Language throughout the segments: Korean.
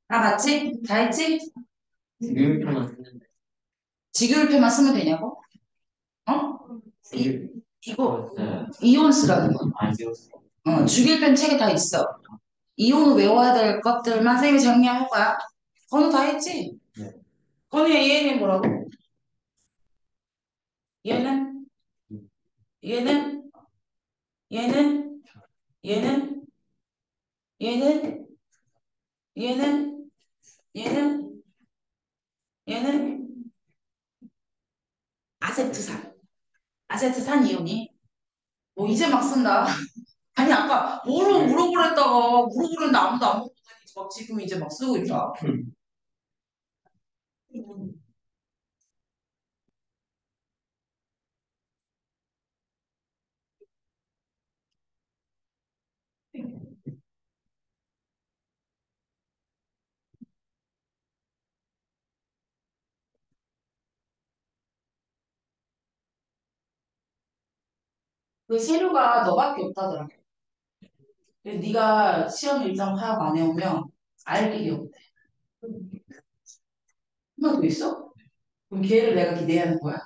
다 봤지? 다 했지? 유효표만 쓰는데. 직유효표만 쓰면 되냐고? 어? 이, 이거 네. 이온 쓰라는 거. 안 지웠어. 주기율표는 책에 다 있어. 이온을 외워야 될 것들만 선생님이 정리할 거야. 건우 다 했지? 네. 건우야 얘는 뭐라고? 얘는? 얘는? 얘는? 얘는? 얘는? 얘는? 얘는? 얘는? 아세트산. 아세트산 이온이? 뭐 이제 막 쓴다. 아니 아까 뭐로 물어보랬다가 물어보랬는데 아무도 안 물어보더니 막 지금 이제 막 쓰고 있다. 그 세류가 너밖에 없다더라. 그래서 네가 시험 일정 파악 안 해오면 알 길이 없대. 한 명 더 있어? 그럼 걔를 내가 기대하는 거야?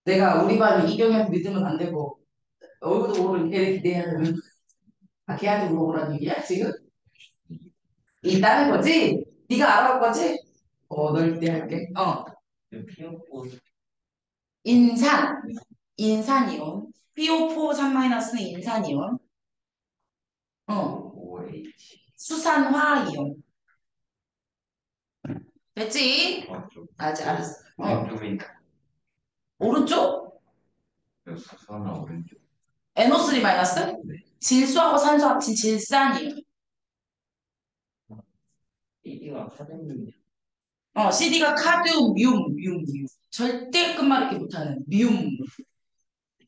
내가 우리 반 이경현 믿으면 안 되고 얼굴도 모르는 걔를 기대해야 되는 아 걔한테 물어보라는 얘기야 지금? 있다는 거지? 네가 알아볼 거지? 널 기대할게. 피었고. 인산. 인산이온. PO4 3-는 인산이온. 어. OH. 수산화이온. 됐지? 아직 알았어. 오른쪽에 오른쪽? 수선화 오른쪽. NO3 마이너스? 네. 질소하고 산소 합친 질산이온. 이가 사장님이야. CD가 카드뮴, 뮴. 절대 끝말잇기 못하는 뮴.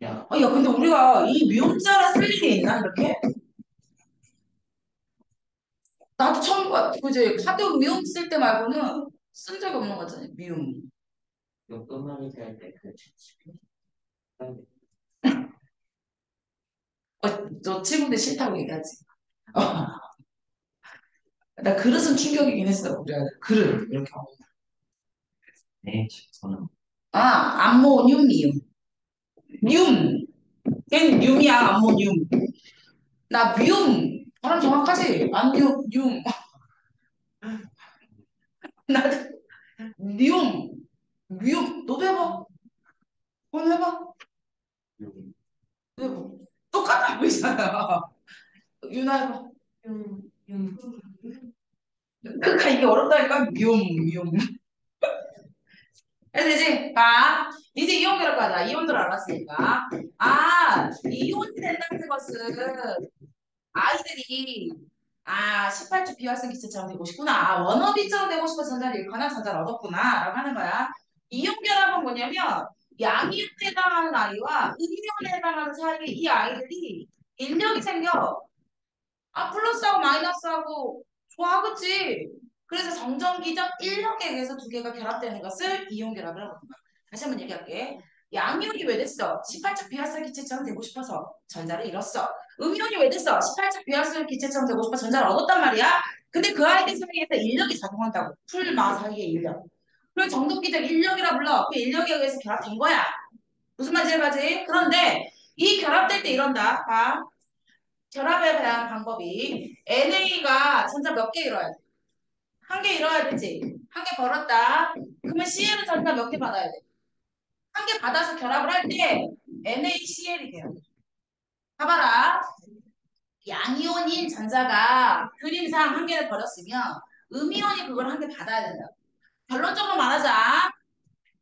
야, 야, 근데 우리가 이 뮴자를 쓸 일이 있나, 이렇게? 나도 처음 봐. 그지? 카드뮴, 뮴 쓸 때 말고는 쓴 적이 없는 거잖아, 뮴. 이거 끝말이 할때그 너 친구들 싫다고 얘기하지? 어, 나 그릇은 충격이긴 했어, 우리 아들. 그릇, 이렇게. 네, 저는 암모늄 이온. 뮴. 걔는 뮴이야, 암모늄. 나 뮴. 발음 정확하지? 안 뮴, 뮴. 나도 뮴. 뮴. 너도 해봐. 오늘 해봐. 여기 해봐. 똑같아 보이잖아. 유나 해봐. 그러니까 이게 어렵다니까. 뮴. 해야 되지? 봐. 이제 이온 결합 가자. 이온들 알았으니까. 이온이 된다는 것은 아이들이 18주 비활성 기체처럼 되고 싶구나. 워너비처럼 되고 싶어서 전자를 잃거나 전자를 얻었구나. 라고 하는 거야. 이온 결합은 뭐냐면 양이온에 해당하는 아이와 음이온에 해당하는 사이에 이 아이들이 인력이 생겨. 플러스하고 마이너스하고 좋아, 그치? 그래서 정전기적 인력에 의해서 두 개가 결합되는 것을 이온 결합이라고 하는 거야. 다시 한번 얘기할게. 양이온이 왜 됐어? 18적 비활성 기체처럼 되고 싶어서 전자를 잃었어. 음이온이 왜 됐어? 18적 비활성 기체처럼 되고 싶어서 전자를 얻었단 말이야. 근데 그 아이들 사이에서 인력이 작용한다고. 풀마 사이의 인력. 그걸 정전기적 인력이라 불러. 그 인력에 의해서 결합된 거야. 무슨 말인지 알지? 그런데 이 결합될 때 이런다. 봐. 결합에 대한 방법이 NA가 전자 몇 개 잃어야 돼? 한 개 잃어야 되지. 한 개 벌었다. 그러면 CL은 전자 몇 개 받아야 돼? 한 개 받아서 결합을 할 때 NaCl이 돼요. 봐봐라. 양이온인 전자가 그림상 한 개를 버렸으면 음이온이 그걸 한 개 받아야 된다. 결론적으로 말하자.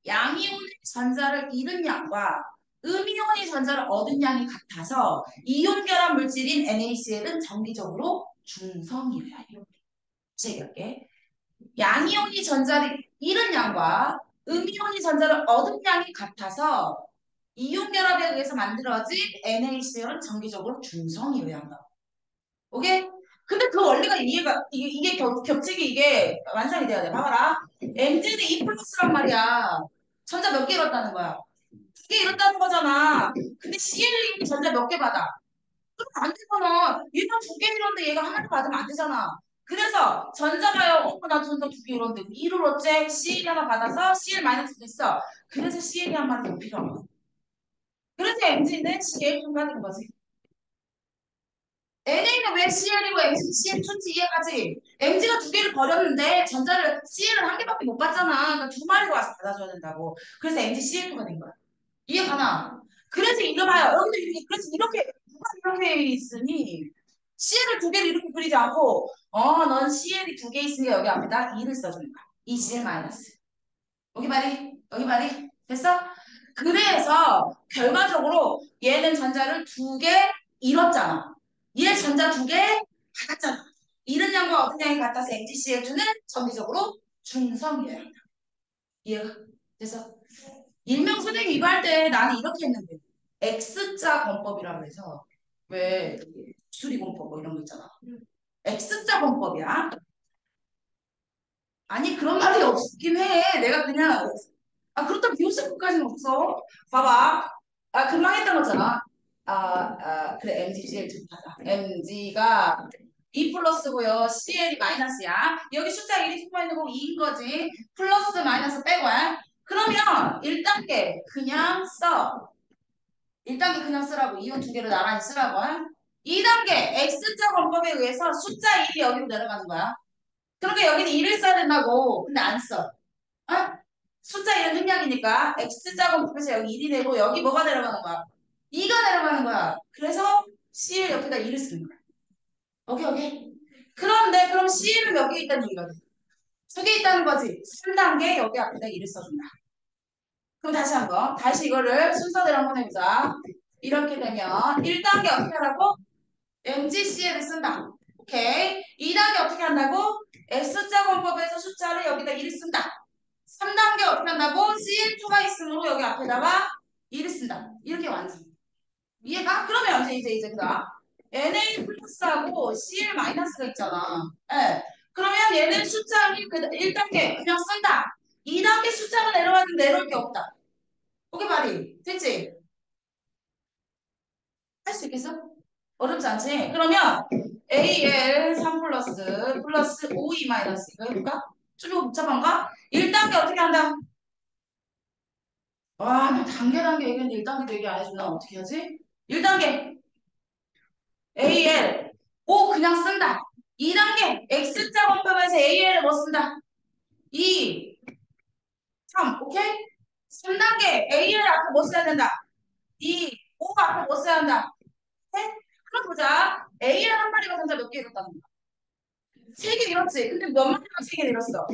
양이온의 전자를 잃은 양과 음이온의 전자를 얻은 양이 같아서 이온 결합 물질인 NaCl은 정기적으로 중성이어야 해요. 얘기할게. 양이온이 전자를 잃은 양과 음이온이 전자를 얻은 양이 같아서 이온 결합에 의해서 만들어진 NaCl은 정기적으로 중성이어야 한다. 오케이? 근데 그 원리가 이게 겹치기 이게 완성이 돼야 돼. 봐봐라. MZ는 E 플러스란 말이야. 전자 몇 개 잃었다는 거야? 이게 이렇다는 거잖아. 근데 CL이 전자 몇 개 받아? 그럼 안 되잖아. 얘가 두 개 이런데 얘가 하나를 받으면 안 되잖아. 그래서 전자가요. 나 전자 두 개 이런데 2를 어째? CL 하나 받아서 CL 마이너스도 있어. 그래서 CL이 한 마리 더 필요한 거야. 그래서 MG는 CL 통과된 거지. NA는 왜 CL이고 MG는 CL 춘지 이해가지? MG가 두 개를 버렸는데 전자를 CL은 한 개밖에 못 받잖아. 그러니까 두 마리가 와서 받아줘야 된다고. 그래서 MG CL2가 된 거야. 이해가나? 그래서 이거 봐요. 여기도 이렇게, 그래서 이렇게, 누가 이렇게 있으니, CL을 두 개를 이렇게 그리지 않고, 넌 CL이 두 개 있으니까 여기 앞에다 2를 써주는 거야. 이 CL 마이너스. 여기 말이, 여기 말이. 됐어? 그래서, 결과적으로, 얘는 전자를 두 개 잃었잖아. 얘 전자 두 개 받았잖아. 잃은 양과 얻은 양이 같아서 MgCl2는 정기적으로 중성이에요. 이해가? 그래서, 일명 선생님 이거 할 때 나는 이렇게 했는데 X자 권법이라고 해서 왜 수리 권법 뭐 이런 거 있잖아. X자 권법이야. 아니 그런 말이 없긴 해. 내가 그냥 그렇다고 비오스코까지는 없어. 봐봐. 금방 했던 거잖아. 그래 MgCl 좀 받아. Mg가 2 플러스고요. CL이 마이너스야. 여기 숫자 1이 숨어 있는 거 2인 거지. 플러스 마이너스 빼고야. 그러면 1단계 그냥 써. 1단계 그냥 쓰라고. 이온 두 개를 나란히 쓰라고. 2단계 X자 권법에 의해서 숫자 1이 여기로 내려가는 거야. 그러니까 여기는 1을 써야 된다고. 근데 안 써. 어? 숫자 1은 능량이니까 X자 권법에서 여기 1이 되고 여기 뭐가 내려가는 거야? 2가 내려가는 거야. 그래서 C를 옆에다 2를 쓰는 거야. 오케이 오케이. 그런데 그럼 C는 몇 개 있다는 얘기가 돼? 두 개 있다는 거지. 3단계 여기 앞에다 2를 써준다. 그럼 다시 한번. 다시 이거를 순서대로 한번 해보자. 이렇게 되면 1단계 어떻게 하라고? MGCL을 쓴다. 오케이. 2단계 어떻게 한다고? X자 권법에서 숫자를 여기다 1을 쓴다. 3단계 어떻게 한다고? CL2가 있으므로 여기 앞에다가 1을 쓴다. 이렇게 완성. 이해가? 그러면 이제 그다음 Na 플러스하고 CL 마이너스가 있잖아. 예. 그러면 얘는 숫자를 1단계 그냥 쓴다. 2단계 숫자가 내려가면 내려올 게 없다. 오케이 말이 됐지? 할 수 있겠어? 어렵지 않지? 그러면 AL 3 플러스 5E 마이너스 이거 해볼까? 좀 이거 복잡한가? 1단계 어떻게 한다? 나 단계 얘기했는데 1단계도 얘기 안 해주나? 어떻게 하지? 1단계 AL 5 그냥 쓴다. 2단계 X자 법법에서 AL을 뭐 쓴다? 2, 3 오케이? 3단계 AL 앞에 뭐 써야 된다? 2, 5가 앞에 뭐 써야 한다? 오케이? 그럼 보자. AL 한 마리가 전자 몇 개 이뤘다는 거야? 세 개 잃었지. 근데 몇 마리가 세 개 잃었어?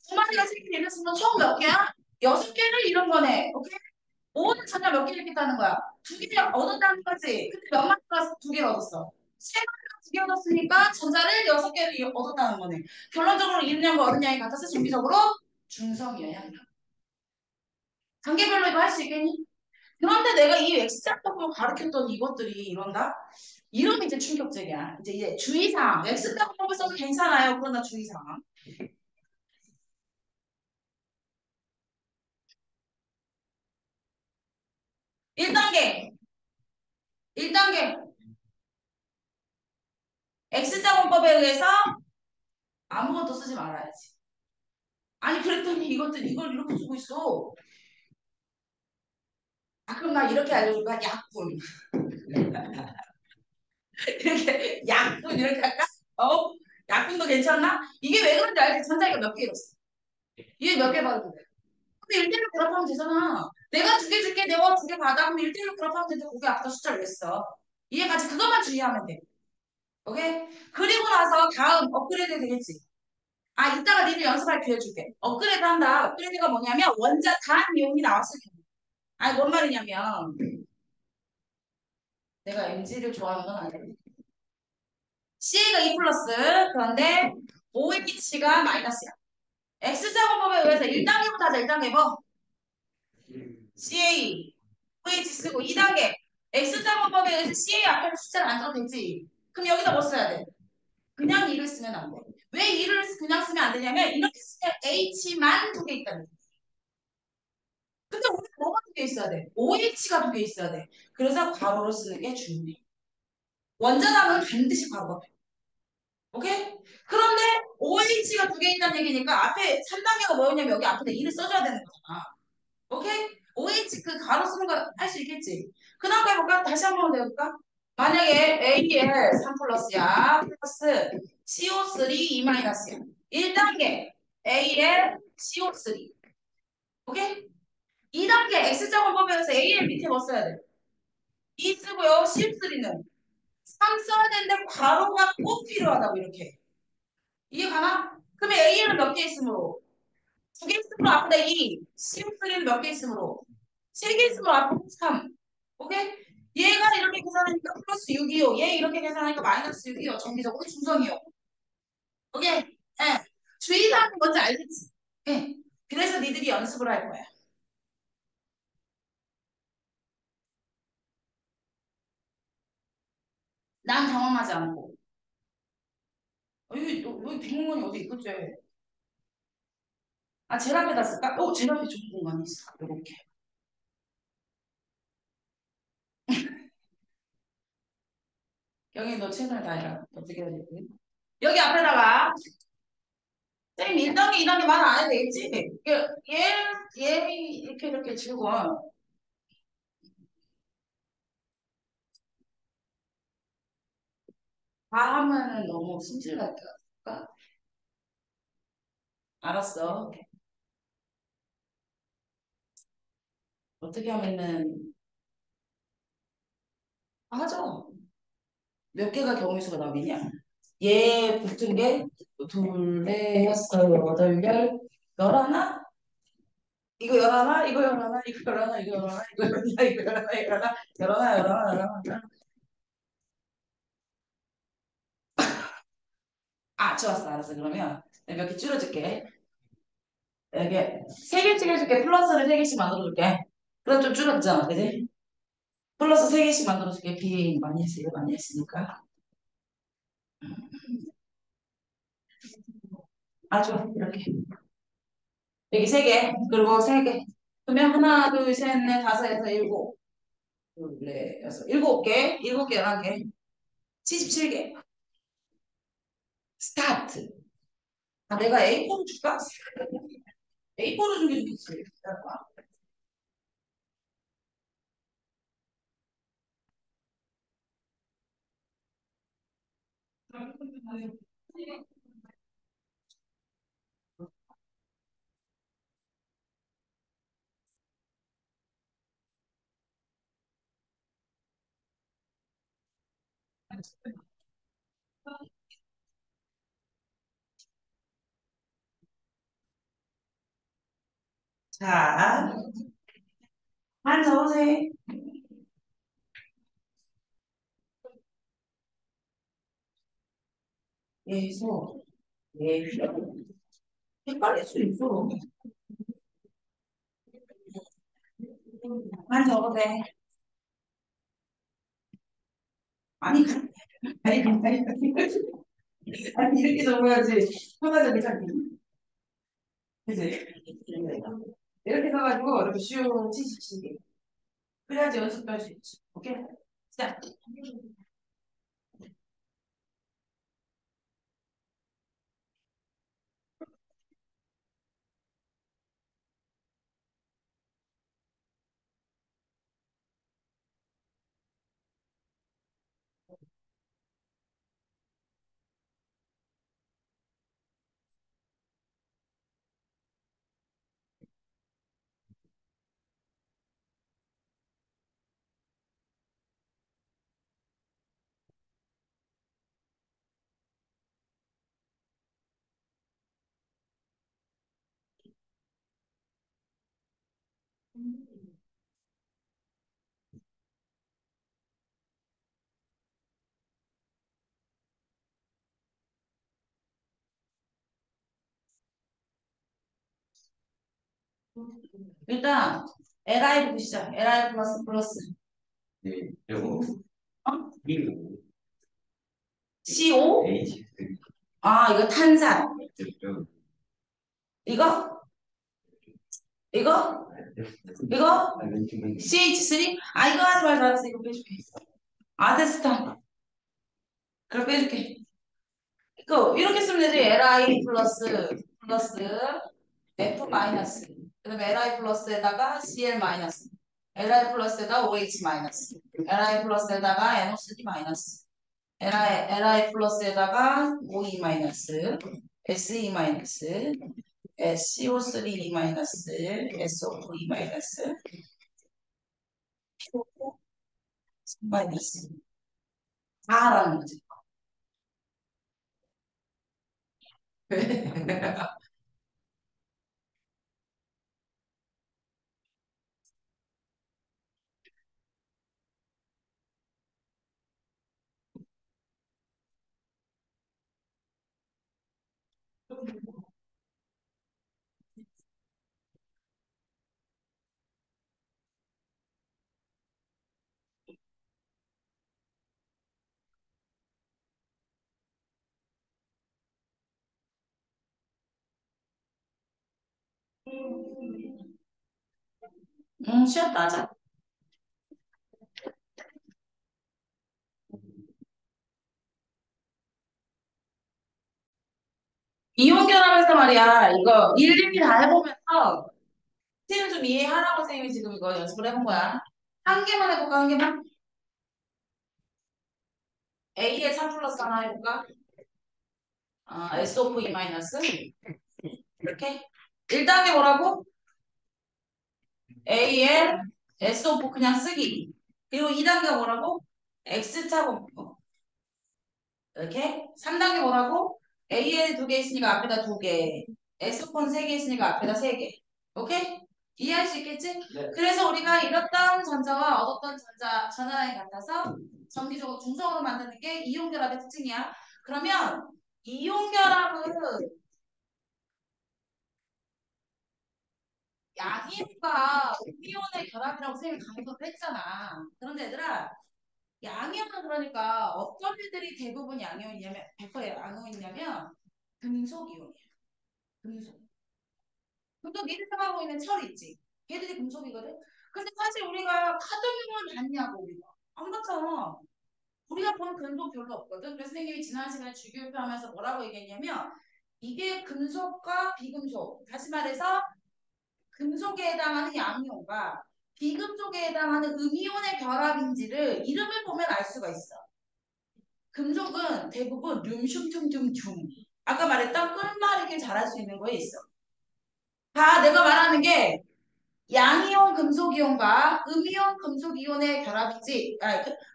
두 마리가 세 개 잃었으면 총 몇 개야? 여섯 개를 잃은 거네. 오케이? 5는 전자 몇 개 잃겠다는 거야? 두 개 얻었다는 거지. 근데 몇 마리가 두 개를 얻었어? 세 마리가 두 개 얻었으니까 전자를 여섯 개를 얻었다는 거네. 결론적으로 잃은 양과 얻은 양이 같아서 정기적으로 중성이어야 한다. 단계별로 이거 할 수 있겠니? 그런데 내가 이 X작법을 가르쳤던 이것들이 이런다? 이러면 이제 충격적이야. 이제 주의사항. X작법을 써도 괜찮아요. 그러나 주의사항. 1단계. 1단계. X자문법에 의해서 아무것도 쓰지 말아야지. 아니 그랬더니 이걸 이렇게 쓰고 있어. 그럼 나 이렇게 알려줄까? 약분. 이렇게 약분 이렇게 할까? 약분도 괜찮나? 이게 왜 그런지 알지? 전자기가 몇 개 잃었어. 이게 몇 개 받으면 돼? 근데 1대1로 결합하면 되잖아. 내가 두 개 줄게, 내가 두 개 받아. 그럼 1대1로 결합하면 되는데 거기 앞에다 숫자를 왜 써? 이해가지? 그것만 주의하면 돼. 오케이? 그리고 나서 다음 업그레이드 되겠지? 이따가 니들 연습할 기회 줄게. 업그레이드 한다. 업그레이드가 뭐냐면 원자 단 이온이 나왔을 경우. 뭔 말이냐면 내가 MG를 좋아하는 건 아니야. CA가 2 플러스 그런데 OH가 마이너스야. X자공법에 의해서 1단계부터 하자. 1단계 뭐? CA, OH 쓰고 2단계 X자공법에 의해서 CA 앞에 숫자를 안 써도 되지. 그럼 여기다 뭐 써야 돼? 그냥 2를 쓰면 안 돼. 왜 2를 그냥 쓰면 안 되냐면 이렇게 쓰면 H만 두 개 있다는 거야. 근데 우리 뭐가 두 개 있어야 돼? OH가 두 개 있어야 돼. 그래서 괄호를 쓰는 게 중요해. 원자량은 반드시 괄호가 돼. 오케이? 그런데 OH가 두 개 있다는 얘기니까 앞에 3단계가 뭐였냐면 여기 앞에다 2를 써줘야 되는 거잖아. 오케이? OH 그 가로 쓰는 거 할 수 있겠지? 그 다음 거 해볼까? 다시 한번 해볼까? 만약에 AL 3 플러스야. 플러스 CO3 2 마이너스야. 1단계 AL CO3. 오케이? 2단계 X자원법에서 AL 밑에 뭐 써야 돼? 2 쓰고요. CO3는 3 써야 되는데 괄호가 꼭 필요하다고 이렇게. 이해 가나? 그러면 AL은 몇 개 있으므로? 두 개 있으므로 앞에다 2. CO3는 몇 개 있으므로? 세 개 있으므로 앞에 3. 오케이? 얘가 이렇게 계산하니까 플러스 6이요. 얘 이렇게 계산하니까 마이너스 6이요. 정기적으로 중성이요. 오케이? 예. 주의사항이 뭔지 알겠지? 예. 그래서 니들이 연습을 할 거야. 난 당황하지 않고. 여기 빈공간이 어디 있겠지? 아, 제일 앞에다 쓸까? 제일 앞에 좀 공간이 있어. 이렇게. 여기 너 최선을 다해라. 어떻게 해야 되지? 여기 앞에다가 쌤 1단계, 2단계 말 안 해도 되겠지? 얘 이렇게 지고 다 하면은 너무 심술날까? 알았어. 어떻게 하면은 하죠. 몇 개가 경우수가 나오겠냐? 얘 붙은 게 둘, 넷, 여섯, 여덟, 열하나? 이거 열하나? 이거 열하나? 이거 열하나? 이거 열하나? 이거 열하나? 이거 열하나? 이거 열하나? 열하나? 열하나? 열하나? 아, 좋았어. 알았어. 그러면 몇 개 줄여줄게. 이게 세 개씩 해줄게. 플러스를 세 개씩 만들어줄게. 그럼 좀 줄었잖아. 그지? 플러스 세 개씩 만들어줄게. 비 많이 했어. 이거 많이 했으니까. 아, 좋아. 이렇게. 여기 세 개. 그리고 세 개. 그러면 하나, 둘, 셋, 넷, 다섯, 여섯, 일곱. 둘, 넷, 여섯. 일곱 개. 일곱 개, 11개. 77개. 스타트. 아, 내가 A4로 줄까? A4로 준게 좋겠지. 기다려봐. 자, 한 적으세요. 예소. 예, 헷갈릴 수 있어. 한 적으세요. 아니, 아니, 이렇게 적어야지. 효과적이 잘 그지? 이렇게 써가지고 이렇게 쉬운 치십시오. 그래야지 연습도 할 수 있지. 오케이? 자, 일단 LI부터 시작. LI 플러스 플러스. 네, 그리고 어? 그리고 CO? H 아, 이거 탄산. 그리고 이거? 이거? 이거? CH3? 아, 이거 하지 말자. 알았어. 이거 빼줄게. 아데스탄. 그걸 빼줄게. 이거 이렇게 쓰면 되지. Li 플러스 F 마이너스. 그다음에 Li 플러스에다가 Cl 마이너스. Li 플러스에다가 OH 마이너스. Li 플러스에다가 NO3 마이너스. Li 플러스에다가 OE 마이너스. SE 마이너스. CO3 마이너스. SO2 마이너스. 마이너스. 4라는 거지. 쉬었다 하자. 이온결합에서 말이야. 이거 일일이 다 해보면서 선생님 좀 이해하라고 선생님이 지금 이거 연습을 해본 거야. 한 개만 해볼까? 한 개만? A에 3 플러스 하나 해볼까? SO2 마이너스 이렇게 1단계 뭐라고? A에 SO4 그냥 쓰기. 그리고 2단계 뭐라고? X차고 이렇게 3단계 뭐라고? AN 2개 있으니까 앞에다 2개, X폰 3개 있으니까 앞에다 3개. 오케이? 이해할 수 있겠지? 네. 그래서 우리가 잃었던 전자와 얻었던 전자라인 같아서 정기적으로 중성으로 만드는 게 이온결합의 특징이야. 그러면 이온결합은 양이온과 음이온의 결합이라고 선생님이 강조를 했잖아. 그런데 얘들아, 양이온은 그러니까 어떤 애들이 대부분 양이온이냐면 100% 양이온이냐면 금속이온이야. 금속. 금속 니들 생각하고 있는 철 있지? 걔들이 금속이거든? 근데 사실 우리가 카드뮴을 봤냐고 우리가. 안 봤잖아. 우리가 본 금속 별로 없거든. 그래서 선생님이 지난 시간에 주기율표 하면서 뭐라고 얘기했냐면 이게 금속과 비금속. 다시 말해서 금속에 해당하는 양이온과 비금속에 해당하는 음이온의 결합인지를 이름을 보면 알 수가 있어. 금속은 대부분 륨슘퉁퉁퉁. 아까 말했던 끝말잇기를 잘할 수 있는 거에 있어. 다 내가 말하는 게 양이온 금속이온과 음이온 금속이온의 결합이지,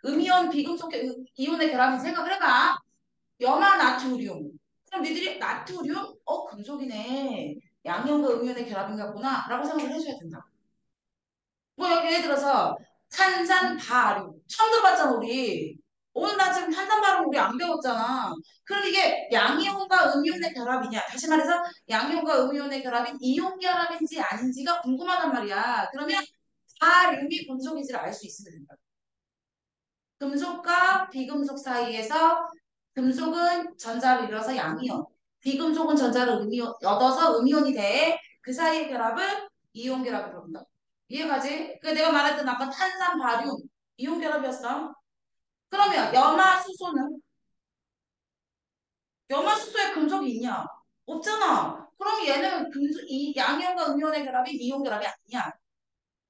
음이온 비금속 이온의 결합인지 생각을 해봐. 염화 나트륨. 그럼 니들이 나트륨? 금속이네. 양이온과 음이온의 결합인가 보나? 라고 생각을 해줘야 된다. 뭐 여기 예를 들어서 탄산 바륨. 처음 들어봤잖아 우리. 오늘 나 지금 탄산 바륨 우리 안 배웠잖아. 그럼 이게 양이온과 음이온의 결합이냐? 다시 말해서 양이온과 음이온의 결합인 이온 결합인지 아닌지가 궁금하단 말이야. 그러면 바륨이 금속인지를 알 수 있으면 된다. 금속과 비금속 사이에서 금속은 전자를 잃어서 양이온, 비금속은 전자를 얻어서 음이온이 돼. 그 사이의 결합을 이온 결합이라고 부른다. 이해가지? 그 내가 말했던 아까 탄산 바륨 이온 결합이었어. 그러면 염화수소는 염화수소에 금속이 있냐? 없잖아. 그럼 얘는 이 양이온과 음이온의 결합이 이온 결합이 아니냐?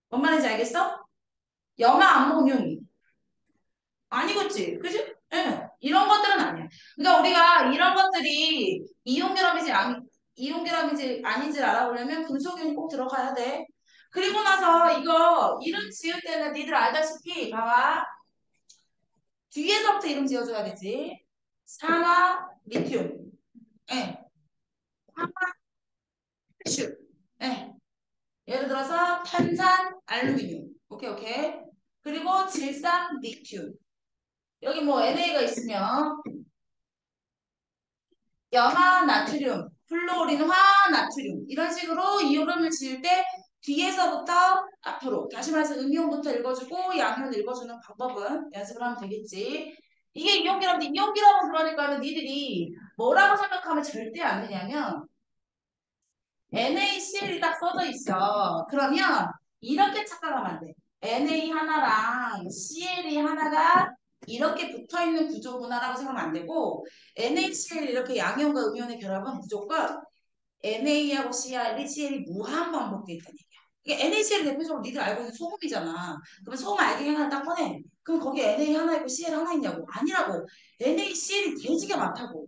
뭔 말인지 알겠어? 염화 암모늄 아니겠지, 그지? 예, 이런 것들은 아니야. 그러니까 우리가 이런 것들이 이온 결합인지 아닌지를 알아보려면 금속이온이 꼭 들어가야 돼. 그리고 나서 이거 이름 지을 때는 니들 알다시피 봐봐. 뒤에서부터 이름 지어줘야 되지. 산화 리튬. 예. 산화 슈. 예. 예를 들어서 탄산 알루미늄. 오케이, 오케이. 그리고 질산 리튬. 여기 뭐 NA가 있으면 염화 나트륨, 플로린 화 나트륨 이런 식으로 이름을 지을 때 뒤에서부터 앞으로 다시 말해서 음이온부터 읽어주고 양이온 읽어주는 방법은 연습을 하면 되겠지. 이게 이온기랍인데 이온기랍은 그러니까는 니들이 뭐라고 생각하면 절대 안 되냐면 NaCl이 딱 써져 있어. 그러면 이렇게 착각하면 안 돼. Na 하나랑 Cl이 하나가 이렇게 붙어있는 구조구나라고 생각하면 안 되고 NaCl 이렇게 양이온과 음이온의 결합은 무조건 NA하고 Cl이 무한 반복돼 있다는 얘기야. 이게 NaCl이 대표적으로 니들 알고 있는 소금이잖아. 그러면 소금 알갱이 하나 딱 꺼내. 그럼 거기에 Na 하나 있고 Cl 하나 있냐고. 아니라고. NaCl이 돼지게 많다고.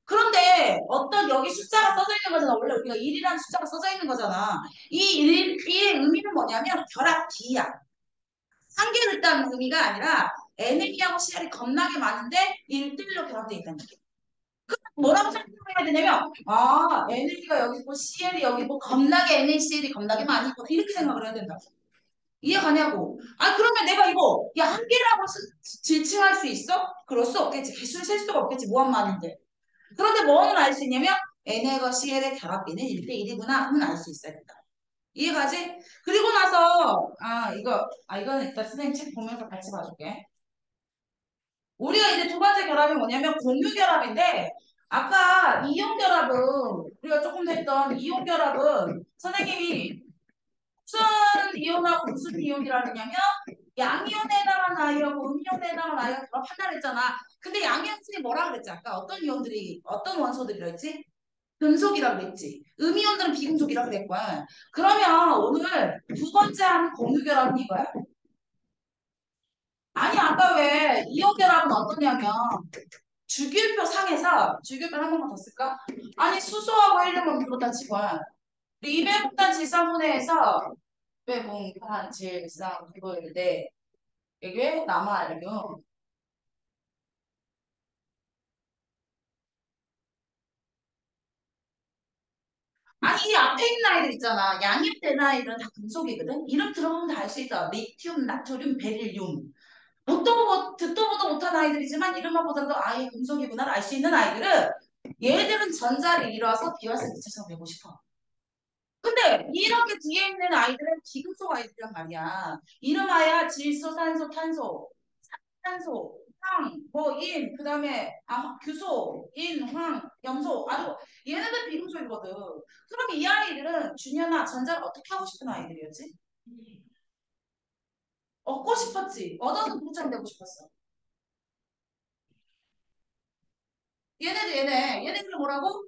그런데 어떤 여기 숫자가 써져 있는 거잖아. 원래 우리가 1이라는 숫자가 써져 있는 거잖아. 이 1의 의미는 뭐냐면 결합 D야. 한 개를 딴 의미가 아니라 NA하고 CL이 겁나게 많은데 1대1로 결합되어 있다는 얘기야. 뭐라고 생각해야 되냐면 NA가 여기 있고 CL이 여기 있고 겁나게 NaCl이 겁나게 많이 있고 이렇게 생각을 해야 된다. 이해가냐고. 그러면 내가 이거 한 개라고 질칭할 수 있어? 그럴 수 없겠지. 개수를 셀 수가 없겠지. 무한말인데. 그런데 뭐는 알 수 있냐면 N과 CL의 결합비는 1대1이구나 하면 알 수 있어야 된다. 이해가지? 그리고 나서 이거는 일단 선생님 책 보면서 같이 봐줄게. 우리가 이제 두 번째 결합이 뭐냐면 공유 결합인데 아까 이온 결합은 우리가 조금 했던 이온 결합은 선생님이 무슨 이온하고 무슨 이온이라 그러냐면 양이온에 해당한 아이하고 음이온에 해당한 아이가 결합한다 그랬잖아. 근데 양이온들이 뭐라 그랬지? 아까 어떤 이온들이 어떤 원소들이라 했지? 금속이라 그랬지. 음이온들은 비금속이라 그랬거야. 그러면 오늘 두 번째 하는 공유결합은 이거야. 아니 아까 왜 이온결합은 어떠냐면 주기율표 상에서 주기율표 한 번만 더 쓸까? 아니 수소하고 헬륨은 그렇다 치고 이배분단 질산분해에서 배분단 질산분해인데 이게 남아알륨 아니 이 앞에 있는 아이들 있잖아. 양입된 아이들은 다 금속이거든. 이름 들어보면 다 알 수 있어. 리튬, 나트륨, 베릴륨. 듣도 보도 못한 아이들이지만 이름만 보더라도 아예 금속이구나를 알 수 있는 아이들은 얘들은 전자를 이뤄서 비활성 기체처럼 되고 싶어. 근데 이렇게 뒤에 있는 아이들은 비금속 아이들이란 말이야. 이름하여 질소, 산소, 탄소, 황, 인, 그 다음에 규소, 인, 황, 염소. 얘네들 비금속이거든. 그럼 이 아이들은 준현아 전자를 어떻게 하고 싶은 아이들이었지? 얻고 싶었지. 얻어서 부처럼 되고 싶었어. 얘네들 뭐라고?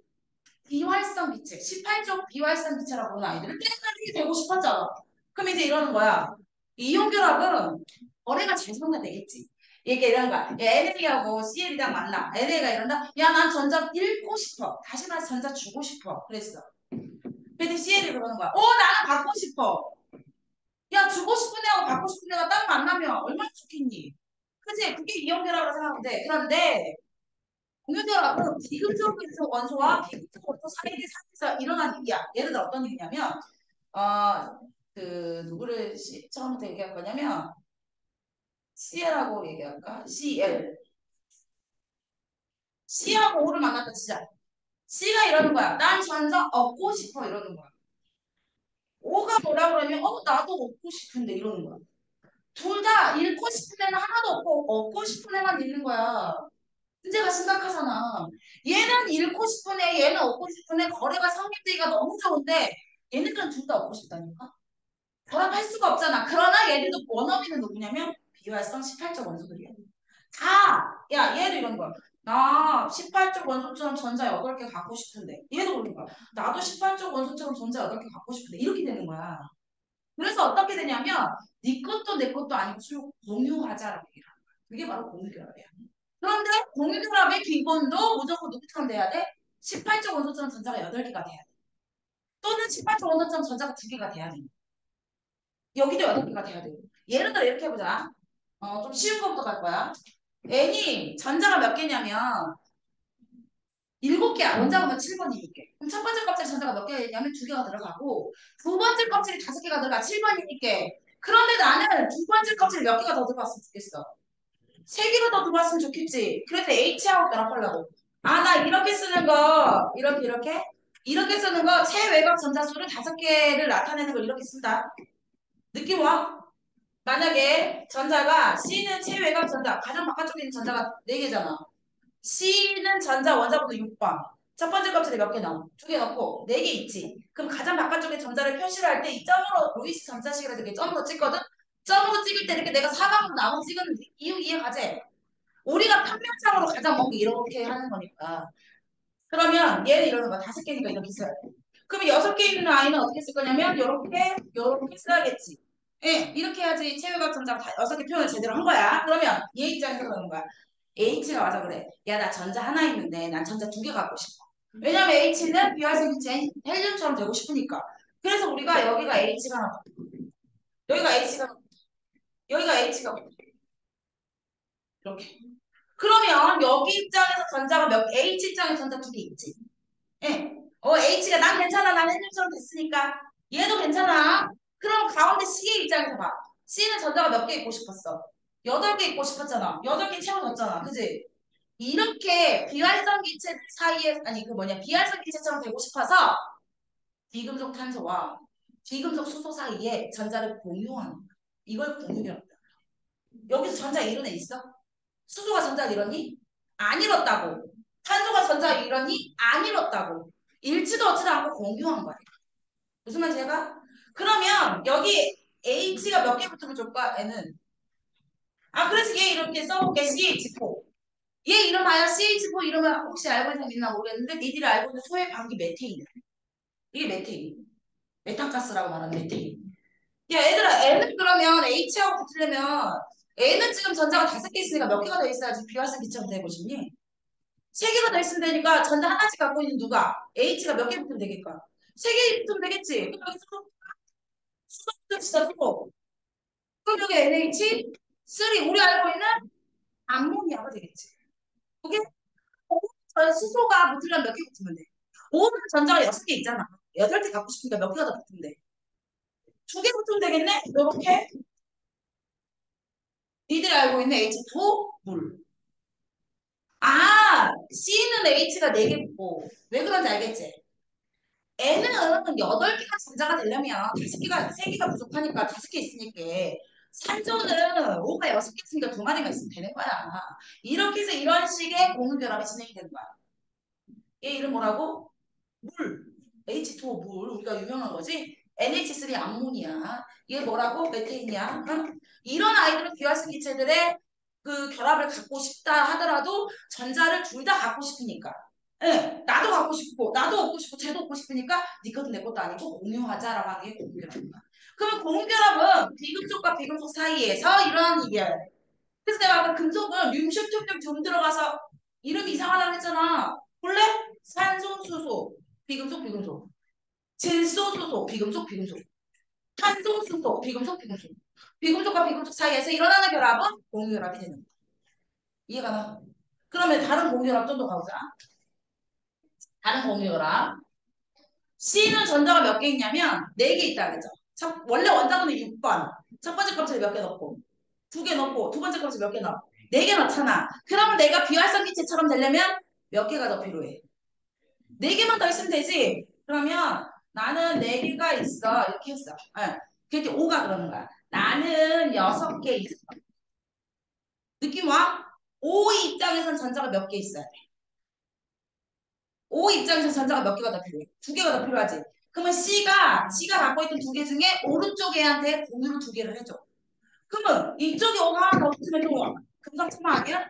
비활성 기체, 18종 비활성 기체라고 하는 아이들을 땡땡이 되고 싶었잖아. 그럼 이제 이러는 거야. 이온 결합은 거래가 잘 성사되겠지. 이게 이런 거야. NA하고 CL이랑 만나. NA가 이런다. 야, 난 전자 잃고 싶어. 다시 말해서 전자 주고 싶어. 그랬어. 근데 CL이 그러는 거야. 나는 받고 싶어. 야, 주고 싶은 애하고 받고 싶은 애가 딱 만나면 얼마나 좋겠니? 그치? 그게 이온 결합이라고 생각하면 돼. 그런데 공유결합은 비금속 원소와 비금속 원소 사이의 상에서 일어난 일이야. 예를 들어 어떤 일이냐면 누구를 처음부터 얘기할 거냐면 CL하고 얘기할까? CL. C하고 O를 만났다 치자. C가 이러는 거야. 난 전자 얻고 싶어 이러는 거야. O가 뭐라 그러면 나도 얻고 싶은데 이러는 거야. 둘 다 잃고 싶은 애는 하나도 없고 얻고 싶은 애만 있는 거야. 문제가 심각하잖아. 얘는 잃고 싶은 애, 얘는 얻고 싶은 애, 거래가 성립되기가 너무 좋은데 얘네들은 둘 다 얻고 싶다니까? 결합할 수가 없잖아. 그러나 얘들도 원어민은 누구냐면 비활성 18적 원소들이야. 얘도 이런 거야. 나 18적 원소처럼 전자 8개 갖고 싶은데. 얘도 그런 거야. 나도 18적 원소처럼 전자 8개 갖고 싶은데. 이렇게 되는 거야. 그래서 어떻게 되냐면 네 것도 내 것도 아니고 서로 공유하자라고 얘기를 하는 거야. 그게 바로 공유결합이야. 그런데 공유결합의 기본도 무조건 누구처럼 돼야 돼? 18적 원소처럼 전자가 8개가 돼야 돼. 또는 18적 원소처럼 전자가 2개가 돼야 돼. 여기도 8개가 돼야 돼. 예를 들어 이렇게 해보자. 좀 쉬운 것부터 갈 거야. N이 전자가 몇 개냐면 7개야. 원자 보면 7번이니까. 그럼 첫 번째 껍질에 전자가 몇 개냐면 2개가 들어가고 두 번째 껍질에 5개가 들어가 7번이니까. 그런데 나는 두 번째 껍질에 몇 개가 더 들어갔으면 좋겠어. 3개가 더 들어갔으면 좋겠지. 그래서 H하고 결합하려고. 나 이렇게 쓰는 거 이렇게 쓰는 거 최외곽 전자수를 5개를 나타내는 걸 이렇게 쓴다. 느낌 와? 만약에 전자가 C는 최외곽 전자 가장 바깥쪽에 있는 전자가 4개잖아. C는 전자 원자번호 6번. 첫 번째 값들이 몇 개 나오? 두 개 넣고 네 개 있지. 그럼 가장 바깥쪽에 점자를 표시를 할 때 이 점으로 로이스 점자식이라 이렇게 점으로 찍거든. 점으로 찍을 때 이렇게 내가 사각으로 나눠 찍은 이유 이해가지? 우리가 평면상으로 가장 먼 게 이렇게 하는 거니까. 그러면 얘는 이러는 거야. 다섯 개니까 이렇게 써야 돼. 그러면 여섯 개 있는 아이는 어떻게 쓸 거냐면 요렇게 써야겠지. 예, 이렇게 해야지 체외각 전자가 다 여섯 개 표현을 제대로 한 거야. 그러면 얘 입장에서 그러는 거야. H가 와서 그래. 야, 나 전자 하나 있는데 난 전자 두 개 갖고 싶어. 왜냐면 H는 비활성기체 헬륨처럼 되고 싶으니까. 그래서 우리가 여기가 H가 나와. 여기가 H가 나와. 여기가 H가 나와. 이렇게. 그러면 여기 입장에서 전자가 H 입장에서 전자 두 개 있지. 예. H가 난 괜찮아. 난 헬륨처럼 됐으니까. 얘도 괜찮아. 그럼 가운데 C의 입장에서 봐. C는 전자가 몇 개 있고 싶었어? 여덟 개 있고 싶었잖아. 여덟 개 채워줬잖아. 그지? 이렇게 비활성 기체들 사이에, 아니, 그 뭐냐, 비활성 기체처럼 되고 싶어서 비금속 탄소와 비금속 수소 사이에 전자를 공유하는 거야. 이걸 공유라고 한다. 여기서 전자 이런 애 있어? 수소가 전자를 잃었니? 안 잃었다고. 탄소가 전자를 잃었니? 안 잃었다고. 잃지도 않지도 않고 공유한 거야. 무슨 말인지 제가? 그러면 여기 H가 몇 개 붙으면 좋을까? N은. 아, 그래서 얘 이렇게 써볼게. CH4. 얘 이름하여 CH4 이름을 혹시 알고 있는 사람 있나 모르겠는데 니들이 알고 있는 소의 반기 메테인이야. 이게 메테인. 메탄가스라고 말하는 메테인. 야, 얘들아, N은 그러면 H하고 붙으려면 N은 지금 전자가 다섯 개 있으니까 몇 개가 더 있어야지 비활성 기체가 되고 싶니? 세 개가 더 있으면 되니까 전자 하나씩 갖고 있는 누가? H가 몇 개 붙으면 되겠까? 세 개 붙으면 되겠지? 그럼 여기 수소 붙읍시다, 수소. 그럼 여기 NH, 3, 우리 알고 있는 암모니아가 되겠지. 그게 수소가 붙으려면 몇 개 붙으면 돼? 5는 전자가 6개 있잖아. 8개 갖고 싶으니까 몇 개가 더 붙으면 돼? 두 개 붙으면 되겠네? 이렇게 니들이 알고 있는 H2 물. 아, C는 H가 4개 붙고 왜 그런지 알겠지? N은 8개가 전자가 되려면 5개가, 3개가 부족하니까 5개 있으니까 산소는 O가 6개 있으니까 2마리만 있으면 되는 거야. 이렇게 해서 이런 식의 공유 결합이 진행이 되는 거야. 얘 이름 뭐라고? 물. H2O 물. 우리가 유명한 거지. NH3 암모니아. 얘 뭐라고? 메테인이야. 응? 이런 아이들은 비활성 기체들의 그 결합을 갖고 싶다 하더라도 전자를 둘 다 갖고 싶으니까. 예, 나도 갖고 싶고 나도 얻고 싶고 쟤도 얻고 싶으니까 네 것도 내 것도 아니고 공유하자라고 하는 게 공유결합이야. 그러면 공유결합은 비금속과 비금속 사이에서 일어나는 이게 그래서 내가 아까 금속은 륨슈툽륨 좀 들어가서 이름이 이상하다고 했잖아. 원래 산소, 수소, 비금속, 비금속. 질소, 수소, 비금속, 비금속. 탄소, 수소, 비금속, 비금속. 비금속과 비금속 사이에서 일어나는 결합은 공유결합이 되는 거야. 이해가 나? 그러면 다른 공유결합 좀 더 가보자. 다른 공유결합. C는 전자가 몇 개 있냐면 4개 있다 그랬죠. 원래 원자번호 6번. 첫 번째 값을 몇 개 넣고 두 개 넣고 두 번째 값을 몇 개 넣어? 4개 넣잖아. 그러면 내가 비활성 기체처럼 되려면 몇 개가 더 필요해? 4개만 더 있으면 되지. 그러면 나는 4개가 있어. 이렇게 했어. 그렇게 5가 그러는 거야. 나는 6개 있어. 느낌 와? O 입장에선 전자가 몇 개 있어야 돼? O 입장에서 전자가 몇 개가 더 필요해? 2개가 더 필요하지. 그러면 C가 갖고 있던 2개 중에 오른쪽 애한테 공유를 2개를 해줘. 그러면 이쪽에 O가 하나 더 붙으면 좀 금상첨화 아니야?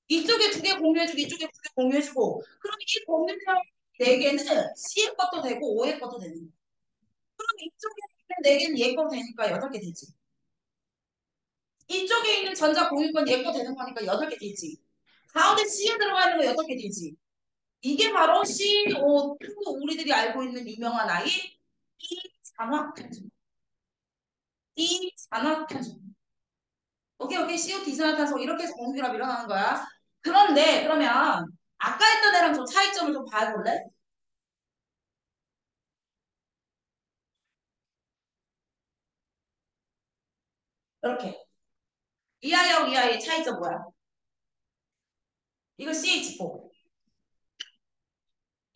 이쪽에 2개 공유해주고 이쪽에 2개 공유해주고 그럼 이 공유된 4개는 C의 것도 되고 O의 것도 되는 거야. 그럼 이쪽에 있는 4개는 얘 것도 되니까 8개 되지. 이쪽에 있는 전자 공유권 얘 거 되는 거니까 8개 되지. 가운데 C에 들어가 있는 거 8개 되지. 이게 바로 CO2 우리들이 알고 있는 유명한 아이 이산화탄소. 이산화탄소. 오케이 오케이 CO2 이산화탄소 이렇게 해서 공유결합이 일어나는 거야. 그런데 그러면 아까 했던 애랑 좀 차이점을 좀 봐볼래? 이렇게 이 아이하고 이 아이의 차이점 뭐야? 이거 CH4.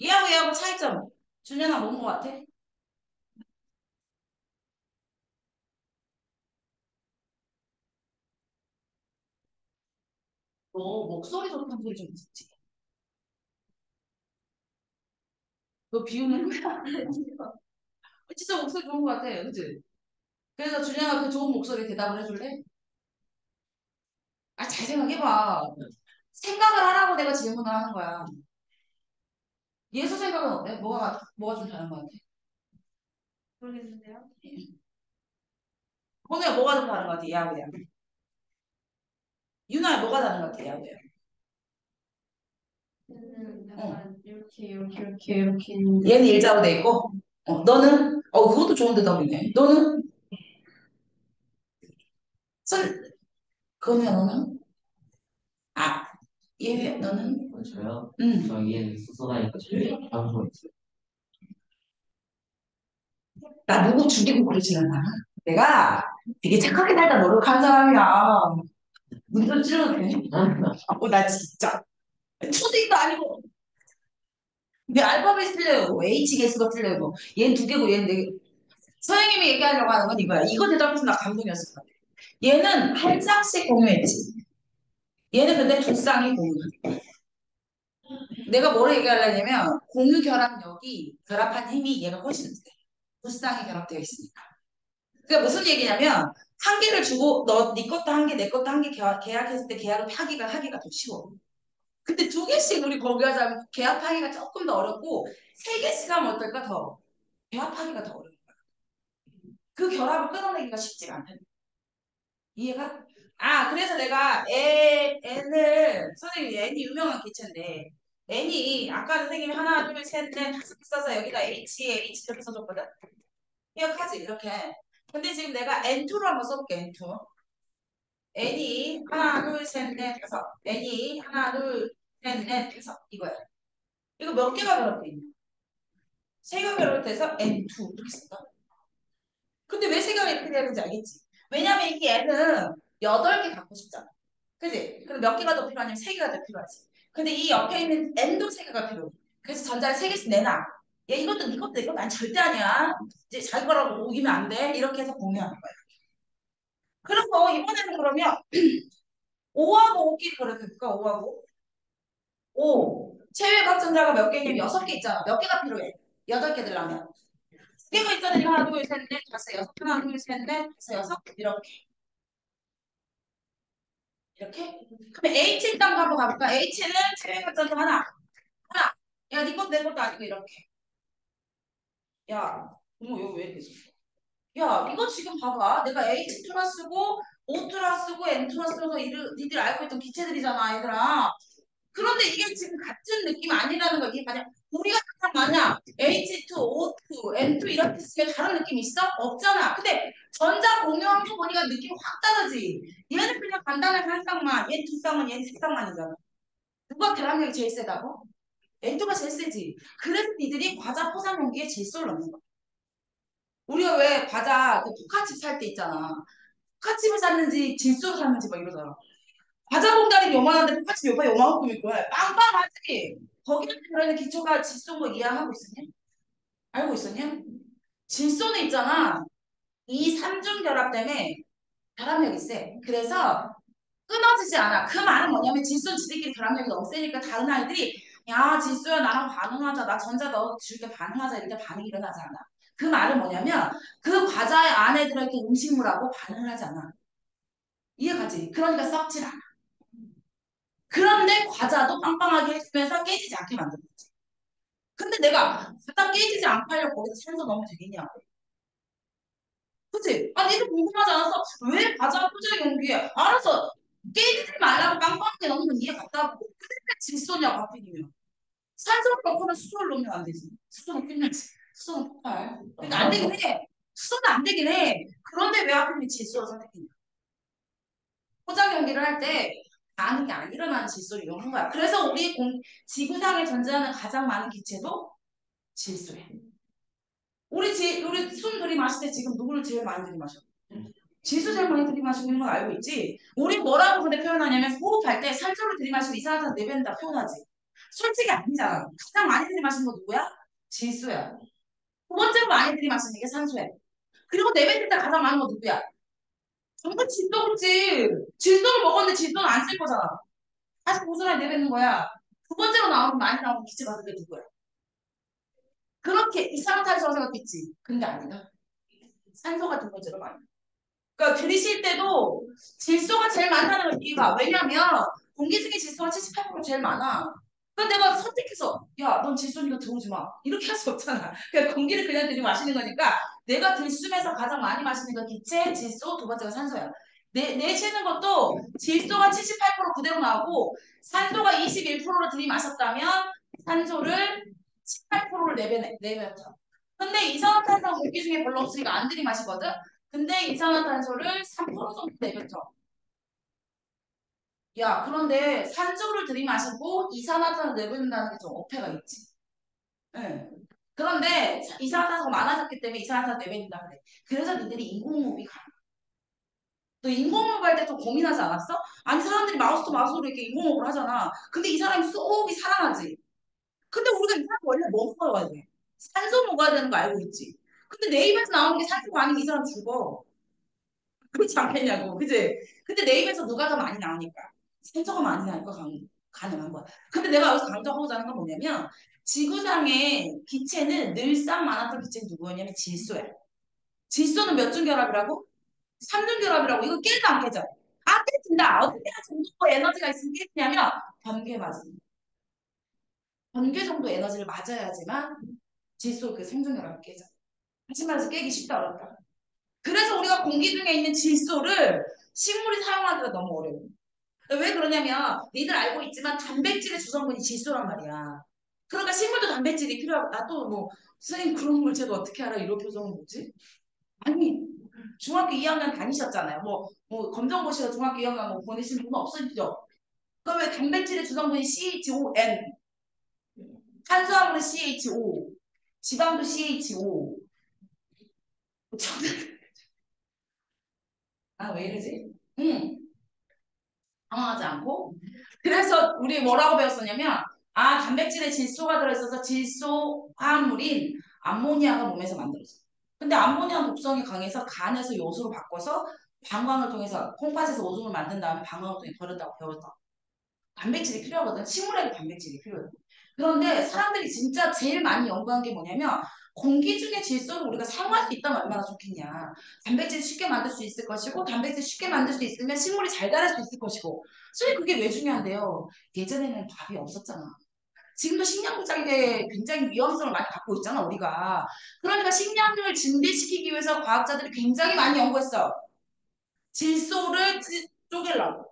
얘하고 얘하고 차이점 준현아 뭔 거 같아? 너 목소리 좋다는 소리 좀 듣지? 너 비웃는 거야? 진짜 목소리 좋은 것 같아. 그치? 그래서 준영아 그 좋은 목소리 대답을 해줄래? 아, 잘 생각해봐. 생각을 하라고 내가 질문을 하는 거야. 예수 생각은 어때? 뭐가 좀 다른 것 같아? 모르겠는데요. hon우야, 뭐가 좀 다른 것 같아? 야구야. 유나야, 뭐가 다른 것 같아? 야구야. 저는 어. 약간 이렇게 있는데 얘는 일자로 돼 있고, 너는? 그것도 좋은 대답이네. 너는? 선, 건우야, 너는? 아, 얘, 너는? 저요? 응. 저 얘는 수소하니까 제일 방송 있어요. 나 누구 죽이고 그러진 않아. 내가 되게 착하게 살다 노력한 사람이야. 문좀 찔러도 돼? 나 진짜. 초딩도 아니고. 내 알파벳 틀려요. H 개수가 틀려요. 얘는 두 개고 얘는 네 개. 선생님이 얘기하려고 하는 건 이거야. 이거 대답해서 나 감동이었을 거야. 얘는 한 쌍씩 공유했지. 얘는 근데 두 쌍이 공유. 내가 뭐를 얘기하려냐면 공유 결합력이 결합한 힘이 얘가 훨씬 세. 두 쌍이 결합되어 있으니까. 그러니까 무슨 얘기냐면 한 개를 주고 네 것도 한 개, 내 것도 한 개 계약했을 때 계약을 하기가 더 쉬워. 근데 두 개씩 우리 거기하자면 계약하기가 조금 더 어렵고 세 개씩 하면 어떨까 더 계약하기가 더 어려워. 그 결합을 끊어내기가 쉽지가 않다. 이해가? 그래서 내가 n을 선생님 n이 유명한 기체인데 n이 아까 선생님이 하나 둘셋넷 다섯 개 써서 여기다 h 이렇게 써줬거든. 기억하지? 이렇게. 근데 지금 내가 n2로 한번 써볼게. n2. n이 하나 둘셋넷 다섯 n이 하나 둘셋넷 다섯 이거야. 이거 몇 개가 결합돼 있냐? 세 개가 결합돼서 n2 이렇게 쓴다. 근데 왜 세 개가 이렇게 되는지 알겠지? 왜냐면 이게 n은 8개 갖고 싶잖아. 그지? 그럼 몇 개가 더 필요하냐면 세 개가 더 필요하지. 근데 이 옆에 있는 n도 세 개가 필요해. 그래서 전자를 세 개씩 내놔. 야, 이것도 이거 난 절대 아니야. 이제 자기 거라고 우기면 안 돼. 이렇게 해서 공유하는 거야. 그래서 이번에는 그러면 5하고 5끼리 그려볼까? 5하고 5. 체외각 전자가 몇 개냐면 6개 있잖아. 몇 개가 필요해? 8개 들라면. 두 개가 있잖아. 하나, 둘, 셋, 넷, 다섯, 여섯. 하나, 둘, 셋, 넷, 다섯, 여섯. 이렇게. 이렇게? 그럼 H 일단 한번 가볼까? H는 체외각 전자 하나. 하나. 야, 네 것도 내 것도 아니고 이렇게. 야, 어머, 여기 왜 이렇게 써? 야, 이거 지금 봐봐. 내가 H2라 쓰고, O2라 쓰고, N2라 써서 니들 알고 있던 기체들이잖아, 얘들아. 그런데 이게 지금 같은 느낌 아니라는 거 이게 만약 우리가 만약 H2, O2, N2 이렇게 쓰면 다른 느낌 있어? 없잖아. 근데 전자 공유한 거 보니까 느낌이 확 다르지. 얘는 그냥 간단하게 한 쌍만, 얘 두 쌍만, 얘 세 쌍만이잖아. 누가 결합력이 제일 세다고? N2가 제일 세지. 그래서 니들이 과자 포장 용기에 질소를 넣는 거야. 우리가 왜 과자 그 포카칩 살 때 있잖아. 포카칩을 샀는지 질소를 샀는지 막 이러잖아. 과자 봉다리 요만한데 포카칩 옆에 요만큼 있고 빵빵하지. 거기에 들어있는 기초가 질소인 거 이해하고 있었냐? 알고 있었냐? 질소는 있잖아. 이 삼중 결합 때문에 결합력이 세. 그래서 끊어지지 않아. 그 말은 뭐냐면 질소는 지들끼리 결합력이 너무 세니까 다른 아이들이 야 질소야 나랑 반응하자. 나 전자 너 줄게 반응하자. 이렇게 반응이 일어나지 않아. 그 말은 뭐냐면 그 과자 안에 들어있는 음식물하고 반응을 하지 않아. 이해가지? 그러니까 썩질 않아. 그런데 과자도 빵빵하게 해주면서 깨지지 않게 만드는 거지. 근데 내가 과자 깨지지 않게 하려고 거기서 산소 넣으면 되겠냐고. 그치? 니도 궁금하지 않았어? 왜 과자 포장 용기에 알아서 깨지지 말라고 빵빵하게 넣으면 이해 갔다고. 근데 왜 질소냐고 하필이면. 산소를 넣거나 수소를 넣으면 안 되지. 수소는 끝나지. 수소는 폭발. 그러니까 안 되긴 해. 수소는 안 되긴 해. 그런데 왜 하필이면 질소를 선택했냐. 포장 용기를 할 때 반응이 안 일어나는 질소를 이용한 거야. 그래서 지구상에 존재하는 가장 많은 기체도 질소야. 우리 숨 들이마실 때 지금 누구를 제일 많이 들이마셔? 질소 제일 많이 들이마시고 있는 건 알고 있지? 우리 뭐라고 근데 표현하냐면 호흡할 때 산소를 들이마시고 이산화탄 내뱉는다 표현하지. 솔직히 아니잖아. 가장 많이 들이마시는 거 누구야? 질소야. 두 번째로 많이 들이마시는 게 산소야. 그리고 내뱉을 때 가장 많은 거 누구야? 정말 질소겠지. 질소를 먹었는데 질소는 안 쓸 거잖아. 다시 고스란히 내뱉는 거야. 두 번째로 많이 나오는 기체가 그게 누구야? 그렇게 이산화탄소라고 생각했지. 근데 아니다. 산소가 두 번째로 많아. 그러니까 들이쉴 때도 질소가 제일 많다는 이유가 왜냐면 공기 중에 질소가 78% 제일 많아. 그러니까 내가 선택해서 야, 넌 질소니까 들어오지 마. 이렇게 할 수 없잖아. 그냥 공기를 그냥 들이마시는 거니까 내가 들숨에서 가장 많이 마시는 건 기체, 질소, 두 번째가 산소야. 내쉬는 것도 질소가 78% 그대로 나오고 산소가 21%를 들이마셨다면 산소를 18%를 내뱉어. 근데 이산화탄소는 공기 중에 별로 없으니까 안 들이마시거든. 근데 이산화탄소를 3% 정도 내뱉어. 야, 그런데 산소를 들이마시고 이산화탄소 내뱉는다는 게 좀 어폐가 있지. 응. 그런데 이산화탄소가 많아졌기 때문에 이산화탄소 내뱉는다 그래. 그래서 니들이 인공호흡이 가능해. 너 인공호흡 할 때 좀 고민하지 않았어? 아니 사람들이 마우스 또 마우스로 이렇게 인공호흡을 하잖아. 근데 이 사람이 호흡이 살아나지. 근데 우리가 이 사람 원래 뭐 먹어야 돼? 산소 먹어야 되는 거 알고 있지? 근데 내 입에서 나오는 게 산소가 아니면 이 사람 죽어. 그렇지 않겠냐고, 그지? 근데 내 입에서 누가 더 많이 나오니까 산소가 많이 나니까 가능한 거야. 근데 내가 여기서 강조하고자 하는 건 뭐냐면 지구상의 기체는 늘상 많았던 기체는 누구였냐면 질소야. 질소는 몇 중 결합이라고? 3중 결합이라고. 이거 깨도 안 깨져? 안 깨진다. 어떻게 해야 정도 에너지가 있으면 깨지냐면 번개 맞으면. 번개 정도 에너지를 맞아야지만 질소 그 생중 결합이 깨져. 하지만 깨기 쉽다 어렵다. 그래서 우리가 공기 중에 있는 질소를 식물이 사용하기가 너무 어려워. 왜 그러냐면 니들 알고 있지만 단백질의 주성분이 질소란 말이야. 그러니까 식물도 단백질이 필요하고 나 또 뭐 선생님 그런 걸 제가 어떻게 알아? 이런 표정은 뭐지? 아니 중학교 2학년 다니셨잖아요. 뭐 검정고시로 중학교 2학년 뭐 보내신 분 없으시죠? 그럼 왜 단백질의 주성분이 CHON 탄수화물은 CHO 지방도 CHO 아 왜 이러지? 응. 당황하지 않고 그래서 우리 뭐라고 배웠었냐면 단백질에 질소가 들어있어서 질소 화합물인 암모니아가 몸에서 만들어져. 근데 암모니아 독성이 강해서 간에서 요소로 바꿔서 방광을 통해서 콩팥에서 오줌을 만든 다음에 방광을 통해 버렸다고 배웠다. 단백질이 필요하거든. 식물에도 단백질이 필요해. 그런데 사람들이 진짜 제일 많이 연구한 게 뭐냐면 공기 중에 질소를 우리가 사용할 수 있다면 얼마나 좋겠냐. 단백질 쉽게 만들 수 있을 것이고 단백질 쉽게 만들 수 있으면 식물이 잘 자랄 수 있을 것이고. 사실 그게 왜 중요한데요. 예전에는 밥이 없었잖아. 지금도 식량 부족에 굉장히 위험성을 많이 갖고 있잖아 우리가. 그러니까 식량을 증대시키기 위해서 과학자들이 굉장히 많이 연구했어. 질소를 쪼개려고.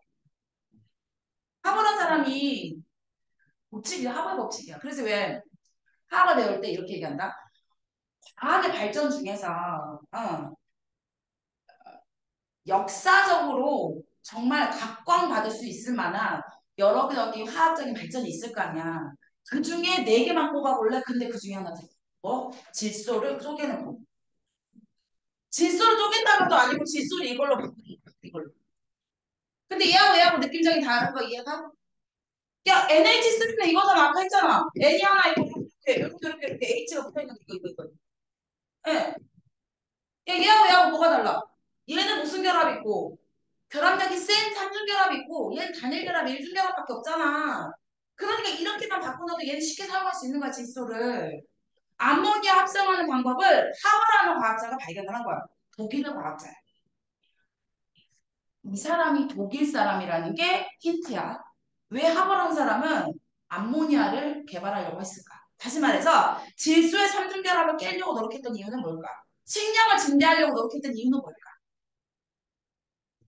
학원한 사람이 법칙이야, 하버의 법칙이야. 그래서 왜 화학을 배울 때 이렇게 얘기한다. 과학의 발전 중에서 역사적으로 정말 각광받을 수 있을 만한 여러 가지 화학적인 발전이 있을 거 아니야. 그 중에 네 개만 뽑아볼래? 근데 그 중에 하나 뭐? 질소를 쪼개는 거. 질소를 쪼갠다는 것도 아니고 질소를 이걸로 바꾸는 거. 이걸로. 근데 얘하고 느낌적인 다른 거 이해가? 야, NH3는 이거잖아. 아까 했잖아. N이 하나 있고 이렇게 H가 붙어있는 거 이거. 예. 야, 얘하고 뭐가 달라? 얘는 무슨 결합 있고, 결합력이 센 삼중 결합 있고, 얘는 단일 결합, 일중 결합밖에 없잖아. 그러니까 이렇게만 바꿔놔도 얘는 쉽게 사용할 수 있는 거야, 질소를. 암모니아 합성하는 방법을 하버라는 과학자가 발견을 한 거야. 독일의 과학자야. 이 사람이 독일 사람이라는 게 힌트야. 왜 하버라는 사람은 암모니아를 개발하려고 했을까? 다시 말해서 질소의 삼중 결합을 깨려고 노력했던 이유는 뭘까? 식량을 증대하려고 노력했던 이유는 뭘까?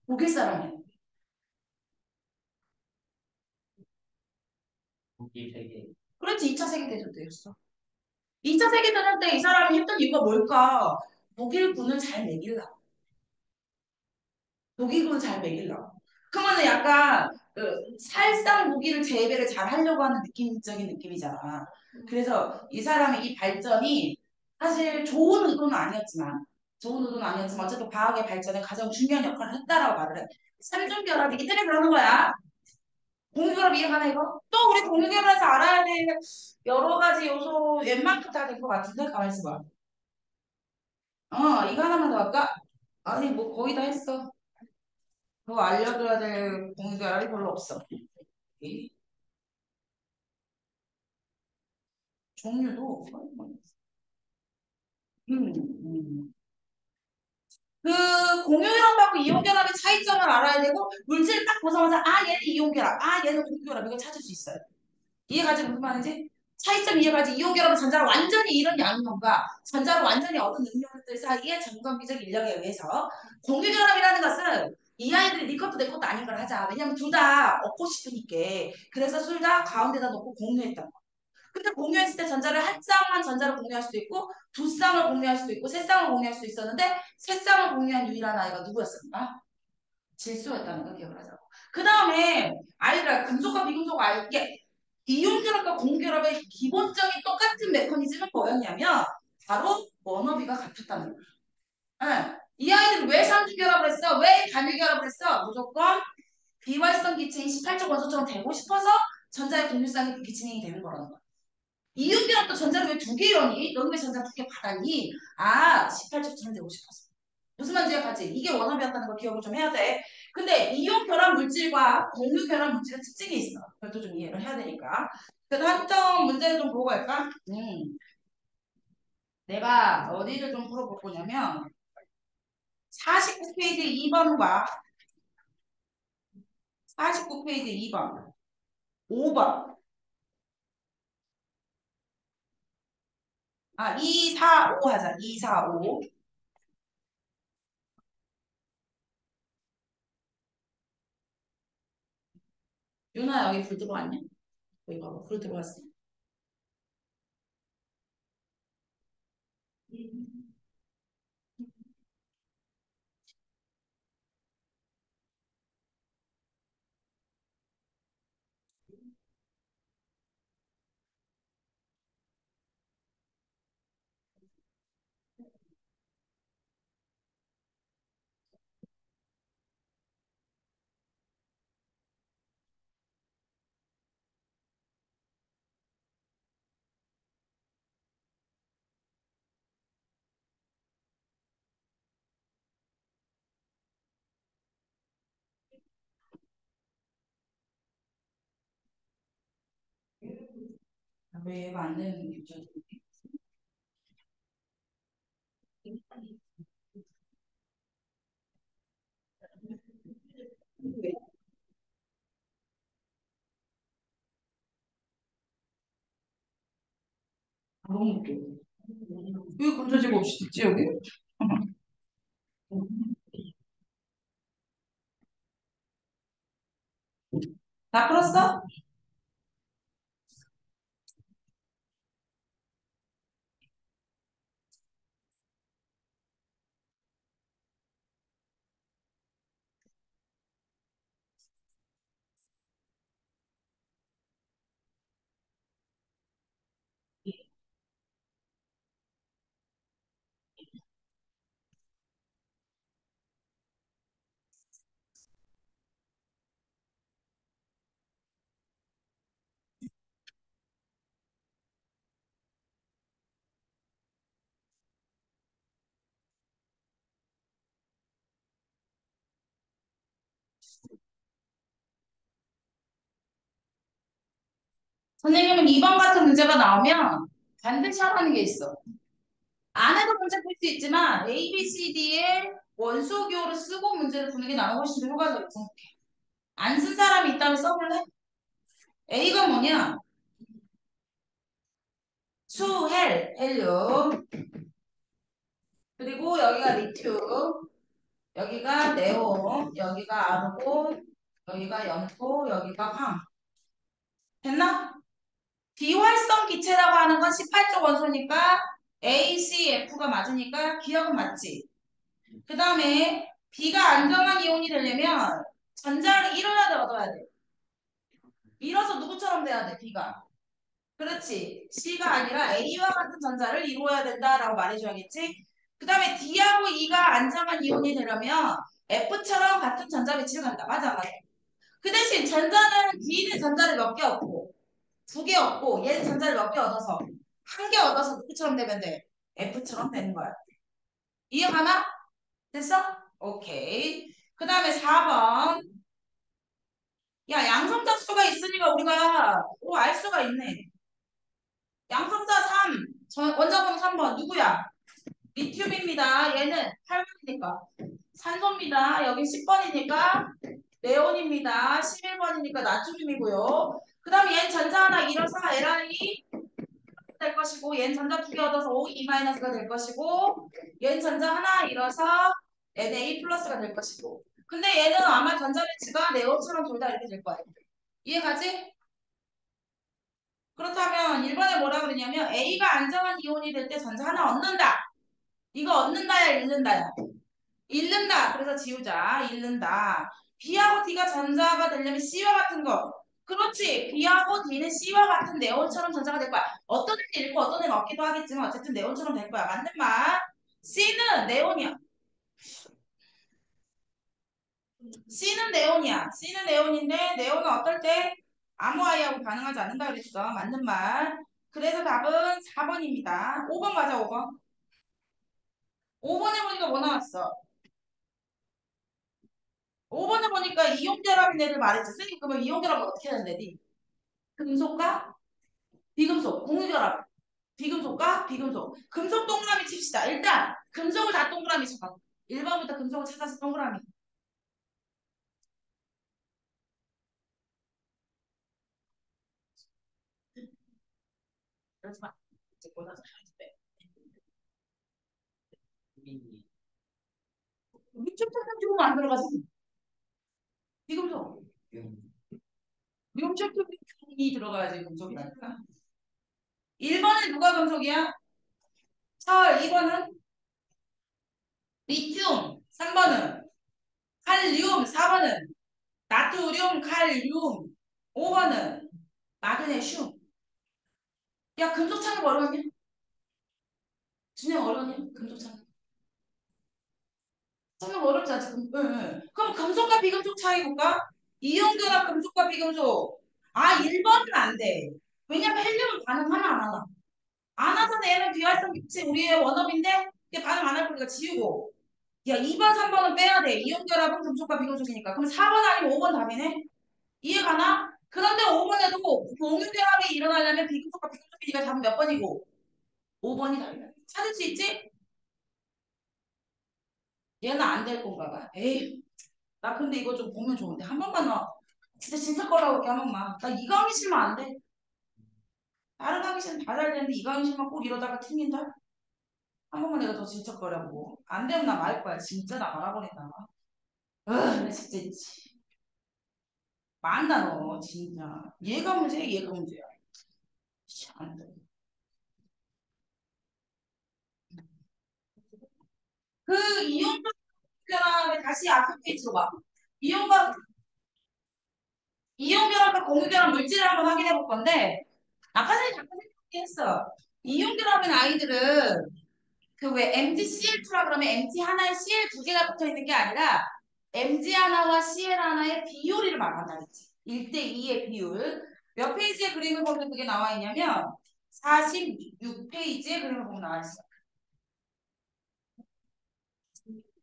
독일 사람이야. 독일 세계 그렇지, 2차 세계대전 때였어. 2차 세계대전 때 이 사람이 했던 이유가 뭘까? 독일군을 잘 먹이려고. 독일군을 잘 먹이려고. 그러면 약간 살상 무기를 재배를 잘 하려고 하는 느낌적인 느낌이잖아. 그래서 이 사람의 이 발전이 사실 좋은 의도는 아니었지만 어쨌든 과학의 발전에 가장 중요한 역할을 했다라고 말을 해. 삼중결합이기 때문에 그러는 거야. 공유결합 이해가나 이거? 또 우리 공유결합에서 알아야 될 여러 가지 요소 웬만큼 다 된 것 같은데 가만히 있어봐. 이거 하나만 더 할까? 아니 뭐 거의 다 했어. 더 알려줘야 될 공유결합이 별로 없어. 이 종류도 음, 음. 그 공유결합하고 이온결합의 차이점을 알아야 되고 물질 딱 보자마자 아 얘는 이온결합, 아 얘는 공유결합 이거 찾을 수 있어요. 이해가지 무슨 말인지? 차이점 이해가지 이온결합은 전자를 완전히 잃은 양이온과 전자를 완전히 얻은 능력들 사이의 점검비적 인력에 의해서 공유결합이라는 것은 이 아이들이 네 것도 내 것도 아닌 걸 하자. 왜냐면 둘 다 얻고 싶으니까. 그래서 둘 다 가운데다 놓고 공유했던 거. 근데 공유했을 때 전자를 한 쌍만 전자를 공유할 수도 있고 두 쌍을 공유할 수도 있고 세 쌍을 공유할 수도 있었는데 세 쌍을 공유한 유일한 아이가 누구였습니까? 질소였다는 거 기억을 하자고. 그 다음에 아이들아 금속과 비금속 알게 이온결합과 공결합의 기본적인 똑같은 메커니즘은 뭐였냐면 바로 워너비가 같았다는 거야. 응. 이 아이들은 왜 삼중결합을 했어? 왜 단일결합을 했어? 무조건 비활성 기체인 18쪽 원소처럼 되고 싶어서 전자의 공유쌍이 그렇게 진행이 되는 거라는 거야. 이윤기랑 또 전자를 왜 두 개 이러니? 너는 왜 전자 두 개 받았니? 아, 18촉처럼 되고 싶었어. 무슨 말인지 같지? 이게 원업이었다는 걸 기억을 좀 해야 돼. 근데 이온 결합 물질과 공유 결합 물질의 특징이 있어. 그것도 좀 이해를 해야 되니까. 그래서 한점 문제를 좀 보고 갈까? 내가 어디를 좀 풀어볼 거냐면 49페이지 2번과 49페이지 2번, 5번. 아, 2, 4, 5 하자. 2, 4, 5. 유나 여기 불 들어왔냐? 여기 봐봐. 불 들어왔어. 아, 왜 얘가 안 되는 게 있죠? 아, 너무 웃겨. 왜 건져지가 없이 있지 여기? 다 풀었어? 선생님은 2번 같은 문제가 나오면 반드시 하라는 게 있어. 안 해도 문제 풀 수 있지만 A, B, C, D의 원소 기호를 쓰고 문제를 푸는 게 나는 훨씬 더 효과적이라고 생각해. 안 쓴 사람이 있다면 써볼래? A가 뭐냐? 수헬, 헬륨. 그리고 여기가 리튬, 여기가 네온, 여기가 아르곤, 여기가 연토, 여기가 황. 됐나? 비활성 기체라고 하는 건 18쪽 원소니까 A, C, F가 맞으니까 기억은 맞지. 그 다음에 B가 안정한 이온이 되려면 전자를 잃어야 돼, 얻어야 돼. 잃어서 누구처럼 돼야 돼, B가. 그렇지. C가 아니라 A와 같은 전자를 이루어야 된다라고 말해줘야겠지. 그 다음에 D하고 E가 안정한 이온이 되려면 F처럼 같은 전자 배치를 간다. 맞아, 맞아. 그 대신 전자는 D는 전자를 몇 개 얻고 두 개 얻고 얘는 전자를 몇 개 얻어서 한 개 얻어서 누구처럼 되면 돼? F처럼 되는 거야. 이해가나? 됐어? 오케이. 그 다음에 4번. 야, 양성자수가 있으니까 우리가 알 수가 있네. 양성자 3. 원자번호 3번. 누구야? 리튬입니다. 얘는 8번이니까 산소입니다. 여기 10번이니까 네온입니다. 11번이니까 나트륨이고요. 그 다음에 얘는 전자 하나 잃어서 Li 될 것이고 얘는 전자 두 개 얻어서 O2-가 될 것이고 얘는 전자 하나 잃어서 Na 플러스가 될 것이고 근데 얘는 아마 전자 배치가 네온처럼 둘 다 이렇게 될 거예요. 이해가지? 그렇다면 1번에 뭐라 그러냐면 A가 안정한 이온이 될 때 전자 하나 얻는다. 이거 얻는다야 잃는다야? 잃는다. 그래서 지우자. 잃는다. B하고 D가 전자가 되려면 C와 같은 거. 그렇지. B하고 D는 C와 같은 네온처럼 전자가 될 거야. 어떤 애는 잃고 어떤 애는 얻기도 하겠지만 어쨌든 네온처럼 될 거야. 맞는 말. C는 네온이야. C는 네온이야. C는 네온인데 네온은 어떨 때 아무 아이하고 반응하지 않는다 그랬어. 맞는 말. 그래서 답은 4번입니다. 5번 맞아, 5번. 5번에 보니까 뭐 나왔어? 5번에 보니까 이온결합인 애들 말했지. 쌤이 그러면 이온결합은 어떻게 해야 되니? 금속과 비금속, 공유결합. 비금속과 비금속. 금속 동그라미 칩시다. 일단 금속을 다 동그라미 쳐봐. 1번부터 금속을 찾아서 동그라미. 그러지 마. 이제 골라서 해야지. 수빈이 밑줄 펴면 조금 안 들어가지. 비금속. 경 밑줄 펴이 들어가야지 금속이라니까. 1번은 누가 금속이야? 철. 2번은 리튬. 3번은 칼륨. 4번은 나트륨, 칼륨. 5번은 마그네슘. 야, 금속 찾는 거 어려웠냐? 준영 어려웠냐? 금속 찾는 거 어렵지 않지? 응, 응. 그럼 금속과 비금속 차이 볼까? 이온결합 금속과 비금속. 아, 1번은 안 돼. 왜냐면 헬륨은 반응 하나 안 하나. 안 하잖아. 얘는 비활성 기체 우리의 원업인데 이게 반응 안 할 거니까 지우고. 야, 2번, 3번은 빼야 돼. 이온결합은 금속과 비금속이니까. 그럼 4번 아니면 5번 답이네? 이해가나? 그런데 5번에도 공유결합이 일어나려면 비금속과 비금속이니까 답은 몇 번이고? 5번이 답이다. 찾을 수 있지? 얘는 안 될 건가 봐. 에이, 나 근데 이거 좀 보면 좋은데. 한 번만 더. 진짜 거라고 이렇게 한 번만. 나 이강희 씨만 안 돼. 다른 강의 씨는 다 잘 되는데 이강희 씨만 꼭 이러다가 튕긴다? 한 번만 내가 더 진짜 거라고. 안 되면 나 말 거야. 진짜 나 말아버린다. 나 진짜 만다 너 진짜. 얘가 문제야 얘가 문제야. 씨, 안 돼. 그 이온과 결합에 다시 앞에 페이지로 봐. 이온과 이온결합과 공유결합 물질을 한번 확인해 볼 건데 아까 전에 잠깐 생각했어. 이온결합인 아이들은 그 왜 MgCl2라 그러면 MG 하나에 Cl 두 개가 붙어 있는 게 아니라 MG 하나와 Cl 하나의 비율을 말한다 그랬지. 1대2의 비율. 몇 페이지의 그림을 보면 그게 나와 있냐면 46페이지의 그림을 보면 나와 있어.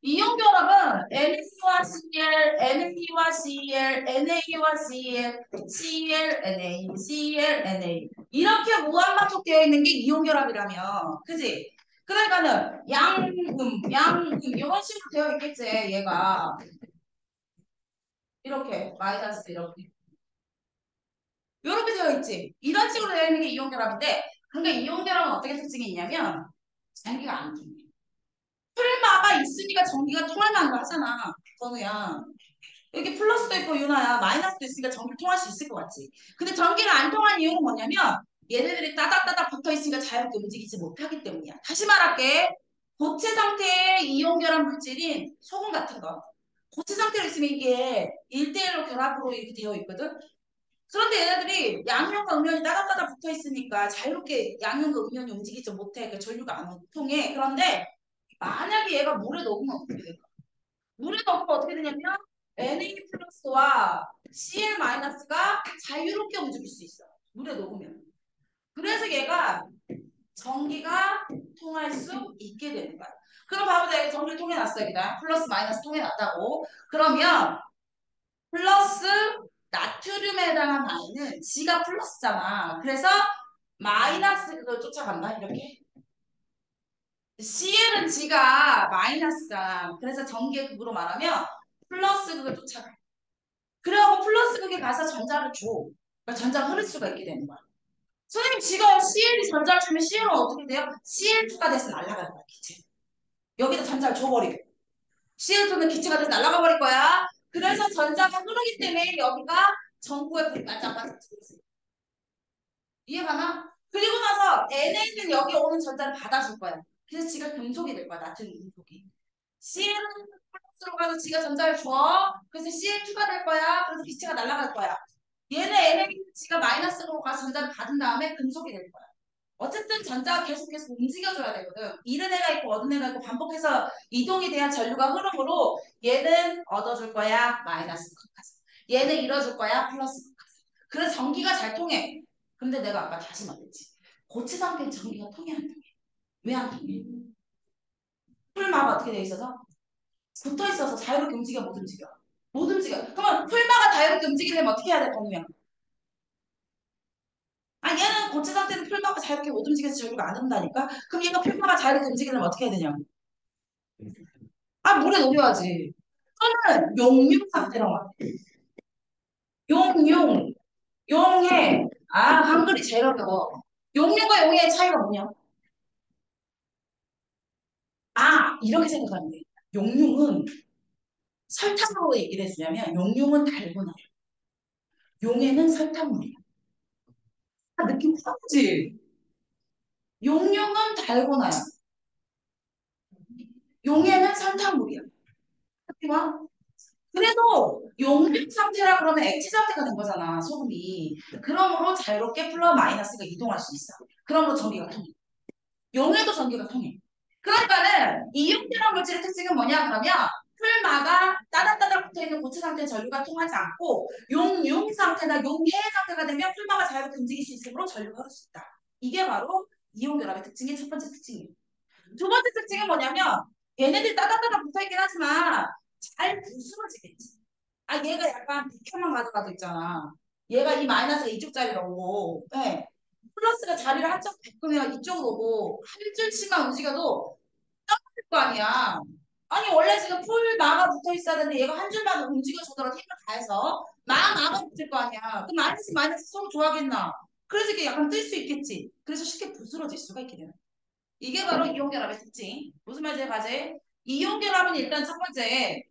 이온 결합은 NA와 Cl, NA와 Cl, NA와 Cl, Cl, NA, Cl, NA 이렇게 무한반복되어 있는 게 이온 결합이라며, 그지? 그러니까는 양음 이런 식으로 되어 있겠지. 얘가 이렇게 마이너스 이렇게 되어 있지. 이런 식으로 되어 있는 게 이온 결합인데, 그러니까 이온 결합은 어떻게 특징이 있냐면 전기가 안 통해. 풀마가 있으니까 전기가 통할 만도 하잖아, 선우야. 여기 플러스도 있고 유나야 마이너스도 있으니까 전기 통할 수 있을 것 같지. 근데 전기가 안 통한 이유는 뭐냐면 얘네들이 따닥따닥 붙어 있으니까 자유롭게 움직이지 못하기 때문이야. 다시 말할게. 고체 상태의 이온 결합 물질인 소금 같은 거. 고체 상태로 있으면 이게 1대1로 결합으로 이렇게 되어 있거든. 그런데 얘네들이 양면과 음면이 따닥따닥 붙어 있으니까 자유롭게 양면과 음면이 움직이지 못해. 그 전류가 안 통해. 그런데 만약에 얘가 물에 녹으면 어떻게 돼? 물에 넣으면 어떻게 되냐면 Na 플러스와 Cl 마이너스가 자유롭게 움직일 수 있어. 물에 녹으면. 그래서 얘가 전기가 통할 수 있게 되는 거야. 그럼 봐보자. 여기 전기 통해놨어. 여기다. 플러스 마이너스 통해놨다고. 그러면 플러스 나트륨에 해당한 아이는 G가 플러스잖아. 그래서 마이너스 그걸 쫓아간다. 이렇게. CL은 지가 마이너스잖아. 그래서 전기의 극으로 말하면 플러스 극을 쫓아가. 그래갖고 플러스 극에 가서 전자를 줘. 그러니까 전자가 흐를 수가 있게 되는 거야. 선생님 지금 CL이 전자를 주면 CL은 어떻게 돼요? CL2가 돼서 날아갈 거야, 기체. 여기다 전자를 줘버리고. CL2는 기체가 돼서 날아가 버릴 거야. 그래서 전자가 흐르기 때문에 여기가 전구에 불이 반짝반짝 들고 있어요. 이해가나? 그리고 나서 NA는 여기 오는 전자를 받아줄 거야. 그래서 지가 금속이 될 거야, 나트륨 금속이. CL은 플러스로 가서 지가 전자를 줘. 그래서 CL2가 될 거야. 그래서 기체가 날아갈 거야. 얘는 NA는 지가 마이너스로 가서 전자를 받은 다음에 금속이 될 거야. 어쨌든 전자가 계속 움직여줘야 되거든. 잃은 애가 있고 얻은 애가 있고 반복해서 이동이 돼야 전류가 흐름으로 얘는 얻어줄 거야. 마이너스 극까지. 얘는 잃어줄 거야. 플러스 극까지. 그래서 전기가 잘 통해. 근데 내가 아까 다시 말했지. 고체 상태는 전기가 통해 안 통해? 왜 안 통해? 풀마가 어떻게 돼 있어서? 붙어 있어서 자유롭게 움직여 못 움직여? 못 움직여. 그러면 풀마가 자유롭게 움직이려면 어떻게 해야 돼, 범위야? 아, 얘는 고체 상태는 풀마가 자유롭게 못 움직여서 전류가 안 흐른다니까? 그럼 얘가 풀마가 자유롭게 움직이려면 어떻게 해야 되냐고. 아, 물에 녹여야지. 저는 용융 상태라고 합니다. 용융, 용해. 아, 한글이 제일 어려워. 용융과 용해의 차이가 뭐냐? 아, 이렇게 생각하면 돼. 용융은 설탕으로 얘기를 해주냐면 용융은 달고나요. 용해는 설탕물이야. 아, 느낌 풀었지? 용융은 달고나요. 용해는 설탕물이야. 하지만 그래도 용융 상태라 그러면 액체 상태가 된 거잖아, 소금이. 그러므로 자유롭게 플러스 마이너스가 이동할 수 있어. 그러므로 전기가 통해. 용해도 전기가 통해. 그러니까는 이용결합 물질의 특징은 뭐냐 그러면 풀마가 따닥따닥 붙어있는 고체 상태의 전류가 통하지 않고 용융 상태나 용해 상태가 되면 풀마가 자유롭게 움직일 수 있으므로 전류가 흐를 수 있다. 이게 바로 이온결합의 특징의 첫 번째 특징이에요. 두 번째 특징은 뭐냐면 얘네들이 따닥따닥 붙어있긴 하지만 잘 부스러지겠지. 아 얘가 약간 비켜만 가져가도 있잖아. 얘가 이 마이너스가 이쪽 자리로 오고 네. 플러스가 자리를 한쪽 바꾸면 이쪽으로 오고 한 줄씩만 움직여도 떨어질 거 아니야. 아니 원래 지금 풀 마가 붙어 있어야 되는데 얘가 한 줄만 움직여주더라도 힘을 다해서 마가 붙을 거 아니야. 그 마이너스 마이너스 서로 좋아하겠나. 그래서 이게 약간 뜰 수 있겠지. 그래서 쉽게 부스러질 수가 있게 되는 거야. 이게 바로 이온결합의 특징. 무슨 말인지 가지? 이온결합은 일단 첫 번째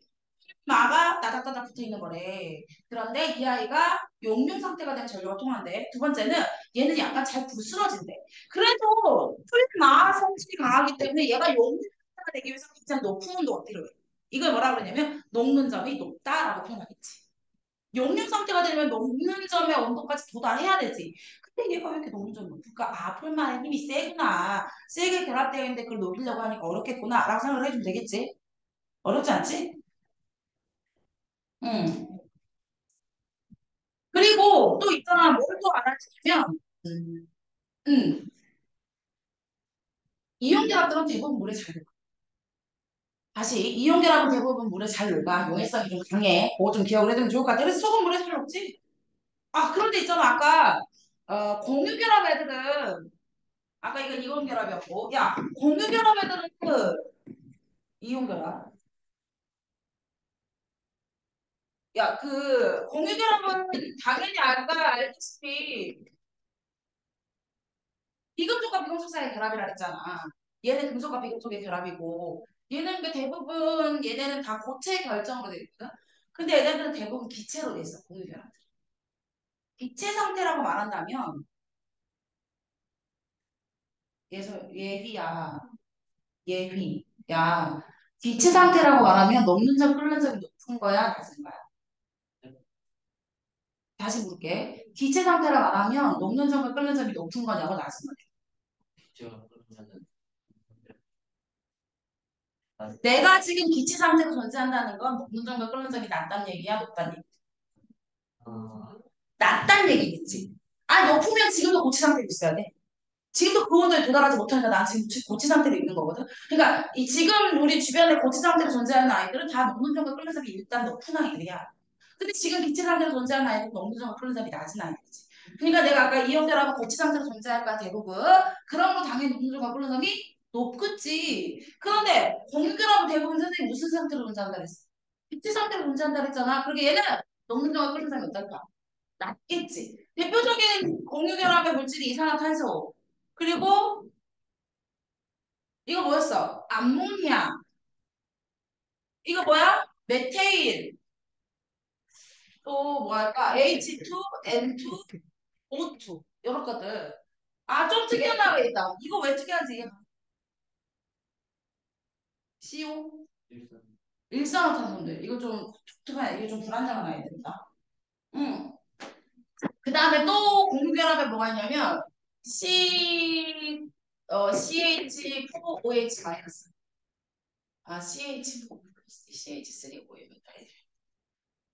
마가 따닥따닥 붙어 있는 거래. 그런데 이 아이가 용융 상태가 된 전류가 통한대. 두 번째는 얘는 약간 잘 부스러진대. 그래도 풀마 성질이 강하기 때문에 얘가 용융 상태가 되기 위해서 굉장히 높은 온도가 필요해. 이걸 뭐라 그러냐면 녹는 점이 높다라고 표현하겠지. 용융 상태가 되면 녹는 점의 온도까지 도달해야 되지. 근데 얘가 왜 이렇게 녹는 점이 높을까? 아, 풀마의 힘이 세구나. 세게 결합되어 있는데 그걸 녹이려고 하니까 어렵겠구나. 라고 생각을 해주면 되겠지. 어렵지 않지? 응. 그리고 또 있잖아. 뭘 또 알아주면, 음, 이온결합들은 대부분 물에 잘 녹아. 다시, 이온결합은 대부분 물에 잘 녹아. 용해성이 좀 강해. 그거 좀 기억을 해두면 좋을 것 같아. 그래서 소금 물에 잘 녹지? 아, 그런데 있잖아. 아까, 공유결합 애들은, 아까 이거 이온결합이었고, 야, 공유결합 애들은 이온결합. 야, 공유결합은 당연히 아까 알다시피, 비금속과 비금속 사이의 결합이라 그랬잖아. 얘는 금속과 비금속의 결합이고 얘는 그 대부분 얘네는 다 고체 결정으로 돼 있거든. 근데 얘네들은 대부분 기체로 돼 있어. 공유 결합. 기체 상태라고 말한다면 예휘야. 예휘. 야. 기체 상태라고 말하면 녹는 점 끓는 점이 높은 거야, 낮은 거야? 다시 물을게. 기체 상태라 말하면 녹는 점과 끓는 점이 높은 거냐고 낮은 거냐? 제가 그러면은 내가 지금 기체 상태로 존재한다는 건 녹는 점과 끓는 점이 낮다는 얘기야, 높다는 얘기야? 아, 낮다는 얘기겠지. 아, 높으면 지금도 고체 상태로 있어야 돼. 지금도 그 온도에 도달하지 못하니까 난 지금 고체 상태로 있는 거거든. 그러니까 지금 우리 주변에 고체 상태로 존재하는 아이들은 다 녹는 점과 끓는 점이 일단 높은 아이들이야. 근데 지금 기체 상태로 존재하는 아이들은 녹는 점과 끓는 점이 낮은 아이들이지. 그러니까 내가 아까 이온결합은 고체 상태로 존재할까 대부분 그런 거 당연히 녹는 점과 끓는 점이 높겠지. 그런데 공유결합은 대부분 선생님 무슨 상태로 존재한다 그랬어? 빛의 상태로 존재한다 그랬잖아. 그러게 얘는 녹는 동안 끓는 사람이 어떨까? 낫겠지. 대표적인 공유결합의 물질이 이산화탄소. 그리고 이거 뭐였어? 암모니아. 이거 뭐야? 메테일. 또 뭐랄까? H2, N2, O2. 이런 것들. 아, 좀 특이한 나라에 있다. 이거 왜 특이하지? CO? 일선. 일산화탄소인데. 이거 좀 독특한, 이게 좀 불안정한 아이들이다. 응. 그 다음에 또 공유결합에 뭐가 있냐면, CH4OH 마이너스. 아, CH3OH.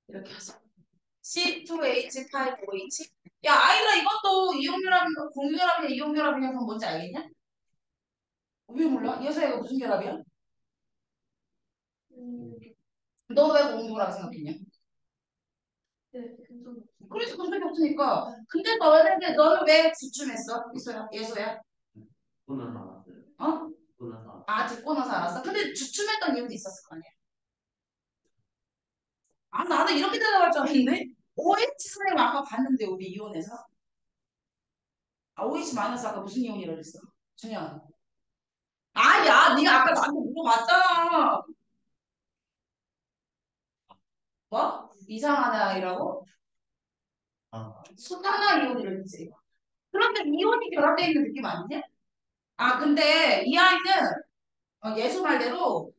이렇게 하자. C2H5OH. 야, 아이들아, 이것도 이온결합인가, 공유결합이냐, 이온결합이냐, 그건 뭔지 알겠냐? 왜 몰라? 예서이가 무슨 결합이야? 음, 너 왜 공유결합 생각했냐? 네, 괜찮아. 그래서 그런 적이 없으니까. 근데 너는 왜 주춤했어? 예서야? 듣고 나서 알았어요. 어? 듣고 나서 알았어요. 아, 듣고 나서 알았어? 근데 주춤했던 이유도 있었을 거 아니야? 아, 나는 이렇게 대답할 줄 알았는데? OH 선생님 아까 봤는데, 우리 이온에서? 아, OH 마이너스 아까 무슨 이온이라고 그랬어? 준현. 아, 야, 네가 아까 나한테 물어봤잖아. 뭐? 이상한 아이라고? 아, 수탄화 이온이라고 했지. 그런데 이온이 결합되어 있는 느낌 아니냐? 아, 근데 이 아이는 예수 말대로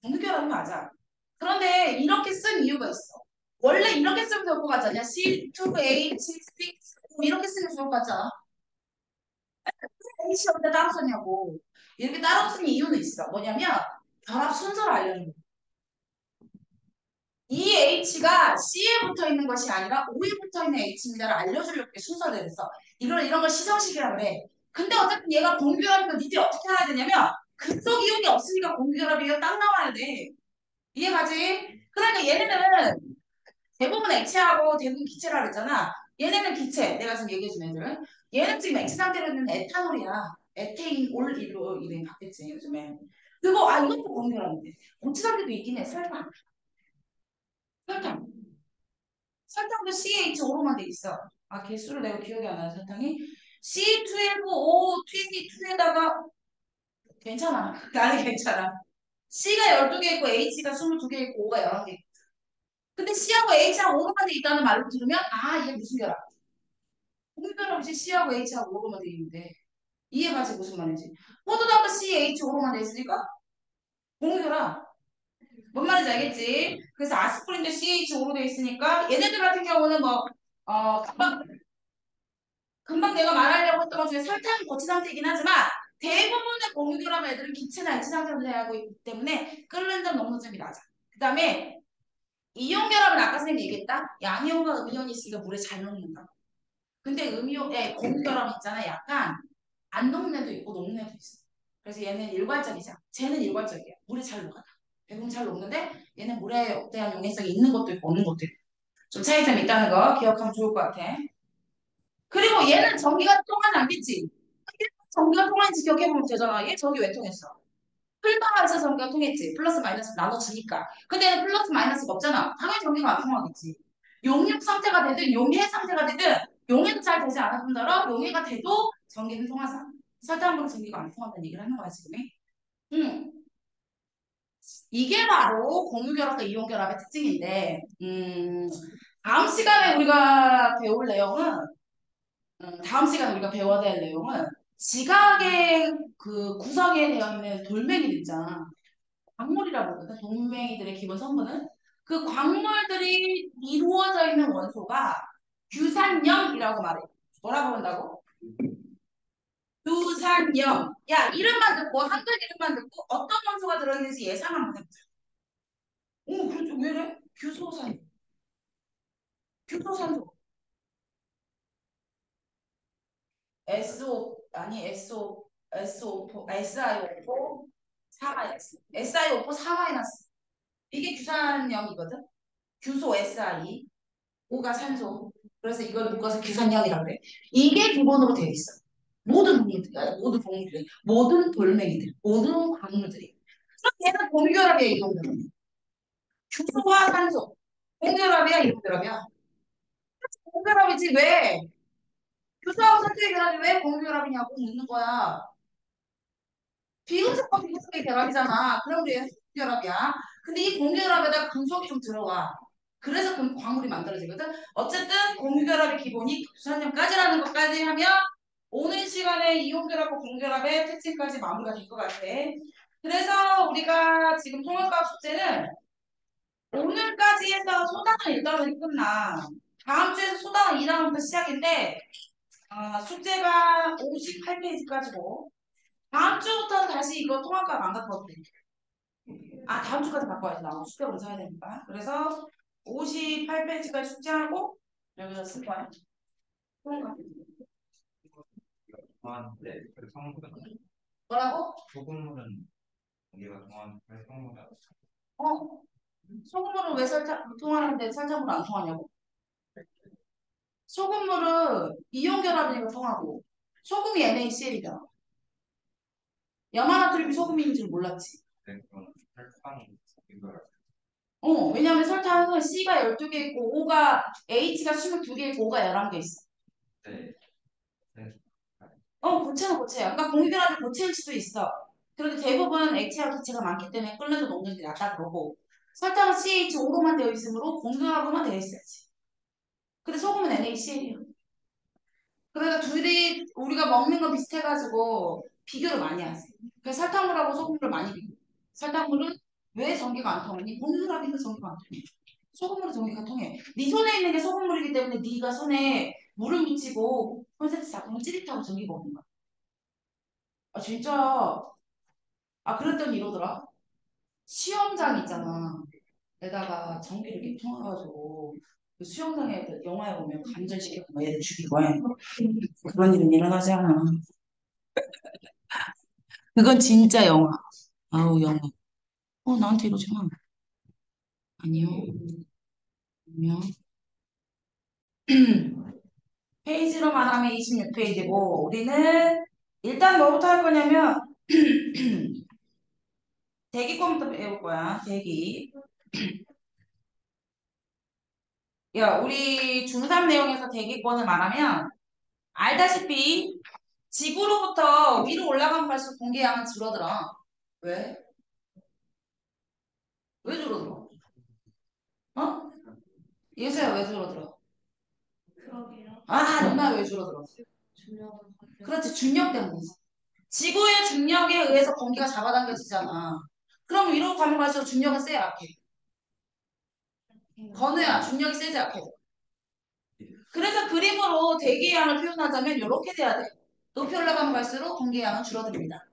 동결합이 맞아. 그런데 이렇게 쓴 이유가 있어. 원래 이렇게 쓰면 좋을 것 같잖아. C2H6 이렇게 쓰면 좋을 것 같잖아. H 여기다 따로 썼냐고. 이렇게 따로 쓴 이유는 있어. 뭐냐면 결합 순서를 알려주는 거야. 이 H가 C에 붙어 있는 것이 아니라 O에 붙어 있는 H입니다를 알려주려고 순서대로 했어. 이런 걸 시성식이라고 그래. 근데 어쨌든 얘가 공유결합이니까 니들이 어떻게 알아야 되냐면 극속 이온이 없으니까 공유결합이가 딱 나와야 돼. 이해가지? 그러니까 얘네는 대부분 액체하고 대부분 기체라 그랬잖아. 얘네는 기체. 내가 지금 얘기해준 애들은. 얘는 지금 액체 상태로 있는 에탄올이야. 에테인 올이로 이름이 바뀌었지 요즘에. 그리고 아 이것도 공유결합인데. 고체 상태도 있긴 해. 설탕. 설탕. 설탕도 CH5로만 돼 있어. 아, 개수를 내가 기억이 안 나는 설탕이. C12O22에다가 괜찮아. 나는 괜찮아. C가 12개 있고 H가 22개 있고 O가 11개 있고. 근데 C하고 H하고 O로만 돼 있다는 말을 들으면 아, 이게 무슨 결합? 공유결합이지 C하고 H하고 O로만 돼 있는데. 이해가지 무슨 말인지. 포도당도 CH5로만 돼 있으니까 공유결합. 뭔 말인지 알겠지? 그래서 아스프린도 CH5로 돼 있으니까 얘네들 같은 경우는 뭐 금방 내가 말하려고 했던 것 중에 설탕이 고체 상태이긴 하지만 대부분의 공유결합 애들은 기체나 액체 상태로 대하고 있기 때문에 끓는 점 녹는 점이 낮아. 그 다음에 이온 결합은 아까 선생님 얘기했다. 양이온과 음이온이 있으니까 물에 잘 녹는다. 근데 음이온에 공유결합 있잖아. 약간 안 녹는 애도 있고 녹는 애도 있어. 그래서 얘는 일괄적이잖아. 쟤는 일괄적이야. 물에 잘 녹아. 대부분 잘 녹는데 얘는 물에 대한 용해성이 있는 것도 있고 없는 것도 있고 좀 차이점이 있다는 거 기억하면 좋을 것 같아. 그리고 얘는 전기가 통하지 않겠지? 전기가 통하는지 기억해보면 되잖아. 얘 전기 왜 통했어? 풀방에서 전기가 통했지. 플러스 마이너스 나눠주니까. 근데 얘는 플러스 마이너스가 없잖아. 당연히 전기가 안 통하겠지. 용육 상태가 되든 용해 상태가 되든 용해도 잘 되지 않을 뿐더러 용해가 돼도 전기는 통하지 않아. 설탕으로 전기가 안 통한다는 얘기를 하는 거야 지금. 응. 이게 바로 공유결합과 이온결합의 특징인데 다음 시간에 우리가 배울 내용은 다음 시간에 우리가 배워야 될 내용은 지각의 그 구성에 되어 있는 돌멩이들 있잖아. 광물이라고 그러거든. 돌멩이들의 기본 성분은 그 광물들이 이루어져 있는 원소가 규산염이라고 말해. 뭐라고 부른다고? 규산염. 야, 이름만 듣고 한글 이름만 듣고 어떤 원소가 들어있는지 예상 한번 해보자. 오, 그렇죠. 왜래? 규소산. 규소산소. SO 아니 SO4 SiO4 4마이너스 SiO4 4마이너스 이게 규산염이거든. 규소 Si O가 산소. 그래서 이걸 묶어서 규산염이라고 그래. 이게 기본으로 되어 있어. 모든 동물들이, 모든 동물들이, 모든 돌멩이들, 모든 광물들이. 그럼 얘는 공유결합이야, 이 정도는. 규소와 산소. 공유결합이야, 이온결합이야? 공유결합이지, 왜? 규소하고 산소의 결합이 왜 공유결합이냐고 묻는 거야. 비금속과 비금속의 결합이잖아. 그럼 우리 결합이야. 근데 이 공유결합에다 금속이 좀 들어가. 그래서 그 광물이 만들어지거든. 어쨌든 공유결합의 기본이 규산염까지라는 것까지 하면 오는 시간에 이온결합과 공결합의 특징까지 마무리가 될 것 같아. 그래서 우리가 지금 통합과학 숙제는 오늘까지 해서 소단은 일단은 끝나. 다음 주에서 소단은 2단원부터 시작인데 숙제가 58페이지까지고 다음 주부터 다시 이거 통합과학 안 갖고 돼. 다음 주까지 바꿔야지. 나 숙제 먼저 해야 되니까. 그래서 58페이지까지 숙제하고 여기서 쓸 거야. 통합. 네, 그 성분 뭐라고? 소금물은 우리가 동안 성분을 어? 소금물은 왜 통하는데 설탕물은 안 통하냐고? 소금물은 이온 결합이니까 통하고 소금이 NaCl이잖아. 염화나트륨이 소금인 줄 몰랐지. 그런 혈당 이걸 왜냐면 설탕은 C가 12개 있고 H가 22개 있고 O가 11개 있어. 네, 네, 고체는 고체야. 그러니까 공유결합이 고체일 수도 있어. 그런데 대부분 액체와 기체가 많기 때문에 끓여서 녹는 게 낫다 그러고 설탕은 CH5로만 되어 있으므로 공유결합으로만 되어 있어야지. 근데 소금은 NaCl이야. 그래서 둘이 우리가 먹는 거 비슷해가지고 비교를 많이 하세요. 그래서 설탕물하고 소금물을 많이 비교. 설탕물은 왜 전기가 안 통하니? 공유라니까 전기가 안 통해. 소금물은 전기가 통해. 네 손에 있는 게 소금물이기 때문에 네가 손에 물을 묻히고 콘센트 잡으면 찌릿하고 전기가 오는 거야. 진짜. 그랬더니 이러더라. 수영장 있잖아. 에다가 전기를 이렇게 통해가지고 그 수영장에 영화에 보면 감전시켜서 막 애들 죽이고 해. 그런 일은 일어나지 않아. 그건 진짜 영화. 아우, 영화. 나한테 이러지 마. 아니요. 아니요. 페이지로 말하면 26페이지고, 우리는 일단 뭐부터 할 거냐면, 대기권부터 배울 거야, 대기. 야, 우리 중3 내용에서 대기권을 말하면, 알다시피, 지구로부터 위로 올라가면 갈수록 공기양은 줄어들어. 왜? 왜 줄어들어? 어? 예수야, 왜 줄어들어? 그러게요. 누나 왜 줄어들어? 중요한 그렇지, 중력 때문이지. 지구의 중력에 의해서 공기가 잡아당겨지잖아. 그럼 위로 가면 갈수록 중력은 세야 약해. 건우야, 중력이 세지 약해. 그래서 그림으로 대기의 양을 표현하자면 이렇게 돼야 돼. 높이 올라가면 갈수록 공기의 양은 줄어듭니다.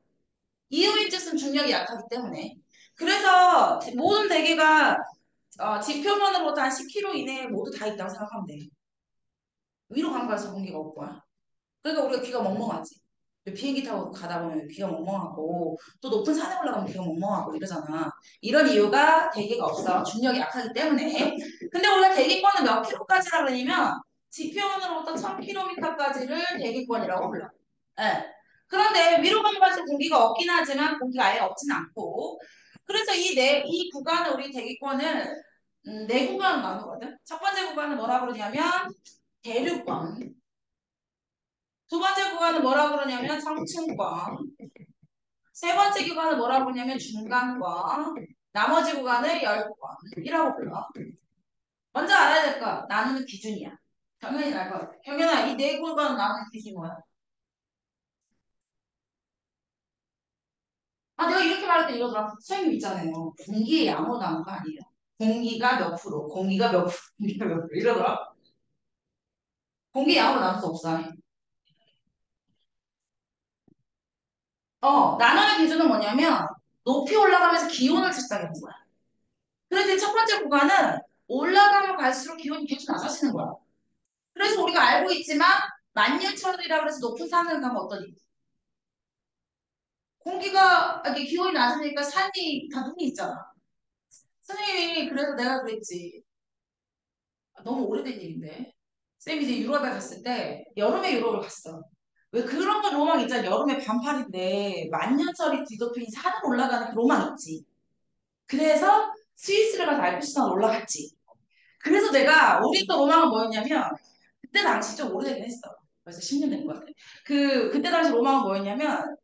이유인 즉슨 중력이 약하기 때문에. 그래서 모든 대기가 지표면으로부터 한 10km 이내에 모두 다 있다고 생각하면 돼. 위로 가면 갈수록 공기가 없고. 그러니까 우리가 귀가 멍멍하지. 비행기 타고 가다 보면 귀가 멍멍하고 또 높은 산에 올라가면 귀가 멍멍하고 이러잖아. 이런 이유가 대기가 없어. 중력이 약하기 때문에. 근데 우리가 대기권은 몇 킬로까지라 그러냐면 지표면으로부터 1000km까지를 대기권이라고 불러. 예. 그런데 위로 가면 갈수록 공기가 없긴 하지만 공기가 아예 없진 않고 그래서 이 구간을 우리 대기권을 네 구간으로 나누거든. 첫 번째 구간은 뭐라 그러냐면 대류권. 두 번째 구간은 뭐라 그러냐면 상층권. 세 번째 구간은 뭐라 그러냐면 중간권. 나머지 구간을 열권이라고 불러. 먼저 알아야 될 거. 나누는 기준이야. 경연이 알 거. 경연아, 이 네 구간 나누는 기준이 뭐야? 내가 이렇게 말할 때 이러더라. 선생님 있잖아요. 공기의 양으로 나눈 거 아니에요? 공기가 몇 프로, 공기가 몇 프로, 공기가 몇 프로 이러더라. 공기 양으로 나눌 수 없어. 나누는 기준은 뭐냐면 높이 올라가면서 기온을 측정해본 거야. 그런데 첫 번째 구간은 올라가면 갈수록 기온이 계속 낮아지는 거야. 그래서 우리가 알고 있지만 만년철이라고 해서 높은 산을 가면 어떠니? 이게 기온이 낮으니까 산이 다 눈이 있잖아. 선생님이 그래서 내가 그랬지. 너무 오래된 일인데. 쌤이 이제 유럽에 갔을 때 여름에 유럽을 갔어. 왜 그런 거 로망 있잖아. 여름에 반팔인데 만년설이 뒤덮인 산을 올라가는 그 로망 있지. 그래서 스위스를 가서 알프스산 올라갔지. 그래서 내가 우리 또 로망은 뭐였냐면 그때 당시 좀 오래되긴 했어. 벌써 10년 된 것 같아. 그때 당시 로망은 뭐였냐면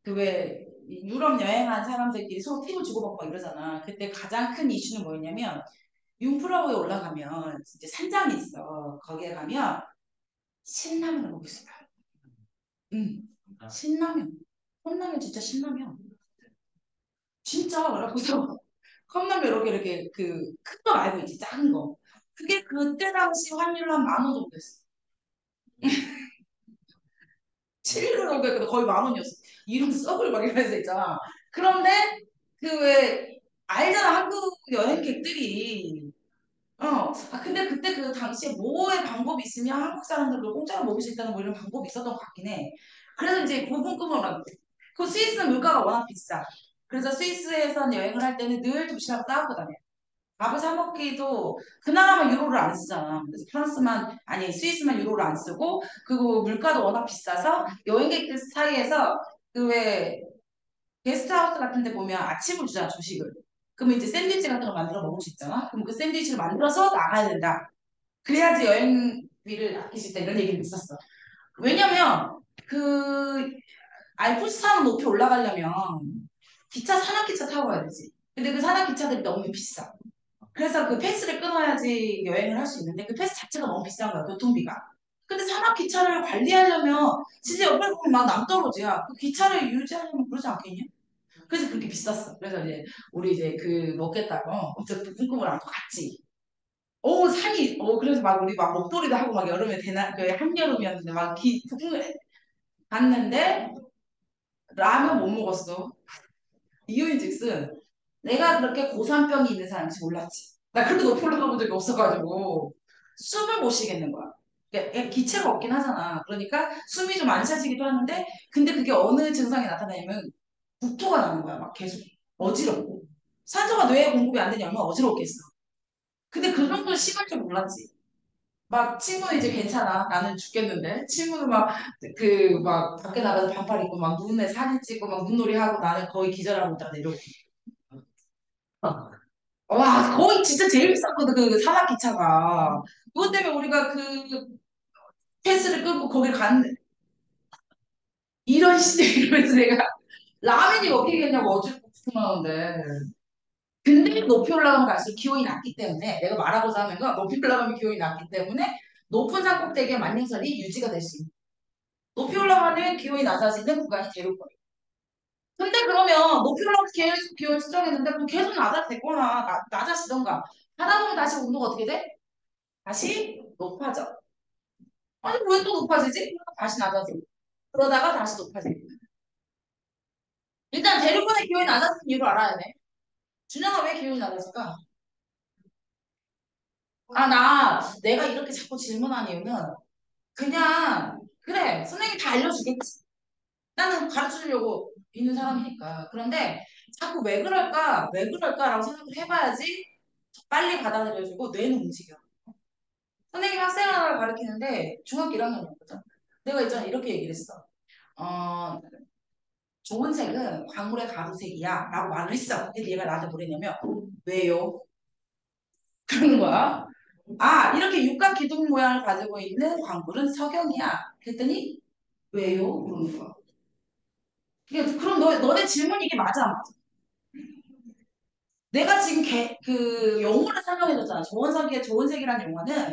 그 왜 유럽 여행한 사람들끼리 서로 팁을 주고받고 막 이러잖아. 그때 가장 큰 이슈는 뭐였냐면 융프라우에 올라가면 이제 산장이 있어. 거기에 가면 신라면을 먹을 수 있어. 응. 신라면. 컵라면 진짜 신라면. 진짜 그래갖고서 컵라면 이렇게 그 큰 거 말고 있지 작은 거. 그게 그때 당시 환율로 한 10,000원 정도 됐어. 7일을 넘게 근데 거의 10,000원이었어. 이름 썩을 막 이러면서 있잖아. 그런데 그 왜 알잖아 한국 여행객들이 근데 그때 그 당시에 뭐의 방법이 있으면 한국 사람들도 공짜로 먹을 수 있다는 뭐 이런 방법이 있었던 것 같긴 해. 그래서 이제 고분고분하고 그 스위스는 물가가 워낙 비싸. 그래서 스위스에선 여행을 할 때는 늘 도시락 싸고 다녀. 밥을 사 먹기도 그 나라만 유로를 안 쓰잖아. 그래서 프랑스만 아니 스위스만 유로를 안 쓰고 그리고 물가도 워낙 비싸서 여행객들 사이에서 그 왜 게스트하우스 같은 데 보면 아침을 주잖아 조식을. 그러면 이제 샌드위치 같은 걸 만들어 먹을 수 있잖아. 그럼 그 샌드위치를 만들어서 나가야 된다. 그래야지 여행비를 아낄 수 있다 이런 얘기를 있었어. 왜냐면 그 알프스산 높이 올라가려면 기차 산악기차 타고 가야 되지. 근데 그 산악기차들이 너무 비싸. 그래서 그 패스를 끊어야지 여행을 할 수 있는데 그 패스 자체가 너무 비싼 거야 교통비가. 근데 산악기차를 관리하려면 진짜 옆에 보면 막 남떨어지야. 그 기차를 유지하려면 그러지 않겠냐? 그래서 그렇게 비쌌어. 그래서 이제 우리 이제 그 먹겠다고 어쨌든 꿈꾸을 안고 갔지. 산이 그래서 막 우리 막 목도리도 하고 막 여름에 그 한여름이었는데 갔는데 라면 못 먹었어. 이유인즉슨 내가 그렇게 고산병이 있는 사람인지 몰랐지. 나 그렇게 높이 올라가본 적이 없어가지고 숨을 못 쉬겠는 거야. 그러니까 기체가 없긴 하잖아. 그러니까 숨이 좀 안 차지기도 하는데 근데 그게 어느 증상이 나타나냐면 국토가 나는 거야. 막 계속 어지럽고 산소가 뇌에 공급이 안 되니 얼마나 어지럽겠어. 근데 그 정도 심할 줄 몰랐지. 막 친구는 이제 괜찮아. 나는 죽겠는데. 친구는 막 밖에 나가서 반팔 입고 막 눈에 사진 찍고 막 눈놀이 하고 나는 거의 기절하고 있다 이러고. 와, 거의 진짜 제일 비쌌거든, 그 사막 기차가. 그것 때문에 우리가 그 패스를 끊고 거길 갔는데, 이런 시대 이러면서 내가 라면이 먹히겠냐고 어쩔 궁금하는데. 근데 높이 올라가면 갈수록 기온이 낮기 때문에, 내가 말하고자 하는 건 높이 올라가면 기온이 낮기 때문에 높은 산 꼭대기에 만년설이 유지가 될 수 있는. 높이 올라가면 기온이 낮아지는 구간이 대륙거리. 근데 그러면 높이 올라가서 계속 기온을 측정했는데 그럼 계속 낮아지거나 낮아지던가 하다 보면 다시 온도가 어떻게 돼? 다시 높아져. 아니 왜 또 높아지지? 다시 낮아지고 그러다가 다시 높아지고 일단 대륙간의 기온이 낮아지는 이유를 알아야 돼. 준영아 왜 기온이 낮아질까? 내가 이렇게 자꾸 질문한 이유는 그냥 그래 선생님이 다 알려주겠지. 나는 가르쳐주려고 있는 사람이니까. 그런데 자꾸 왜 그럴까라고 생각을 해봐야지 빨리 받아들여주고 뇌는 움직여. 선생님이 학생 하나를 가르치는데 중학교 1학년이었거든. 내가 있잖아 이렇게 얘기를 했어. 어, 좋은 색은 광물의 가루색이야 라고 말을 했어. 근데 얘가 나한테 뭐랬냐면 왜요? 그러는 거야. 이렇게 육각 기둥 모양을 가지고 있는 광물은 석영이야. 그랬더니 왜요? 그러는 거야. 그럼 너네 질문 이게 맞아? 안 맞아? 내가 지금 그 용어를 설명해줬잖아. 좋은 색이라는 용어는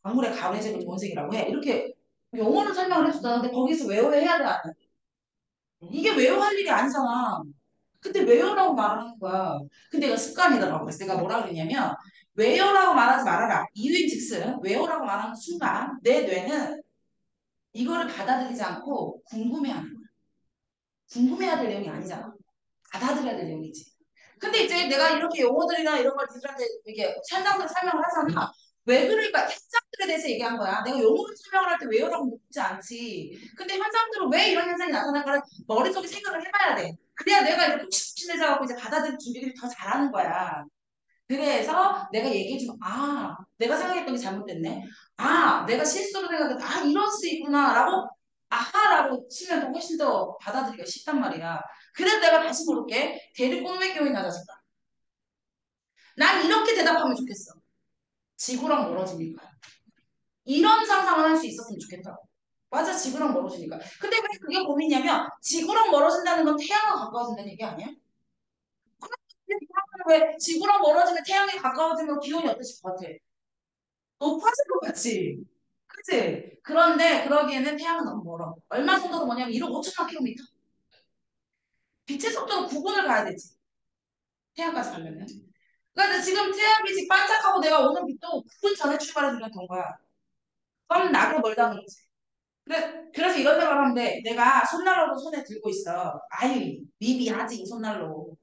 광물의 가루의 색을 좋은 색이라고 해. 이렇게 용어를 설명을 해줬잖아. 근데 거기서 왜요 해야 돼? 안 돼? 이게 왜요 할 일이 아니잖아. 근데 왜요라고 말하는 거야. 근데 이거 습관이더라고. 그래서 내가 뭐라 그랬냐면 왜요라고 말하지 말아라. 이유인즉슨 왜요라고 말하는 순간 내 뇌는 이거를 받아들이지 않고 궁금해하는 거야. 궁금해야 될 내용이 아니잖아. 받아들여야 될 내용이지. 근데 이제 내가 이렇게 용어들이나 이런 걸 니들한테 이게 현장들 설명을 하잖아. 왜 그럴까? 현상들에 대해서 얘기한 거야. 내가 용어를 설명을 할 때 왜요라고 묻지 않지. 근데 현상들은 왜 이런 현상이 나타날까를 머릿속에 생각을 해봐야 돼. 그래야 내가 이렇게 푹신해져갖고 이제 받아들일 준비를 더 잘하는 거야. 그래서 내가 얘기해주면 내가 생각했던 게 잘못됐네. 내가 실수로 생각했다. 이럴 수 있구나. 라고 아하라고 치면 더 훨씬 더 받아들이기가 쉽단 말이야. 그래서 내가 다시 물을게. 대륙권은 왜 기온이 낮아질까? 난 이렇게 대답하면 좋겠어. 지구랑 멀어지니까. 이런 상상을 할 수 있었으면 좋겠다고. 맞아, 지구랑 멀어지니까. 근데 왜 그게 고민이냐면 지구랑 멀어진다는 건 태양과 가까워진다는 얘기 아니야? 왜 지구랑 멀어지면 태양에 가까워지면 기온이 어떠실 것 같아? 높아질 것 같지? 그치? 그런데 그러기에는 태양은 너무 멀어. 얼마 정도로 뭐냐면 1억 5천만 킬로미터. 빛의 속도로 9분을 가야 되지. 태양까지 가려면. 그러니까 지금 태양이 지금 반짝하고 내가 오는 빛도 9분 전에 출발해 주려던 거야. 그럼 나게 멀다는 거지. 그래서 이런 생각을 하면 돼. 내가 손난로도 손에 들고 있어. 아유, 미비하지, 이 손난로.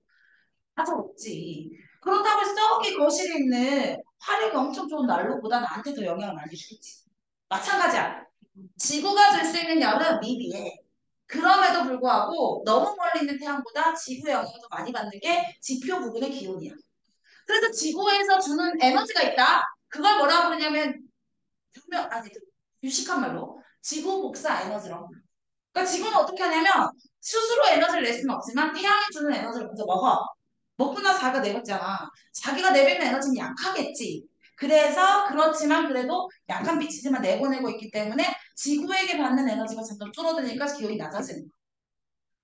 아주 없지. 그렇다고 해서 저기 거실에 있는 화력이 엄청 좋은 난로보다 나한테 더 영향을 많이 주겠지. 마찬가지야. 지구가 줄 수 있는 열은 미비해. 그럼에도 불구하고 너무 멀리 있는 태양보다 지구의 영향을 더 많이 받는 게 지표 부근의 기온이야. 그래서 지구에서 주는 에너지가 있다. 그걸 뭐라고 부르냐면 유식한 말로 지구 복사 에너지라고. 그러니까 지구는 어떻게 하냐면 스스로 에너지를 낼 수는 없지만 태양이 주는 에너지를 먼저 먹어. 먹고 나서 자기가 내뱉잖아. 자기가 내뱉는 에너지는 약하겠지. 그래서 그렇지만 그래도 약한 빛이지만 내보내고 있기 때문에 지구에게 받는 에너지가 점점 줄어드니까 기온이 낮아지는 거야.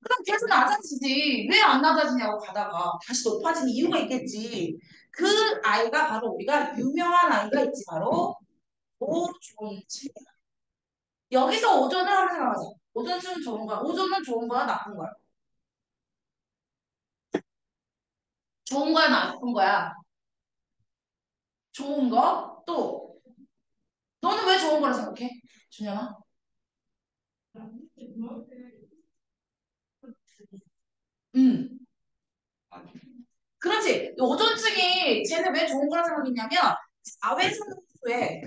그럼 계속 낮아지지. 왜 안 낮아지냐고 가다가 다시 높아지는 이유가 있겠지. 그 아이가 바로 우리가 유명한 아이가 있지. 바로 오존층. 여기서 오존을 한번 생각하자. 오존층은 좋은 거야. 오존은 좋은 거야, 나쁜 거야? 좋은 거야, 나쁜 거야? 좋은 거? 또 너는 왜 좋은 거라 생각해? 준영아? 응. 아니, 그렇지. 오존층이 쟤는 왜 좋은 거라 생각했냐면 자외선 흡수에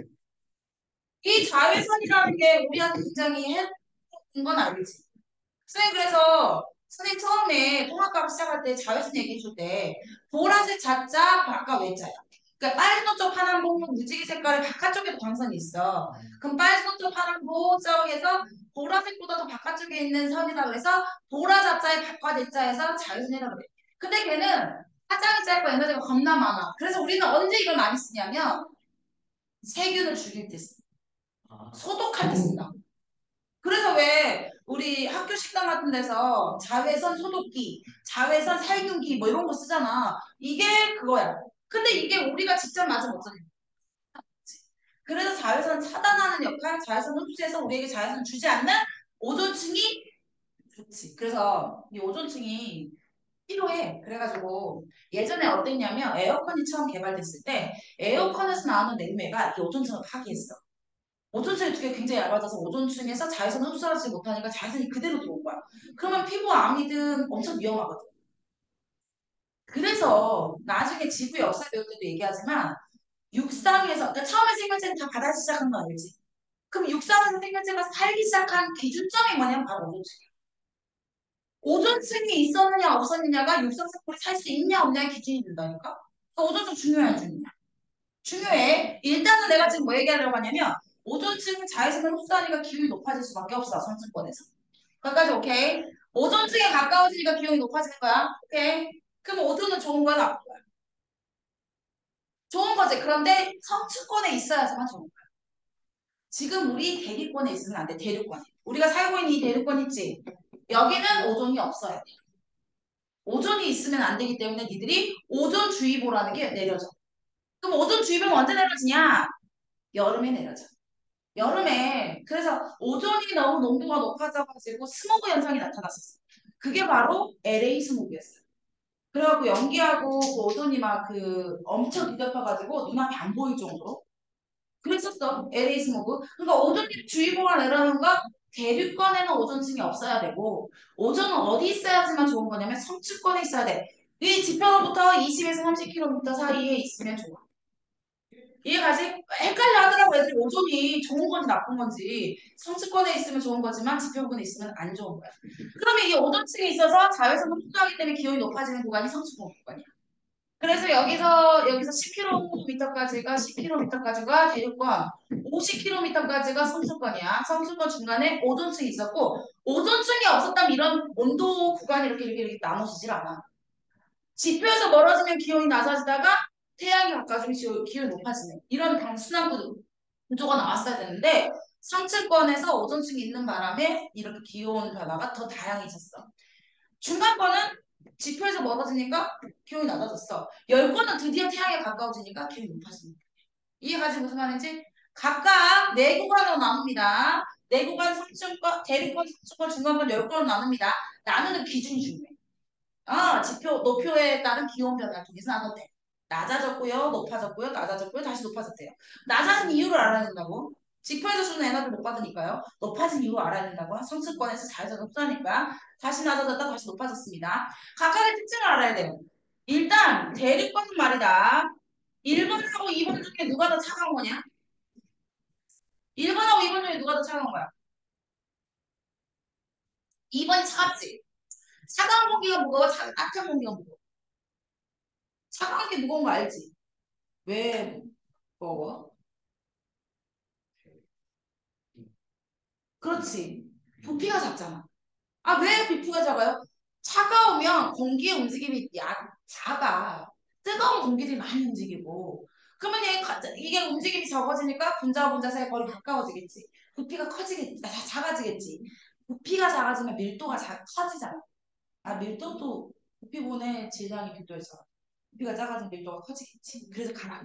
이 자외선이라는 게 우리한테 굉장히 해로운 건 알지. 선생님 그래서 선생님 처음에 통합과학 시작할 때 자외선 얘기해 줄 때 보라색 자자 아까 외자야. 그러니까 빨간색 파란보 무지개 색깔의 바깥쪽에도 광선이 있어. 그럼 빨간색 파란보 저에서 보라색보다 더 바깥쪽에 있는 선이다 그래서 보라 자자의 바깥 외자에서 자외선이라고 그래. 근데 걔는 화장이 짧고 에너지가 겁나 많아. 그래서 우리는 언제 이걸 많이 쓰냐면 세균을 죽일 때 써. 소독할 때 쓴다. 그래서 왜 우리 학교 식당 같은 데서 자외선 소독기, 자외선 살균기 뭐 이런 거 쓰잖아. 이게 그거야. 근데 이게 우리가 직접 맞으면 어쩌냐. 그래서 자외선 차단하는 역할, 자외선 흡수해서 우리에게 자외선 주지 않는 오존층이 좋지. 그래서 이 오존층이 필요해. 그래가지고 예전에 어땠냐면 에어컨이 처음 개발됐을 때 에어컨에서 나오는 냉매가 이 오존층을 파괴했어. 오존층이 두개 굉장히 얇아져서 오존층에서 자외선 흡수하지 못하니까 자외선이 그대로 들어온 거야. 그러면 피부암이든 엄청 위험하거든. 그래서 나중에 지구 역사 배울 때도 얘기하지만 육상에서 그러니까 처음에 생명체는 다 바다에서 시작한 거 알지? 그럼 육상에서 생명체가 살기 시작한 기준점이 뭐냐면 바로 오존층이야. 오존층이 있었느냐 없었느냐가 육상생물이 살 수 있냐 없냐의 기준이 된다니까? 그러니까 오존층 중요해 안 중요해? 중요해. 일단은 내가 지금 뭐 얘기하려고 하냐면 오존층 자외선을 흡수하니까 기온이 높아질 수밖에 없어. 선층권에서. 거기까지 오케이. 오존층에 가까워지니까 기온이 높아지는 거야. 오케이. 그럼 오존은 좋은 거야 나쁜 거야? 좋은 거지. 그런데 성층권에 있어야지만 좋은 거야. 지금 우리 대기권에 있으면 안 돼. 대륙권에. 우리가 살고 있는 이 대륙권 있지? 여기는 오존이 없어야 돼. 오존이 있으면 안 되기 때문에 니들이 오존주의보라는 게 내려져. 그럼 오존주의보는 언제 내려지냐? 여름에 내려져. 여름에 그래서 오존이 너무 농도가 높아져가지고 스모그 현상이 나타났었어. 그게 바로 LA 스모그였어. 그래갖고 연기하고 그 오존이 막 그 엄청 뒤덮여가지고 눈앞이 안 보일 정도로 그랬었어. LA 스모그. 그러니까 오존 주의보가 내려는 건 대륙권에는 오존층이 없어야 되고 오존은 어디 있어야지만 좋은 거냐면 성층권에 있어야 돼. 이 지표로부터 20에서 30km 사이에 있으면 좋아. 이해가지? 헷갈려 하더라고 애들이 오존이 좋은 건지 나쁜 건지 성층권에 있으면 좋은 거지만 지표부근에 있으면 안 좋은 거야. 그러면 이 오존층에 있어서 자외선을 흡수하기 때문에 기온이 높아지는 구간이 성층권 구간이야. 그래서 여기서 10km까지가 대륙권 50km까지가 성층권이야. 성층권 중간에 오존층이 있었고 오존층이 없었다면 이런 온도 구간이 이렇게 나눠지질 않아. 지표에서 멀어지면 기온이 낮아지다가 태양이 가까워지면 기온이 높아지네. 이런 단순한 구조가 나왔어야 되는데 상층권에서 오존층이 있는 바람에 이렇게 기온 변화가 더 다양해졌어. 중간권은 지표에서 멀어지니까 기온이 낮아졌어. 열권은 드디어 태양에 가까워지니까 기온이 높아지는 거야. 이해가지 무슨 말인지? 각각 네 구간으로 나눕니다. 네 구간 상층권, 대립권, 상층권, 중간권, 열권으로 나눕니다. 나누는 기준이 중요해. 지표, 노표에 따른 기온 변화를 통해서 나눴대. 낮아졌고요, 높아졌고요, 낮아졌고요, 다시 높아졌대요. 낮아진 이유를 알아야 된다고. 지표에서 주는 에너지를 못 받으니까요. 높아진 이유 알아야 된다고. 상층권에서 자연스럽게 흡수하니까 다시 낮아졌다, 다시 높아졌습니다. 각각의 특징을 알아야 돼요. 일단 대립권은 말이다. 1번하고 2번 중에 누가 더 차가운 거냐? 1번하고 2번 중에 누가 더 차가운 거야? 2번이 차갑지? 차가운 공기가 무거워, 따뜻한 공기가 무거워. 차가운 게 무거운 거 알지? 왜 무거워? 그렇지. 부피가 작잖아. 왜 부피가 작아요? 차가우면 공기의 움직임이 작아. 뜨거운 공기들이 많이 움직이고. 그러면 이게 움직임이 적어지니까 분자와 분자 사이 거리 가까워지겠지. 부피가 커지겠지. 작아지겠지. 부피가 작아지면 밀도가 커지잖아. 밀도도 부피분의 질량이 비도해서 부피가 작아지면 밀도가 커지겠지. 그래서 가라.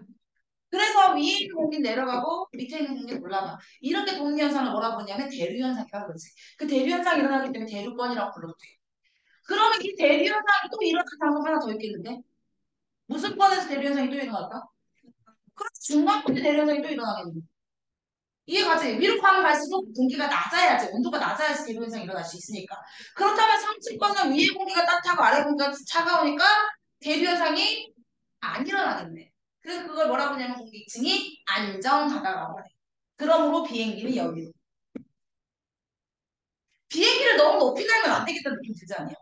그래서 위에 있는 공기 내려가고 밑에 있는 공기 올라가. 이렇게 독립현상을 뭐라고 부르냐면 대류현상이라고 그러지. 그 대류현상이 일어나기 때문에 대류권이라고 불러도 돼. 그러면 이 대류현상이 또 일어나는 방법 하나 더 있겠는데? 무슨 권에서 대류현상이 또 일어날까? 그렇지. 중간권에 대류현상이 또 일어나겠네. 이해가지? 위로 가면 갈수록 공기가 낮아야지. 온도가 낮아야지 대류현상이 일어날 수 있으니까. 그렇다면 상층권은 위에 공기가 따뜻하고 아래 공기가 차가우니까 대류현상이 안 일어나겠네. 그래서 그걸 뭐라고 하냐면 공기층이 안정하다라고 해. 그러므로 비행기는 여기로. 비행기를 너무 높이 날면 안 되겠다는 느낌 들지 않냐?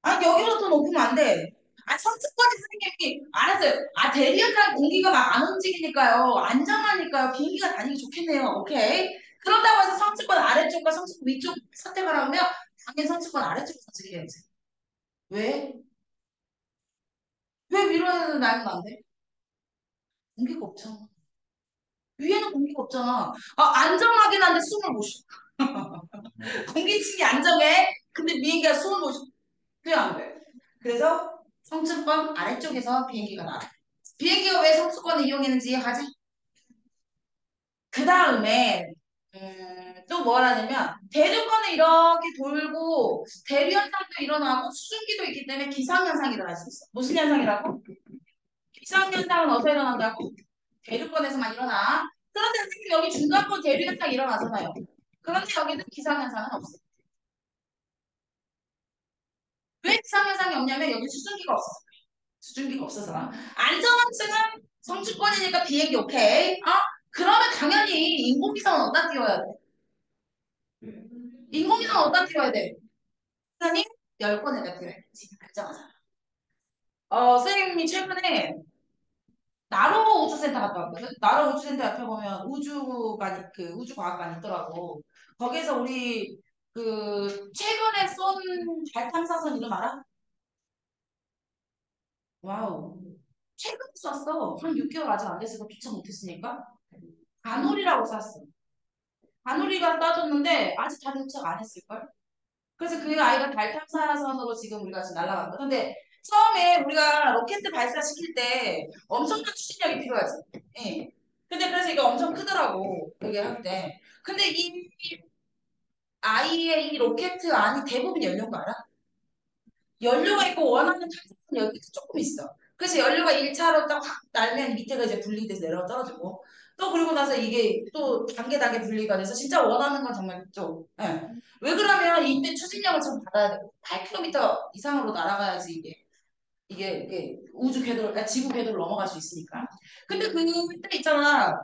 여기보다 더 높으면 안 돼. 선수까지 선생님이 알았어요. 대리연장 공기가 막 안 움직이니까요. 안정하니까요. 비행기가 다니기 좋겠네요. 오케이. 그런다고 해서 성층권 아래쪽과 성층권 위쪽 선택을 하면 당연히 성층권 아래쪽을 선택해야지. 왜? 왜 위로는 날면 안 돼? 공기가 없잖아. 위에는 공기가 없잖아. 안정하긴 한데 숨을 못 쉬어. 공기층이 안정해. 근데 비행기가 숨을 못 쉬어. 그게 안 돼. 그래서 성층권 아래쪽에서 비행기가 날아. 비행기가 왜 성층권을 이용했는지 이해하지? 그 다음에 또 뭐라냐면 대류권을 이렇게 돌고 대류현상도 일어나고 수증기도 있기 때문에 기상현상이 일어날 수 있어. 무슨 현상이라고? 기상현상은 어디서 일어난다고? 대류권에서만 일어나. 그런데 선생님 여기 중간권 대류현상이 일어나잖아요. 그런데 여기는 기상현상은 없어. 왜 기상현상이 없냐면 여기 수증기가 없어. 수증기가 없어서. 안전한 층은 성주권이니까 비행기 오케이. 그러면 당연히 인공위성은 어디다 띄워야 돼? 인공위성은 어디다 띄워야 돼? 선생님, 10번에다 띄워야 돼. 지금 결정하잖아. 선생님이 최근에 나로 우주센터 갔다 왔거든? 나로 우주센터 옆에 보면 우주과학관 있더라고. 거기서 우리 최근에 쏜 달 탐사선 이름 알아? 와우. 최근에 쐈어. 한 6개월 아직 안 됐으니까 도착 못했으니까. 가놀이라고 쐈어. 가놀이가 쏴줬는데 아직 다 도착 안 했을걸? 그래서 그 아이가 달 탐사선으로 지금 우리가 지금 날아갔거든. 근데 처음에 우리가 로켓 발사시킬 때 엄청난 추진력이 필요하지. 예. 근데 그래서 이게 엄청 크더라고. 그게 할 때. 근데 이 아이의 이 로켓 안이 대부분 연료인 거 알아? 연료가 있고 원하는 탄소는 여기 조금 있어. 그래서 연료가 1차로 딱 확 날면 밑에가 이제 분리돼서 내려가 떨어지고 또 그리고 나서 이게 또 단계 분리가 돼서 진짜 원하는 건 정말 좀 예. 왜 그러면 이때 추진력을 좀 받아야 되고 8km 이상으로 날아가야지 이게 우주 궤도 지구 궤도를 넘어갈 수 있으니까. 근데 그때 있잖아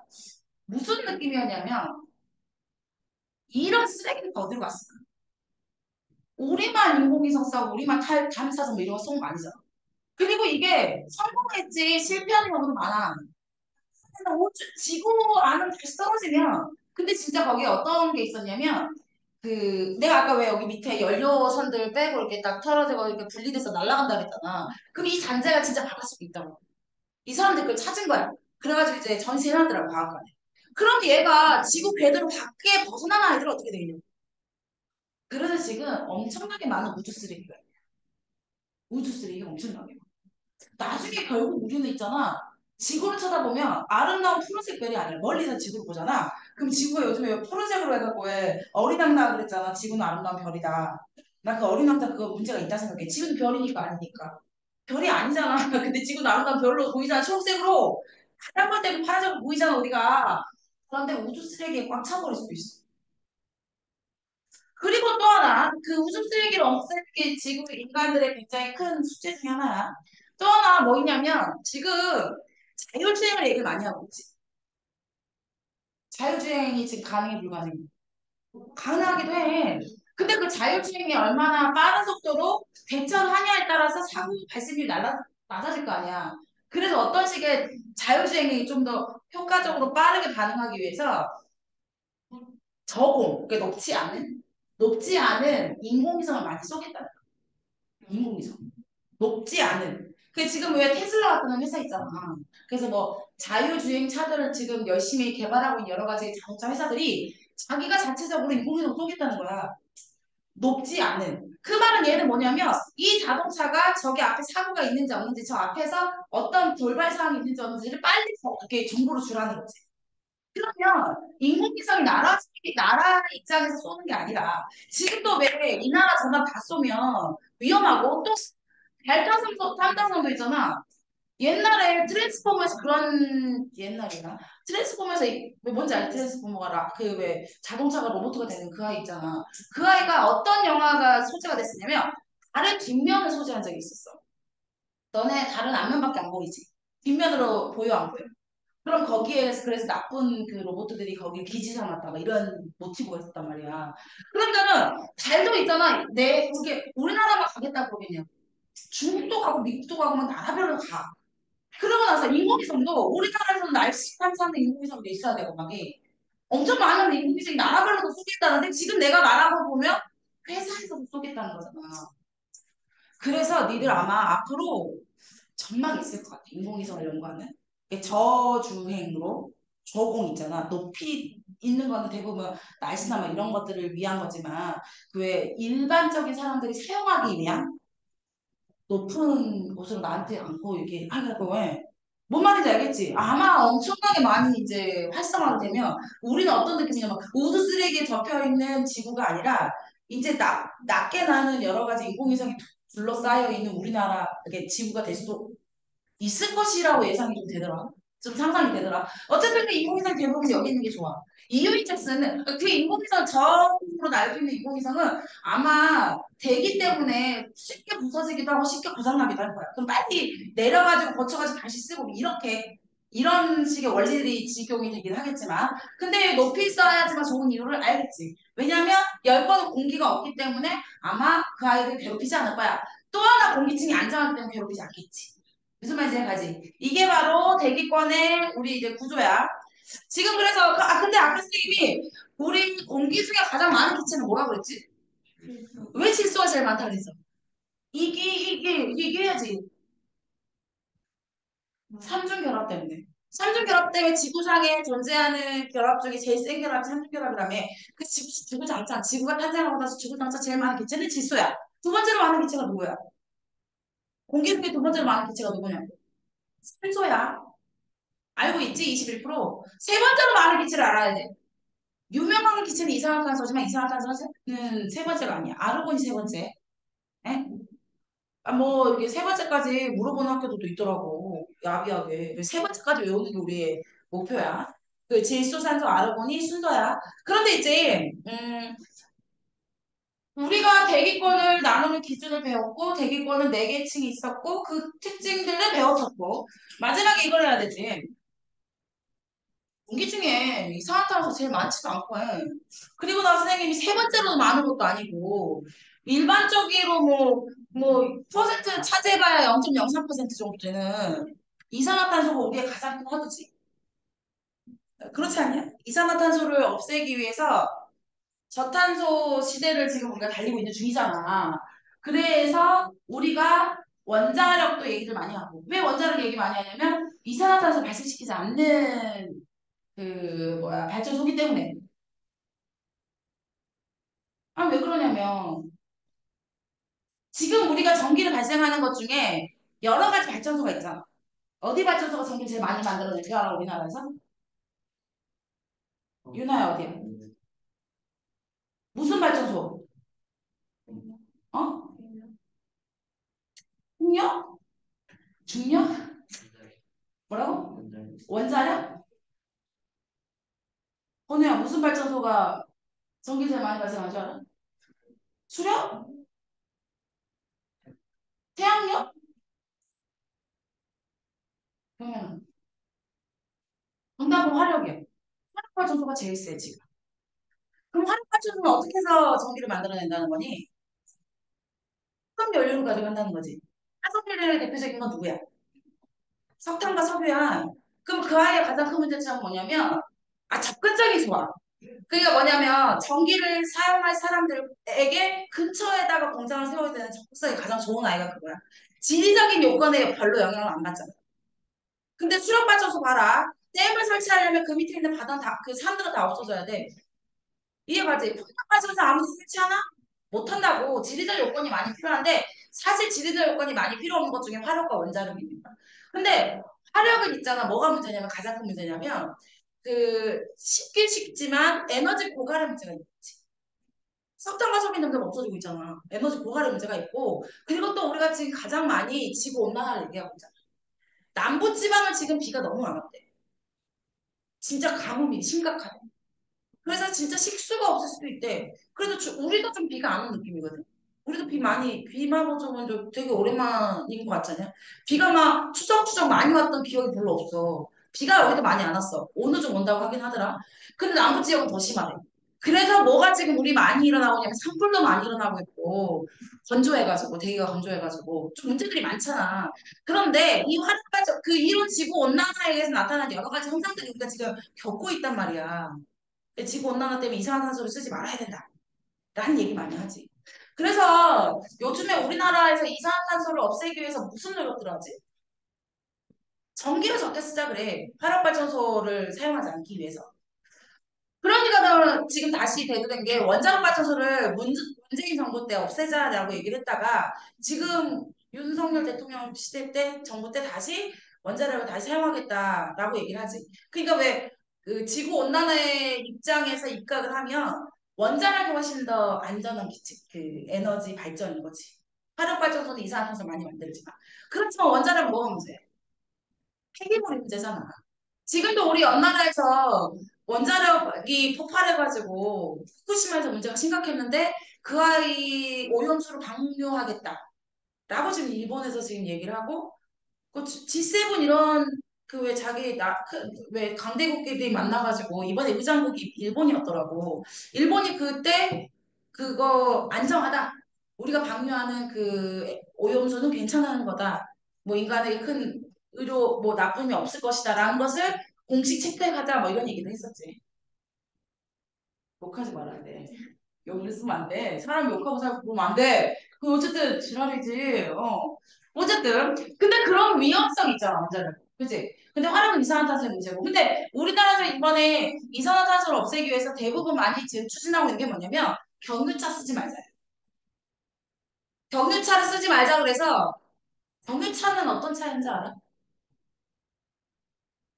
무슨 느낌이었냐면 이런 쓰레기를 어디로 갔을까? 우리만 인공위성 쏘고 우리만 탐사선 뭐 이런 거 쏜 거 아니잖아. 그리고 이게 성공했지 실패하는 경우도 많아. 지구 안은 다시 떨어지면 근데 진짜 거기에 어떤 게 있었냐면 그 내가 아까 왜 여기 밑에 연료선들 빼고 이렇게 딱 털어지고 이렇게 분리돼서 날아간다 그랬잖아. 그럼 이 잔재가 진짜 바닷속에 있다고. 이 사람들 그걸 찾은 거야. 그래가지고 이제 전시해놨더라고 과학관에. 그럼 얘가 지구 궤도로 밖에 벗어난 아이들은 어떻게 되겠냐고. 그래서 지금 엄청나게 많은 우주 쓰레기가 있어요. 우주 쓰레기가 엄청나게 많아. 나중에 결국 우리는 있잖아. 지구를 쳐다보면 아름다운 푸른색 별이 아니라 멀리서 지구를 보잖아. 그럼 지구가 요즘에 왜 푸른색으로 해갖고 왜 어린왕자 그랬잖아. 지구는 아름다운 별이다. 나 그 어린왕자 그거 문제가 있다 생각해. 지구는 별이니까 아니니까. 별이 아니잖아. 근데 지구는 아름다운 별로 보이잖아. 초록색으로. 가장 볼 때는 파란색으로 보이잖아 우리가. 그런데 우주 쓰레기에 꽉 차버릴 수도 있어. 그리고 또 하나, 그 우주 쓰레기를 없애는 게 지금 인간들의 굉장히 큰 숙제 중에 하나야. 또 하나 뭐 있냐면, 지금 자율주행을 얘기를 많이 하고 있지. 자율주행이 지금 가능해, 불가능해? 가능하기도 해. 근데 그 자율주행이 얼마나 빠른 속도로 대처를 하냐에 따라서 사고 발생률이 낮아질 거 아니야. 그래서 어떤 식의 자율주행이 좀 더 효과적으로 빠르게 반응하기 위해서 그러니까 높지 않은 인공위성을 많이 쏘겠다. 인공위성. 높지 않은. 그 지금 왜 테슬라 같은 회사 있잖아. 그래서 뭐 자율주행 차들을 지금 열심히 개발하고 있는 여러 가지 자동차 회사들이 자기가 자체적으로 인공위성 쏘겠다는 거야. 높지 않은. 그 말은 얘는 뭐냐면 이 자동차가 저기 앞에 사고가 있는지 없는지 저 앞에서 어떤 돌발 사항이 있는지 없는지를 빨리 이렇게 정보를 주라는 거지. 그러면 인공위성이 나라 입장에서 쏘는 게 아니라 지금도 왜 이 나라 저 나라 다 쏘면 위험하고 또 탐정선도 있잖아. 옛날에 트랜스포머에서 그런 옛날이나 트랜스포머에서 왜 뭔지 알지? 트랜스포머가 그 왜 자동차가 로봇가 되는 그 아이 있잖아. 그 아이가 어떤 영화가 소재가 됐었냐면 다른 뒷면을 소재한 적이 있었어. 너네 다른 앞면밖에 안 보이지? 뒷면으로 보여 안 보여? 그럼 거기에서 그래서 나쁜 그 로봇들이 거기 기지 삼았다 막 이런 모티브가 있었단 말이야. 그러니까는 잘도 있잖아. 그게 우리나라만 가겠다 그러겠냐. 중국도 가고 미국도 가고 막 나라별로 가. 그러고 나서 인공위성도 우리나라에서는 날씨 탐사하는 인공위성도 있어야 되고 막이 엄청 많은 인공위성이 나라별로도 쏘겠다는데 지금 내가 말한 거 보면 회사에서도 쏘겠다는 거잖아. 그래서 니들 아마 앞으로 전망 있을 것 같아. 인공위성을 연구하는. 이게 저주행으로 저공 있잖아. 높이 있는 거는 대부분 날씨나 막 이런 것들을 위한 거지만 그 왜 일반적인 사람들이 사용하기 위한 높은 곳으로 나한테 안고 이게 하려고 해. 뭔 말인지 알겠지? 아마 엄청나게 많이 이제 활성화가 되면 우리는 어떤 느낌이냐면 우주 쓰레기에 접혀 있는 지구가 아니라 이제 낮게 나는 여러 가지 인공위성이 둘러싸여 있는 우리나라 이게 지구가 될 수도 있을 것이라고 예상이 좀 되더라. 좀 상상이 되더라. 어쨌든 그 인공위성 대부분 여기 있는 게 좋아. 이유이젝스는 그 인공위성 전으로 날고 있는 인공위성은 아마 대기 때문에 쉽게 부서지기도 하고 쉽게 고장나기도 할 거야. 그럼 빨리 내려가지고 거쳐가지고 다시 쓰고 이렇게 이런 식의 원리들이 적용이 되긴 하겠지만 근데 높이 써야지만 좋은 이유를 알겠지. 왜냐면 열 번은 공기가 없기 때문에 아마 그 아이를 괴롭히지 않을 거야. 또 하나 공기층이 안정하기 때문에 괴롭히지 않겠지. 무슨 말인지 가지. 이게 바로 대기권의 우리 이제 구조야. 지금 그래서 근데 아까 선생님이 우리 공기 중에 가장 많은 기체는 뭐라 그랬지? 왜 질소가 제일 많다 그랬어? 이게 해야지. 삼중결합 때문에. 삼중결합 때문에 지구상에 존재하는 결합 중에 제일 센 결합이 삼중결합이라며. 그 지구장창, 지구가 탄생하고 나서 지구장창 제일 많은 기체는 질소야. 두 번째로 많은 기체가 누구야? 공기 중에 두 번째로 많은 기체가 누구냐고. 산소야. 알고 있지? 21%. 세 번째로 많은 기체를 알아야 돼. 유명한 기체는 이산화탄소지만 이산화탄소는 세 번째가 아니야. 아르곤이 세 번째. 에? 뭐 이게 세 번째까지 물어보는 학교도 있더라고. 야비하게. 세 번째까지 외우는 게 우리의 목표야. 그 질소, 산소, 아르곤이 순서야. 그런데 이제 우리가 대기권을 나누는 기준을 배웠고 대기권은 네 개 층이 있었고 그 특징들을 배웠었고 마지막에 이걸 해야 되지. 공기 중에 이산화탄소 제일 많지도 않고 해. 그리고 나서 선생님이 세 번째로 많은 것도 아니고 일반적으로 퍼센트 차지해봐야 0.03% 정도 되는 이산화탄소가 우리의 가장 큰 허브지. 그렇지 않냐? 이산화탄소를 없애기 위해서 저탄소 시대를 지금 우리가 달리고 있는 중이잖아. 그래서 우리가 원자력도 얘기를 많이 하고 왜 원자력 얘기 많이 하냐면 이산화탄소 발생시키지 않는 그 뭐야 발전소기 때문에. 아, 왜 그러냐면 지금 우리가 전기를 발생하는 것 중에 여러 가지 발전소가 있잖아. 어디 발전소가 전기를 제일 많이 만들어낼 줄 알아, 우리나라에서? 유나야, 어디야? 무슨 발전소? 어? 풍력? 중력? 뭐라고? 원자력? 헌우야, 무슨 발전소가 전기 제일 많이 발생하는 줄 알아? 수력? 태양력? 그러면 정답은 화력이야. 화력 발전소가 제일 세, 지금. 그럼 화력 발전소는 어떻게 해서 전기를 만들어낸다는 거니? 화석 연료를 가지고 한다는 거지. 화석 연료의 대표적인 건 누구야? 석탄과 석유야. 그럼 그 아이의 가장 큰 문제점은 뭐냐면, 접근성이 좋아. 그러니까 뭐냐면, 전기를 사용할 사람들에게 근처에다가 공장을 세워야 되는 접근성이 가장 좋은 아이가 그거야. 지리적인 요건에 별로 영향을 안 받잖아. 근데 수력발전소 봐라. 댐을 설치하려면 그 밑에 있는 바다 다, 그 산들은 다 없어져야 돼. 이해가지? 수력발전소 아무도 설치하나? 못한다고. 지리적 요건이 많이 필요한데, 사실 지리적 요건이 많이 필요 없는 것 중에 화력과 원자력입니다. 근데 화력은 있잖아. 뭐가 문제냐면, 가장 큰 문제냐면, 그 쉽게 식지만 에너지 고갈의 문제가 있지. 석탄과 석유 점점 없어지고 있잖아. 에너지 고갈의 문제가 있고 그리고 또 우리가 지금 가장 많이 지구 온난화를 얘기하고 있잖아. 남부 지방은 지금 비가 너무 안 왔대. 진짜 가뭄이 심각하대. 그래서 진짜 식수가 없을 수도 있대. 그래도 우리도 좀 비가 안 오는 느낌이거든. 우리도 비만 온 적은 좀 되게 오랜만인 것 같잖아요. 비가 막 추적추적 많이 왔던 기억이 별로 없어. 비가 여기도 많이 안 왔어. 오늘 좀 온다고 하긴 하더라. 근데 남부 지역은 더 심하대. 그래서 뭐가 지금 우리 많이 일어나고 있냐면 산불도 많이 일어나고 있고 건조해가지고 대기가 건조해가지고 좀 문제들이 많잖아. 그런데 이 화력발전 그 이런 지구 온난화에 의해서 나타난 여러 가지 현상들이 우리가 지금 겪고 있단 말이야. 지구 온난화 때문에 이산화탄소를 쓰지 말아야 된다. 라는 얘기 많이 하지. 그래서 요즘에 우리나라에서 이산화탄소를 없애기 위해서 무슨 노력들을 하지? 전기를 적게 쓰자 그래. 화력발전소를 사용하지 않기 위해서. 그러니까 지금 다시 대두된 게 원자력 발전소를 문재인 정부 때 없애자라고 얘기를 했다가 지금 윤석열 대통령 시대 때 정부 때 다시 원자력을 다시 사용하겠다라고 얘기를 하지. 그러니까 왜 그 지구 온난화의 입장에서 입각을 하면 원자력이 훨씬 더 안전한 기체, 그 에너지 발전인 거지. 화력 발전소는 이산화탄소 많이 만들지만 그렇지만 원자력은 뭐가 문제야? 폐기물이 문제잖아. 지금도 우리 연나라에서 원자력이 폭발해가지고 후쿠시마에서 문제가 심각했는데 그 아이 오염수로 방류하겠다라고 지금 일본에서 지금 얘기를 하고 그 G7 이런 그 왜 자기 왜 강대국끼리 만나가지고 이번에 의장국이 일본이었더라고. 일본이 그때 그거 안정하다. 우리가 방류하는 그 오염수는 괜찮은 거다. 뭐 인간에게 큰 의료 뭐 나쁨이 없을 것이다라는 것을 공식 채택하자 뭐 이런 얘기도 했었지. 욕하지 말아야 돼. 욕을 쓰면 안 돼. 사람 욕하고 살고 그러면 안 돼. 그 어쨌든 지랄이지. 어쨌든 근데 그런 위험성 있잖아 완전히. 그치? 근데 화력은 이산화탄소의 문제고. 근데 우리나라에서 이번에 이산화탄소를 없애기 위해서 대부분 많이 지금 추진하고 있는 게 뭐냐면 경유차 쓰지 말자. 경유차를 쓰지 말자 그래서 경유차는 어떤 차인지 알아?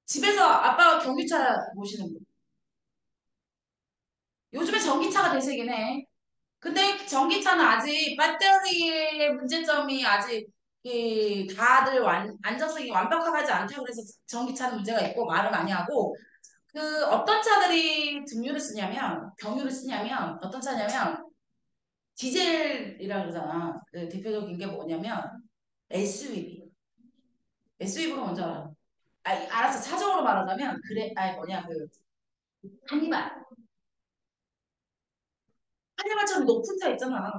집에서 아빠가 경유차 모시는 거. 요즘에 전기차가 대세긴 해. 근데 전기차는 아직 배터리의 문제점이 아직 다들 안정성이 완벽하지 않다고 그래서 전기차는 문제가 있고 말을 많이 하고 그 어떤 차들이 등유를 쓰냐면 경유를 쓰냐면 어떤 차냐면 디젤이라 그러잖아. 그 대표적인 게 뭐냐면 SUV. SUV가 먼저 알아. 알았어. 차종으로 말하자면 그래 아니 뭐냐 그 하니발. 하니발처럼 높은 차 있잖아.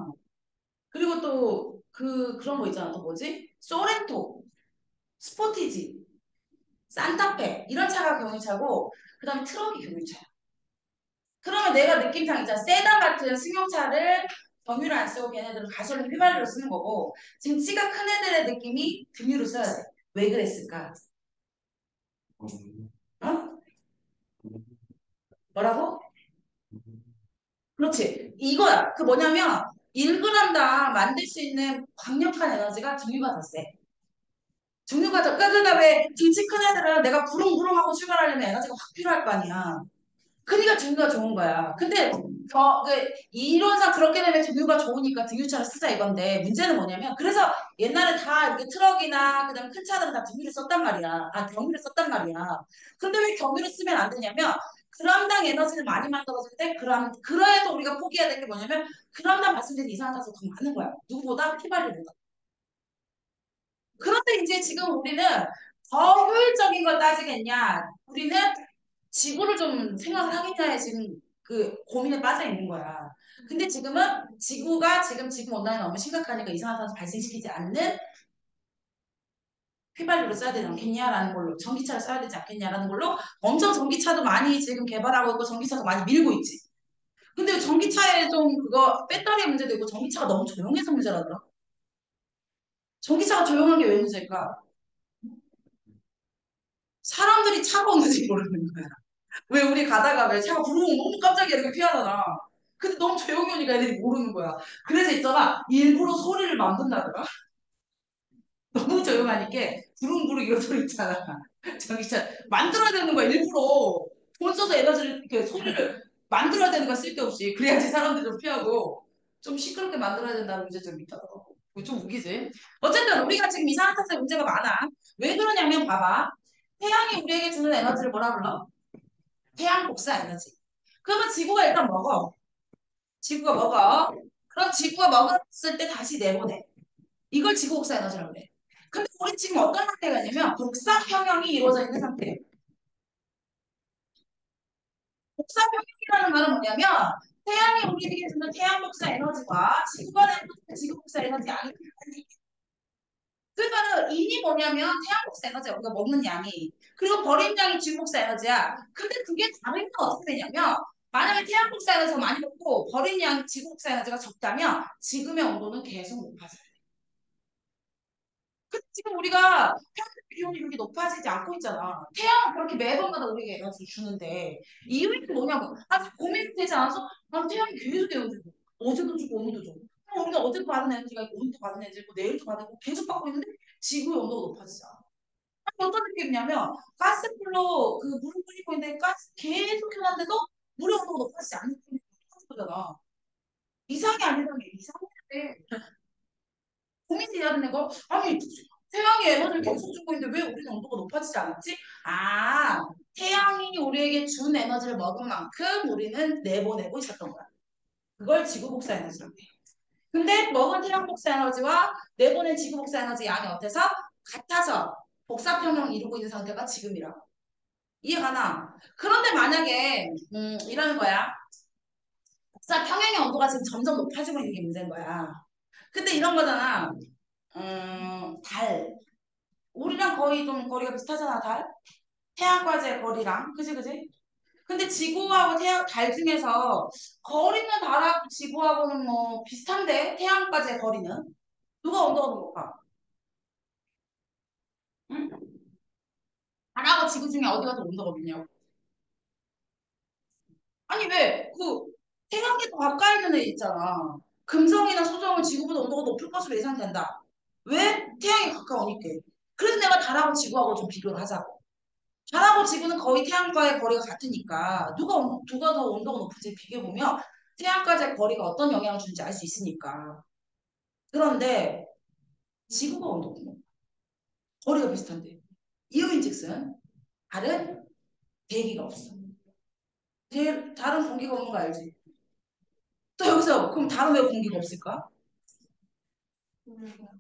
그리고 또 그런 거 있잖아. 또 뭐지? 소렌토, 스포티지, 산타페 이런 차가 경유차고 그 다음에 트럭이 경유차야. 그러면 내가 느낌상 있잖아. 세단 같은 승용차를 경유를 안 쓰고 걔네들은 가솔린 휘발유로 쓰는 거고 지금 찌가 큰 애들의 느낌이 등유로 써야 돼. 왜 그랬을까? 어? 뭐라고? 그렇지. 이거야. 그 뭐냐면 1g당 만들 수 있는 강력한 에너지가 등유가 더 세. 등유가 더, 그러니까 왜 등치 큰 애들은 내가 부릉부릉하고 출발하려면 에너지가 확 필요할 거 아니야. 그러니까 등유가 좋은 거야. 근데 이론상 그렇게 되면 등유가 좋으니까 등유차를 쓰자 이건데 문제는 뭐냐면 그래서 옛날에 다 이렇게 트럭이나 그다음 큰 차들은 다 등유를 썼단 말이야. 아 경유를 썼단 말이야. 근데 왜 경유를 쓰면 안 되냐면 그람당 에너지를 많이 만들어질 때 그래도 우리가 포기해야 될 게 뭐냐면 그람당 발생된 이산화탄소 더 많은 거야. 누구보다 휘발유보다. 그런데 이제 지금 우리는 더 효율적인 걸 따지겠냐? 우리는 지구를 좀 생각을 하겠냐에 지금 그 고민에 빠져 있는 거야. 근데 지금은 지구가 지금 온난화 너무 심각하니까 이산화탄소 발생시키지 않는 휘발유를 써야 되지 않겠냐라는 걸로 전기차를 써야 되지 않겠냐라는 걸로 엄청 전기차도 많이 지금 개발하고 있고 전기차도 많이 밀고 있지. 근데 전기차에 좀 그거 배터리 문제도 있고 전기차가 너무 조용해서 문제라더라. 전기차가 조용한 게 왜 문제일까? 사람들이 차가 없는지 모르는 거야. 왜 우리 가다가 왜 차가 부르면 너무 깜짝이야 이렇게 피하잖아. 근데 너무 조용히 오니까 애들이 모르는 거야. 그래서 있잖아 일부러 소리를 만든다더라. 너무 조용하니까 부릉부릉 이런 소리 있잖아. 전기차 만들어야 되는 거야 일부러. 돈 써서 에너지를 이렇게 소리를 만들어야 되는 거야 쓸데없이. 그래야지 사람들 좀 피하고 좀 시끄럽게 만들어야 된다는 문제점이 있다더라고. 그거 좀 웃기지? 어쨌든 우리가 지금 이산화탄소 문제가 많아. 왜 그러냐면 봐봐. 태양이 우리에게 주는 에너지를 뭐라 불러? 태양 복사 에너지. 그러면 지구가 일단 먹어. 지구가 먹어. 그럼 지구가 먹었을 때 다시 내보내. 이걸 지구 복사 에너지라고 그래. 근데 우리 지금 어떤 상태가 있냐면 복사 평형이 이루어져 있는 상태예요. 복사 평형이라는 말은 뭐냐면 태양이 우리에게 주는 태양 복사 에너지와 지구가 내는 지구 복사 에너지 양이 같은. 그러니까는 인이 뭐냐면 태양 복사 에너지야. 우리가 먹는 양이. 그리고 버린 양이 지구 복사 에너지야. 근데 그게 다르면 어떻게 되냐면 만약에 태양 복사 에너지가 많이 먹고 버린 양 지구 복사 에너지가 적다면 지금의 온도는 계속 높아져요. 근데 지금 우리가 평균 기온이 그렇게 높아지지 않고 있잖아. 태양은 그렇게 매번마다 우리에게 에너지를 주는데 이유는 뭐냐고. 아, 고민되지 않아서 난 태양이 계속 에너지 줘. 어제도 주고 오늘도 줘. 그럼 우리가 어제도 받은 에너지가 있고 오늘도 받은 에너지가 있고 내일도 받고 계속 받고 있는데 지구의 온도가 높아지잖아. 아니, 어떤 느낌이냐면 가스불로 그 물을 끓이고 있는데 가스 계속 켜놨는데도 물의 온도가 높아지지 않는 느낌이 거잖아. 이상이 아니라면 이상해. 고민이 해야 되는 거 아니 태양이 에너지를 계속 주고 있는데 왜 우리는 온도가 높아지지 않았지? 아 태양이 우리에게 준 에너지를 먹은 만큼 우리는 내보내고 있었던 거야. 그걸 지구 복사 에너지라고 해. 근데 먹은 태양 복사 에너지와 내보낸 지구 복사 에너지 양이 어때서? 같아서 복사평형 이루고 있는 상태가 지금이라고. 이해가나? 그런데 만약에 이러는 거야. 복사평형의 온도가 지금 점점 높아지고 있는 게 문제인 거야. 근데 이런 거잖아. 달. 우리랑 거의 좀 거리가 비슷하잖아, 달. 태양과의 거리랑. 그지, 그지? 근데 지구하고 태양, 달 중에서 거리는 달하고 지구하고는 뭐 비슷한데 태양과의 거리는 누가 온도가 더 높아? 응? 달하고 지구 중에 어디가 더 온도가 높냐고. 아니 왜? 그 태양계 더 가까이 있는 애 있잖아. 금성이나 수성은 지구보다 온도가 높을 것으로 예상된다. 왜? 태양이 가까우니까. 그래서 내가 달하고 지구하고 좀 비교를 하자고. 달하고 지구는 거의 태양과의 거리가 같으니까 누가 더 온도가 높은지 비교해보면 태양과의 거리가 어떤 영향을 주는지 알 수 있으니까. 그런데 지구가 온도가 높아. 거리가 비슷한데. 이유인즉슨 달은 대기가 없어. 달은 공기가 없는 거 알지? 또 여기서 그럼 달은 왜 공기가 없을까?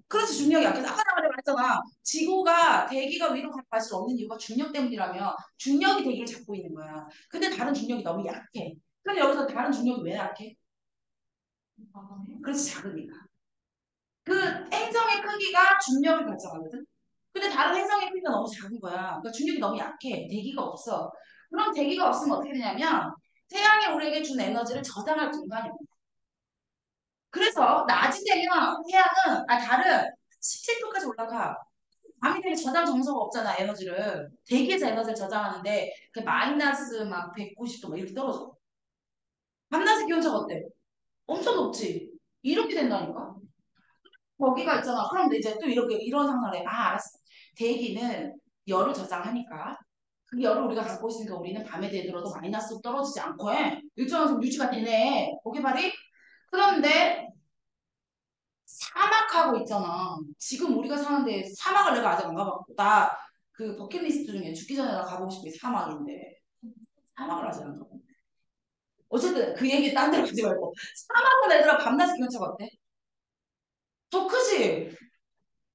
그래서 중력이 약해서 아까 내가 말했잖아. 지구가 대기가 위로 갈 수 없는 이유가 중력 때문이라며 중력이 대기를 잡고 있는 거야. 근데 다른 중력이 너무 약해. 근데 여기서 다른 중력이 왜 약해? 그래서 작으니까. 그 행성의 크기가 중력을 결정하거든. 근데 다른 행성의 크기가 너무 작은 거야. 그러니까 중력이 너무 약해. 대기가 없어. 그럼 대기가 없으면 어떻게 되냐면 태양이 우리에게 준 에너지를 저장할 공간이 없어. 그래서 낮이 되면 태양은 달은 17도까지 올라가. 밤이 되면 저장 정서가 없잖아 에너지를. 대기에서 에너지를 저장하는데 그 마이너스 막 190도 막 이렇게 떨어져. 밤낮의 기온차가 어때? 엄청 높지. 이렇게 된다니까. 거기가 있잖아. 그럼 이제 또 이렇게 이런 상상을 해. 아 알았어. 대기는 열을 저장하니까 그 열을 우리가 갖고 있으니까 우리는 밤에 되더라도 마이너스로 떨어지지 않고 해. 일정한 속 유지가 되네. 고개발이. 그런데 사막하고 있잖아. 지금 우리가 사는데 사막을 내가 아직 안 가봤고 나 그 버킷리스트 중에 죽기 전에 나 가보고 싶은 게 사막인데 사막을 아직 안 가봤네. 어쨌든 그 얘기 딴 데로 가지 말고 사막은 얘들아 밤낮의 기온차가 어때? 더 크지?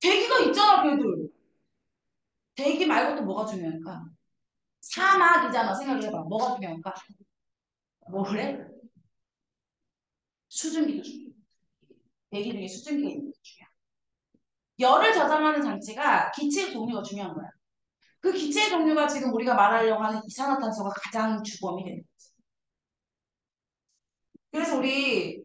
대기가 있잖아 걔들. 대기 말고 또 뭐가 중요할까? 사막이잖아. 생각해봐. 뭐가 중요할까? 뭐 그래? 수증기도 중요해. 대기 중에 수증기가 있는 게 중요해. 열을 저장하는 장치가 기체의 종류가 중요한 거야. 그 기체의 종류가 지금 우리가 말하려고 하는 이산화탄소가 가장 주범이 되는 거야. 그래서 우리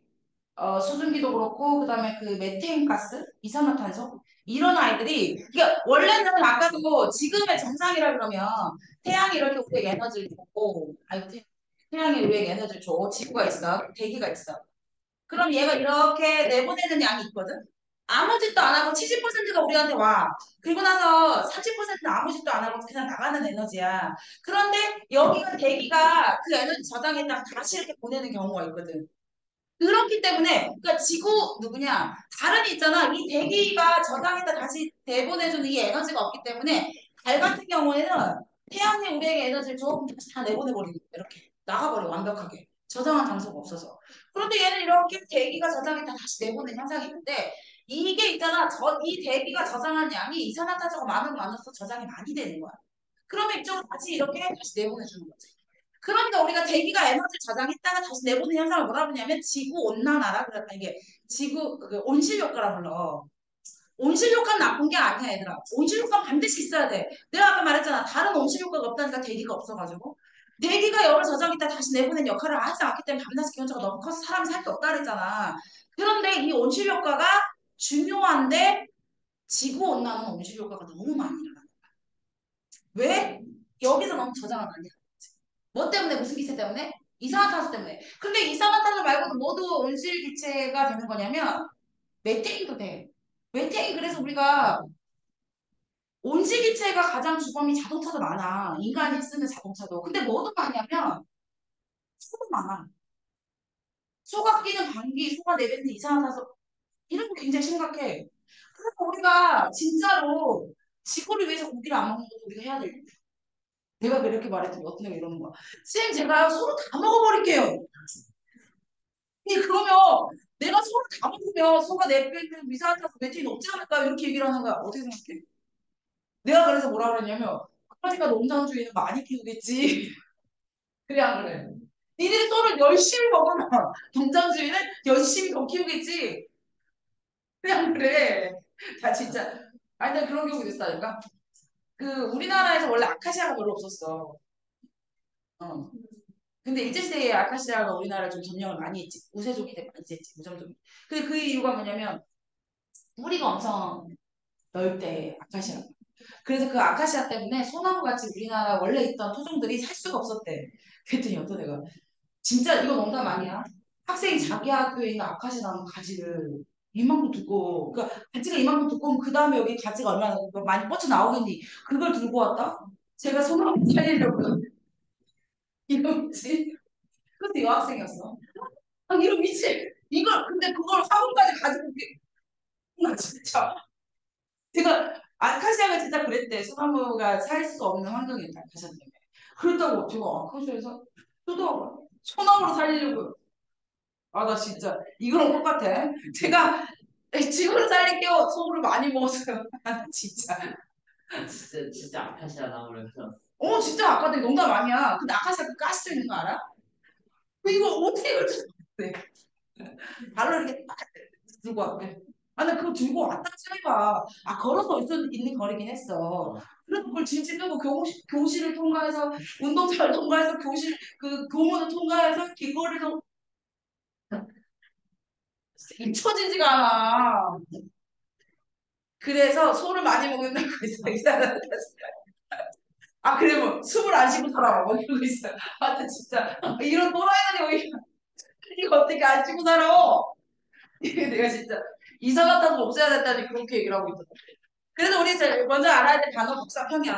수증기도 그렇고 그다음에 그 메테인 가스, 이산화탄소 이런 아이들이 그러니까 원래는 아까도 지금의 정상이라 그러면 태양이 이렇게 우리에게 에너지를 주고 태양이 우리에게 에너지를 줘 지구가 있어 대기가 있어 그럼 얘가 이렇게 내보내는 양이 있거든 아무 짓도 안 하고 70%가 우리한테 와 그리고 나서 30%는 아무 짓도 안 하고 그냥 나가는 에너지야 그런데 여기가 대기가 그 에너지 저장했다가 다시 이렇게 보내는 경우가 있거든 그렇기 때문에 그러니까 지구 누구냐 달은 있잖아 이 대기가 저장했다 다시 내보내주는 이 에너지가 없기 때문에 달 같은 경우에는 태양이 우리에게 에너지를 줘 다시 다 내보내버리는 거야 이렇게 나가버려 완벽하게 저장한 장소가 없어서 그런데 얘는 이렇게 대기가 저장했다 다시 내보내는 현상이 있는데 이게 있잖아 이 대기가 저장한 양이 이산화탄소가 많으면 많을수록 저장이 많이 되는 거야 그러면 이쪽으로 다시 이렇게 다시 내보내주는 거지 그러니까 우리가 대기가 에너지를 저장했다가 다시 내보내는 현상을 뭐라 부르냐면 지구 온난화라 그래. 이게 지구 그 온실 효과라 불러. 온실 효과는 나쁜 게 아니야, 얘들아. 온실 효과는 반드시 있어야 돼. 내가 아까 말했잖아. 다른 온실 효과가 없다니까 대기가 없어가지고. 대기가 열을 저장했다 다시 내보내는 역할을 하지 않기 때문에 밤낮의 기온차가 너무 커서 사람이 살 게 없다 그랬잖아. 그런데 이 온실 효과가 중요한데 지구 온난화는 온실 효과가 너무 많이 일어나. 왜? 여기서 너무 저장을 많이 해. 뭐 때문에 무슨 기체 때문에? 이산화탄소 때문에. 근데 이산화탄소 말고도 모두 온실 기체가 되는 거냐면 메테인도 돼. 메테인 그래서 우리가 온실 기체가 가장 주범이 자동차도 많아. 인간이 쓰는 자동차도. 근데 뭐도 많냐면 소도 많아. 소가 끼는 방귀, 소가 내뱉는 이산화탄소 이런 거 굉장히 심각해. 그래서 우리가 진짜로 지구를 위해서 고기를 안 먹는 것도 우리가 해야 될 일이야. 내가 그렇게 말했더니 어떤 애가 이러는 거야. 쌤 제가 소를 다 먹어버릴게요. 그러면 내가 소를 다 먹으면 소가 내뱉는 미세한테서 메테인 없지 않을까 이렇게 얘기를 하는 거야. 어떻게 생각해? 내가 그래서 뭐라 그랬냐면 그러니까 농장주의는 많이 키우겠지. 그래 안 그래? 니네 소를 열심히 먹으면 농장주의는 열심히 더 키우겠지. 그래 안 그래? 자 진짜 아니 나 그런 경우도 있었다니까. 그 우리나라에서 원래 아카시아가 별로 없었어. 어. 근데 일제 시대에 아카시아가 우리나라를 좀 점령을 많이 했지. 우세족이 많이 했지. 무점족. 근데 그 이유가 뭐냐면 뿌리가 엄청 넓대 아카시아. 그래서 그 아카시아 때문에 소나무 같이 우리나라 원래 있던 토종들이 살 수가 없었대. 그랬더니 어떤 애가 진짜 이거 농담 아니야? 학생이 자기 학교에 있는 아카시아 나무 가지를 이만큼 두고 그러니까 가지가 이만큼 두꺼우면 그 다음에 여기 가지가 얼마나 많이 뻗쳐 나오겠니? 그걸 들고 왔다? 제가 소나무 살리려고 이러지. 그것도 여학생이었어. 아 이런 미친 이걸 근데 그걸 학원까지 가지고 나 진짜 제가 아카시아가 진짜 그랬대. 소나무가 살 수 없는 환경이었다. 아카시아 때문에. 그랬다고 제가 아카시아에서 뜯어봐. 소나무로 살리려고. 아 나 진짜 이거랑 똑같아. 제가 지구를 살릴게요. 소금을 많이 먹었어요. 아, 진짜. 진짜 아카시아 나무를 그냥 진짜 아까도 농담 아니야. 근데 아카시아 그 가시도 있는 거 알아? 이거 어떻게 이걸 뜯어? 네. 발로 이렇게 딱 들고 왔대. 아, 나 그거 들고 왔다 갔다 해봐. 아, 걸어서 있는 거리긴 했어. 그래도 그걸 질질 끌고 교실을 통과해서, 운동장을 통과해서, 교문을 통과해서, 길거리를 잊혀지지가 않아. 그래서 소를 많이 먹는다고 있어. 이 사람. 아, 그래, 뭐, 숨을 안 쉬고 살아. 뭐, 이러고 있어. 아, 나 진짜. 이런 또라이들이 이거 어떻게 안 쉬고 살아? 이게 내가 진짜 이사 갔다고 없애야 된다니 그렇게 얘기를 하고 있더라고. 그래서 우리 제일 먼저 알아야 될 단어 복사 평형.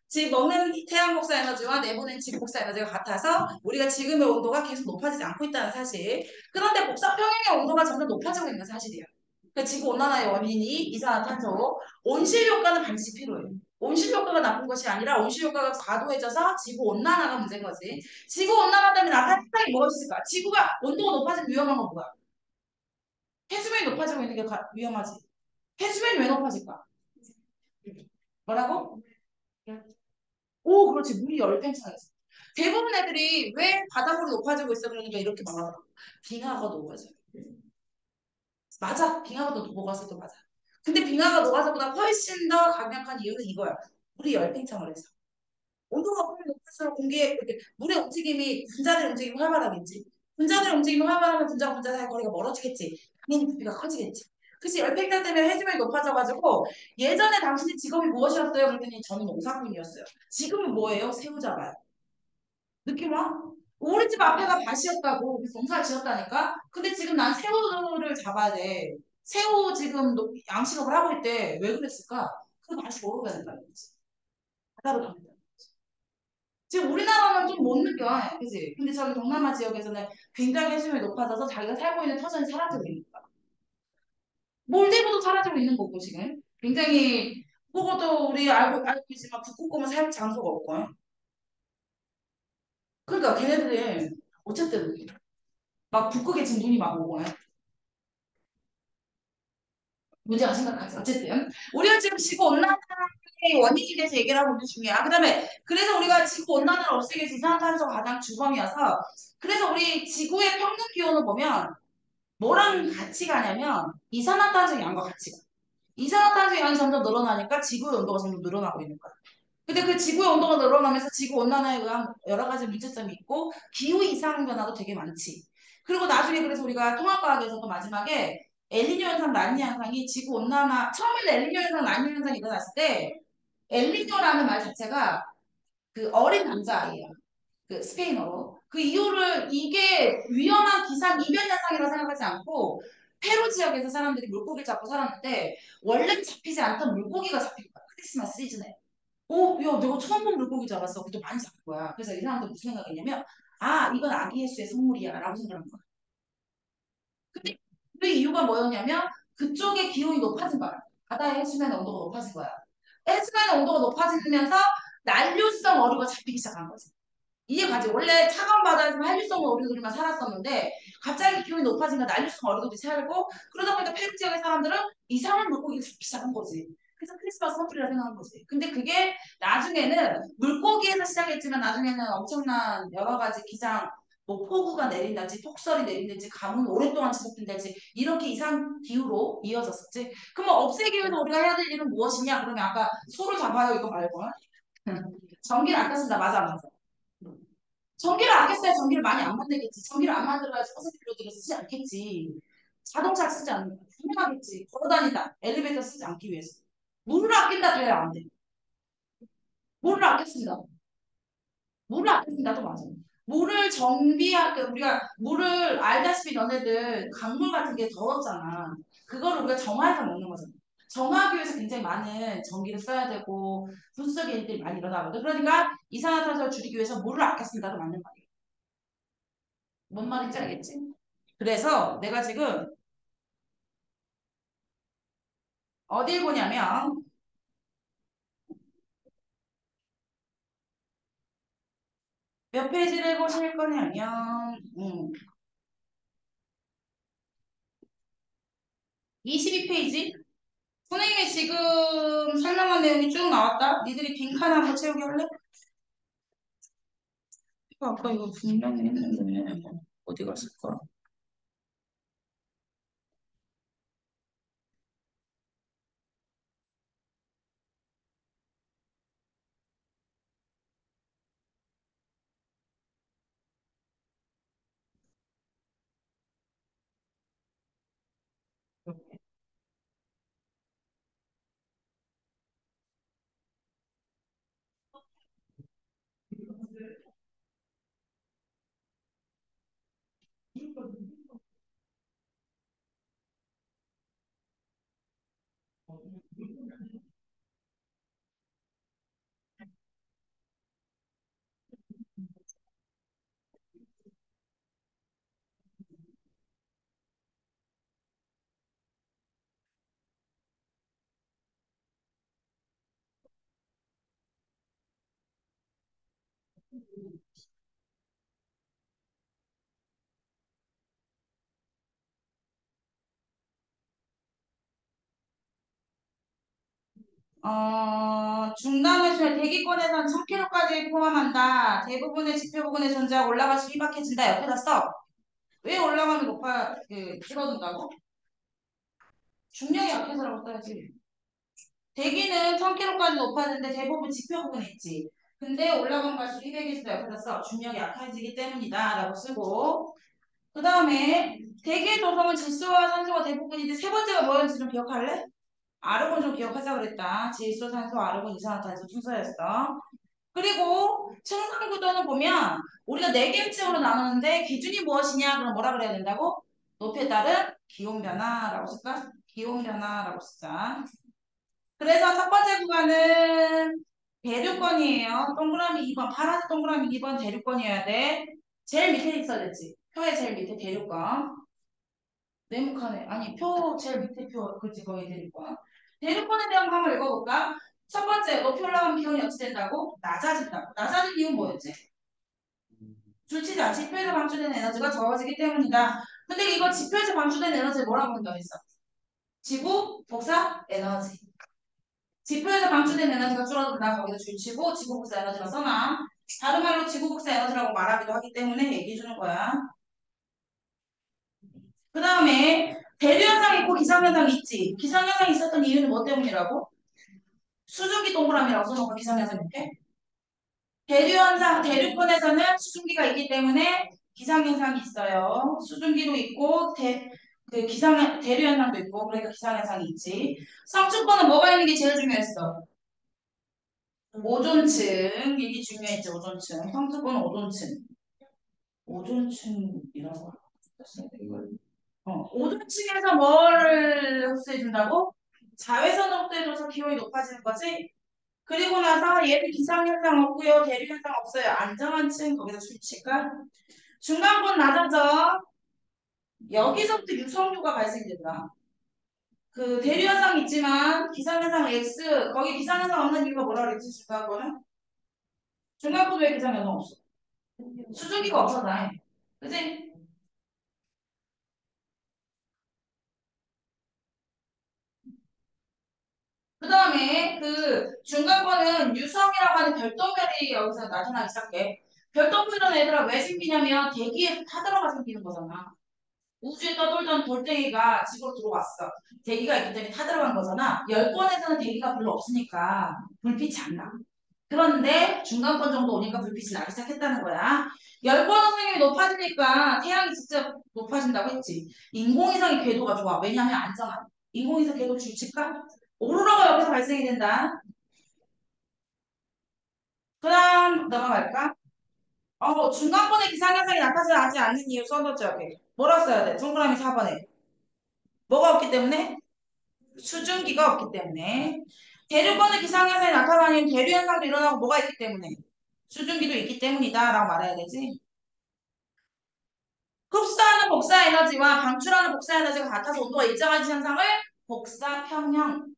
즉 먹는 태양 복사 에너지와 내보낸 질 복사 에너지가 같아서 우리가 지금의 온도가 계속 높아지지 않고 있다는 사실. 그런데 복사 평형의 온도가 점점 높아지고 있는 건 사실이에요. 그러니까 지구 온난화의 원인이 이산화탄소, 온실 효과는 반드시 필요해요. 온실 효과가 나쁜 것이 아니라 온실 효과가 과도해져서 지구 온난화가 문제인 거지. 지구 온난화 때문에 나타나는 현상이 뭐가 있을까? 지구가 온도가 높아지면 위험한 건 뭐야? 해수면이 높아지고 있는 게 위험하지. 해수면이 왜 높아질까? 뭐라고? 오, 그렇지. 물이 열팽창했어. 대부분 애들이 왜 바닷물이 높아지고 있어? 그러니까 이렇게 말하더라고. 빙하가 녹아져. 맞아. 빙하가 녹아서도 맞아. 근데 빙하가 녹아서보다 훨씬 더 강력한 이유는 이거야. 물이 열팽창을 해서. 온도가 높을수록 공기의 물의 움직임이 분자들의 움직임이 활발하겠지. 분자들의 움직임이 활발하면 분자와 분자 사이 거리가 멀어지겠지. 당연히 부피가 커지겠지. 그치 열팽창 때문에 해수면이 높아져가지고 예전에 당신의 직업이 무엇이었어요? 그랬더니 저는 농사꾼이었어요. 지금은 뭐예요? 새우 잡아요. 느낌 와? 우리 집 앞에가 밭이었다고 그래서 농사를 지었다니까? 근데 지금 난 새우를 잡아야 돼. 새우 지금 양식업을 하고 있대. 왜 그랬을까? 그 맛이 모르게 된다는 거지. 바다로 갑니다. 지금 우리나라는 좀 못 느껴. 그지? 근데 저기 동남아 지역에서는 굉장히 해수면이 높아져서 자기가 살고 있는 터전이 사라지고 있는 거야. 몰디브도 사라지고 있는 거고, 지금. 굉장히, 그것도 우리 알고 있지만 북극 공은 살 장소가 없고. 그러니까 걔네들이, 어쨌든, 막 북극에 지금 눈이 막 오고. 문제가 심각하지. 어쨌든. 우리가 지금 지구 온난화의 원인에 대해서 얘기를 하고 있는 중이야. 그 다음에, 그래서 우리가 지구 온난화를 없애기 위해서 이산화탄소가 가장 주범이어서, 그래서 우리 지구의 평균 기온을 보면, 뭐랑 같이 가냐면 이산화탄소 양과 같이 가. 이산화탄소 양이 점점 늘어나니까 지구의 온도가 점점 늘어나고 있는 거야. 근데 그 지구의 온도가 늘어나면서 지구 온난화에 의한 여러 가지 문제점이 있고 기후 이상 변화도 되게 많지. 그리고 나중에 그래서 우리가 통합과학에서도 마지막에 엘니뇨 현상, 라니냐 현상이 지구 온난화 처음에는 엘니뇨 현상, 라니냐 현상이 일어났을 때 엘니뇨라는 말 자체가 그 어린 남자아이예요. 그 스페인어로. 그 이유를 이게 위험한 기상 이변 현상이라고 생각하지 않고 페루 지역에서 사람들이 물고기를 잡고 살았는데 원래 잡히지 않던 물고기가 잡힌 거야. 크리스마스 시즌에. 야, 내가 처음 본 물고기 잡았어. 그때 많이 잡은 거야. 그래서 이 사람들 무슨 생각했냐면 아, 이건 아기 예수의 선물이야 라고 생각한 거야. 근데 그 이유가 뭐였냐면 그쪽의 기온이 높아진 거야. 바다의 해수면의 온도가 높아진 거야. 해수면의 온도가 높아지면서 난류성 어류가 잡히기 시작한 거지. 이해가지? 원래 차가운 바다에서는 한류성 어류들만 살았었는데 갑자기 기온이 높아지면 난류성 어류들이 살고 그러다 보니까 페루 지역의 사람들은 이상한 물고기를 잡기 시작한 거지. 그래서 크리스마스 선물이라 생각한 거지. 근데 그게 나중에는 물고기에서 시작했지만 나중에는 엄청난 여러 가지 기상 뭐 폭우가 내린다든지 폭설이 내린다든지 가뭄이 오랫동안 지속된다든지 이렇게 이상 기후로 이어졌었지. 그러면 없애기 위해서 우리가 해야 될 일은 무엇이냐? 그러면 아까 소를 잡아요 이거 말고 전기를 아껴 쓴다. 맞아 맞아. 전기를 아꼈어야 전기를 많이 안 만들겠지. 전기를 안 만들어야지 커센트 필요들을 쓰지 않겠지. 자동차 쓰지 않는 거 분명하겠지. 걸어다니다 엘리베이터 쓰지 않기 위해서. 물을 아낀다 돼야 안 돼. 물을 아꼈습니다. 물을 아꼈습니다도 맞아. 물을 정비할 때 우리가 물을 알다시피 너네들 강물 같은 게 더럽잖아. 그거를 우리가 정화해서 먹는 거잖아. 정화하기 위해서 굉장히 많은 전기를 써야 되고 분수적인 일들이 많이 일어나거든. 그러니까 이산화탄소를 줄이기 위해서 물을 아꼈습니다도 맞는 말이야. 뭔 말인지 알겠지? 그래서 내가 지금 어딜 보냐면 몇 페이지를 보실 거냐면 22페이지 선생님이 지금 설명한 내용이 쭉 나왔다. 니들이 빈칸 한번 채우기 할래? 아까 이거 분명히 했는데 어디 갔을까? 중간회수의 대기권에선 1000km까지 포함한다. 대부분의 지표 부근의 존재가 올라갈수록 희박해진다. 옆에다 써. 왜 올라가면 줄어든다고? 중력이 약해서라고 써야지. 대기는 1000km까지 높아야 되는데 대부분 지표 부근에 있지. 근데 올라가면 갈수록 희박해진다. 옆에다 써. 중력이 약해지기 때문이다. 라고 쓰고. 그 다음에 대기의 조성은 질소와 산소가 대부분인데 세 번째가 뭐였는지 좀 기억할래? 아르곤 좀 기억하자 그랬다. 질소, 산소, 아르곤, 이산화탄소 순서였어. 그리고 층상 구도는 보면 우리가 네 개의 층으로 나누는데 기준이 무엇이냐? 그럼 뭐라 그래야 된다고? 높이에 따른 기온 변화라고 쓸까? 기온 변화라고 쓰자. 그래서 첫 번째 구간은 대륙권이에요. 동그라미 2번, 파란색 동그라미 2번 대륙권이어야 돼. 제일 밑에 있어야 됐지. 표의 제일 밑에 대륙권. 네모칸에 아니 표 제일 밑에 표 그치 거기 대륙권. 대륙권에 대한 거 한번 읽어볼까? 첫 번째 높이 올라가면 기온이 어찌 된다고? 낮아진다고. 낮아진 이유는 뭐였지? 줄치자 지표에서 방출되는 에너지가 적어지기 때문이다. 근데 이거 지표에서 방출되는 에너지를 뭐라고 한다했어? 지구 복사 에너지. 지표에서 방출된 에너지가 줄어든다. 거기다 줄치고 지구 복사 에너지가 써놔. 다른 말로 지구 복사 에너지라고 말하기도 하기 때문에 얘기해 주는 거야. 그 다음에 대류현상이 있고 기상현상이 있지. 기상현상이 있었던 이유는 뭐 때문이라고? 수증기 동그라미라고 써놓고 기상현상 이렇게. 대류현상, 대류권에서는 수증기가 있기 때문에 기상현상이 있어요. 수증기도 있고 대류현상도 있고 그러니까 기상현상이 있지. 성층권은 뭐가 있는 게 제일 중요했어? 오존층. 이게 중요했지 오존층. 성층권은 오존층. 오존층이라고 했어야 돼 이걸. 오존층에서 뭐를 흡수해준다고? 자외선을 흡수해줘서 기온이 높아지는 거지? 그리고 나서 얘는 기상현상 없고요. 대류현상 없어요. 안정한 층 거기서 수치가 중간권 낮아져. 여기서부터 유성류가 발생된다. 그 대류현상 있지만 기상현상 X 거기 기상현상 없는 이유가 뭐라 그랬지? 중간권은? 중간권 왜 기상현상 없어? 수증기가 없어서 그치? 그 다음에 그 중간권은 유성이라고 하는 별똥별이 여기서 나타나기 시작해. 별똥별은 얘들아 왜 생기냐면 대기에서 타들어가 생기는 거잖아. 우주에 떠돌던 돌덩이가 지구로 들어왔어. 대기가 있기 때문에 타들어간 거잖아. 열권에서는 대기가 별로 없으니까 불빛이 안 나. 그런데 중간권 정도 오니까 불빛이 나기 시작했다는 거야. 열권 선생님이 높아지니까 태양이 직접 높아진다고 했지. 인공위성의 궤도가 좋아. 왜냐하면 안정한. 인공위성 궤도 줄칠까? 오로라가 여기서 발생이 된다. 그 다음 넘어갈까? 중간권의 기상현상이 나타나지 않는 이유 써놓죠. 여기. 뭐라 써야 돼? 동그라미 4번에. 뭐가 없기 때문에? 수증기가 없기 때문에. 대륙권의 기상현상이 나타나는 대류현상도 일어나고 뭐가 있기 때문에? 수증기도 있기 때문이다 라고 말해야 되지. 흡수하는 복사 에너지와 방출하는 복사 에너지가 같아서 온도가 일정한 현상을 복사평형.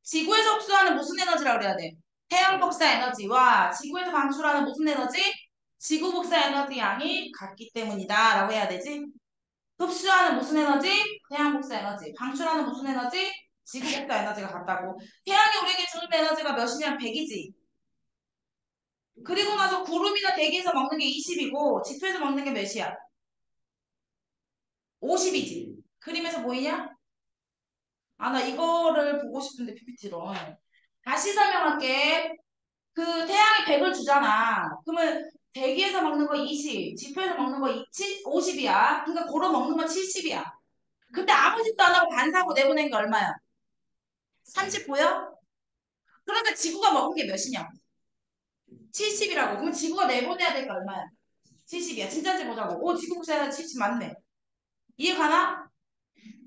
지구에서 흡수하는 무슨 에너지라고 그래야 돼? 태양 복사 에너지와 지구에서 방출하는 무슨 에너지? 지구 복사 에너지 양이 같기 때문이다 라고 해야 되지. 흡수하는 무슨 에너지? 태양 복사 에너지. 방출하는 무슨 에너지? 지구 복사 에너지가 같다고. 태양이 우리에게 주는 에너지가 몇이냐면 100이지. 그리고 나서 구름이나 대기에서 먹는 게 20이고 지표에서 먹는 게 몇이야? 50이지. 그림에서 보이냐? 아, 나 이거를 보고 싶은데 PPT로. 다시 설명할게. 그 태양이 100을 주잖아. 그러면 대기에서 먹는 거 20, 지표에서 먹는 거 50이야. 그러니까 고로 먹는 건 70이야. 근데 아무 짓도 안 하고 반사고 내보낸 게 얼마야? 30 보여? 그러니까 지구가 먹은 게 몇이냐? 70이라고. 그럼 지구가 내보내야 될 게 얼마야? 70이야. 진짜인지 보자고. 오, 지구 복사에는 70 맞네. 이해 가나?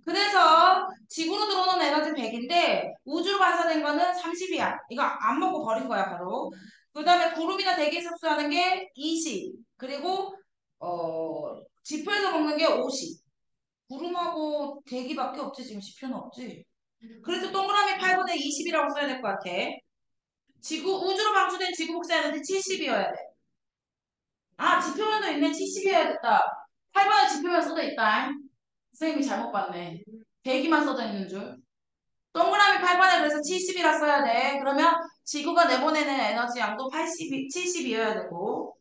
그래서 지구로 들어오는 에너지 100인데 우주로 반사된 거는 30이야. 이거 안 먹고 버린 거야, 바로. 그 다음에 구름이나 대기에서 흡수하는 게 20. 그리고 지표에서 먹는 게 50. 구름하고 대기밖에 없지. 지금 지표는 없지. 그래서 동그라미 8분의 20이라고 써야 될 것 같아. 우주로 방출된 지구 복사 에너지 70이어야 돼. 아, 지표면도 있네. 70이어야겠다. 8번에 지표면 써져 있다. 선생님이 잘못 봤네. 대기만 써져 있는 줄. 동그라미 8번에 그래서 70이라 써야 돼. 그러면 지구가 내보내는 에너지 양도 70이어야 되고.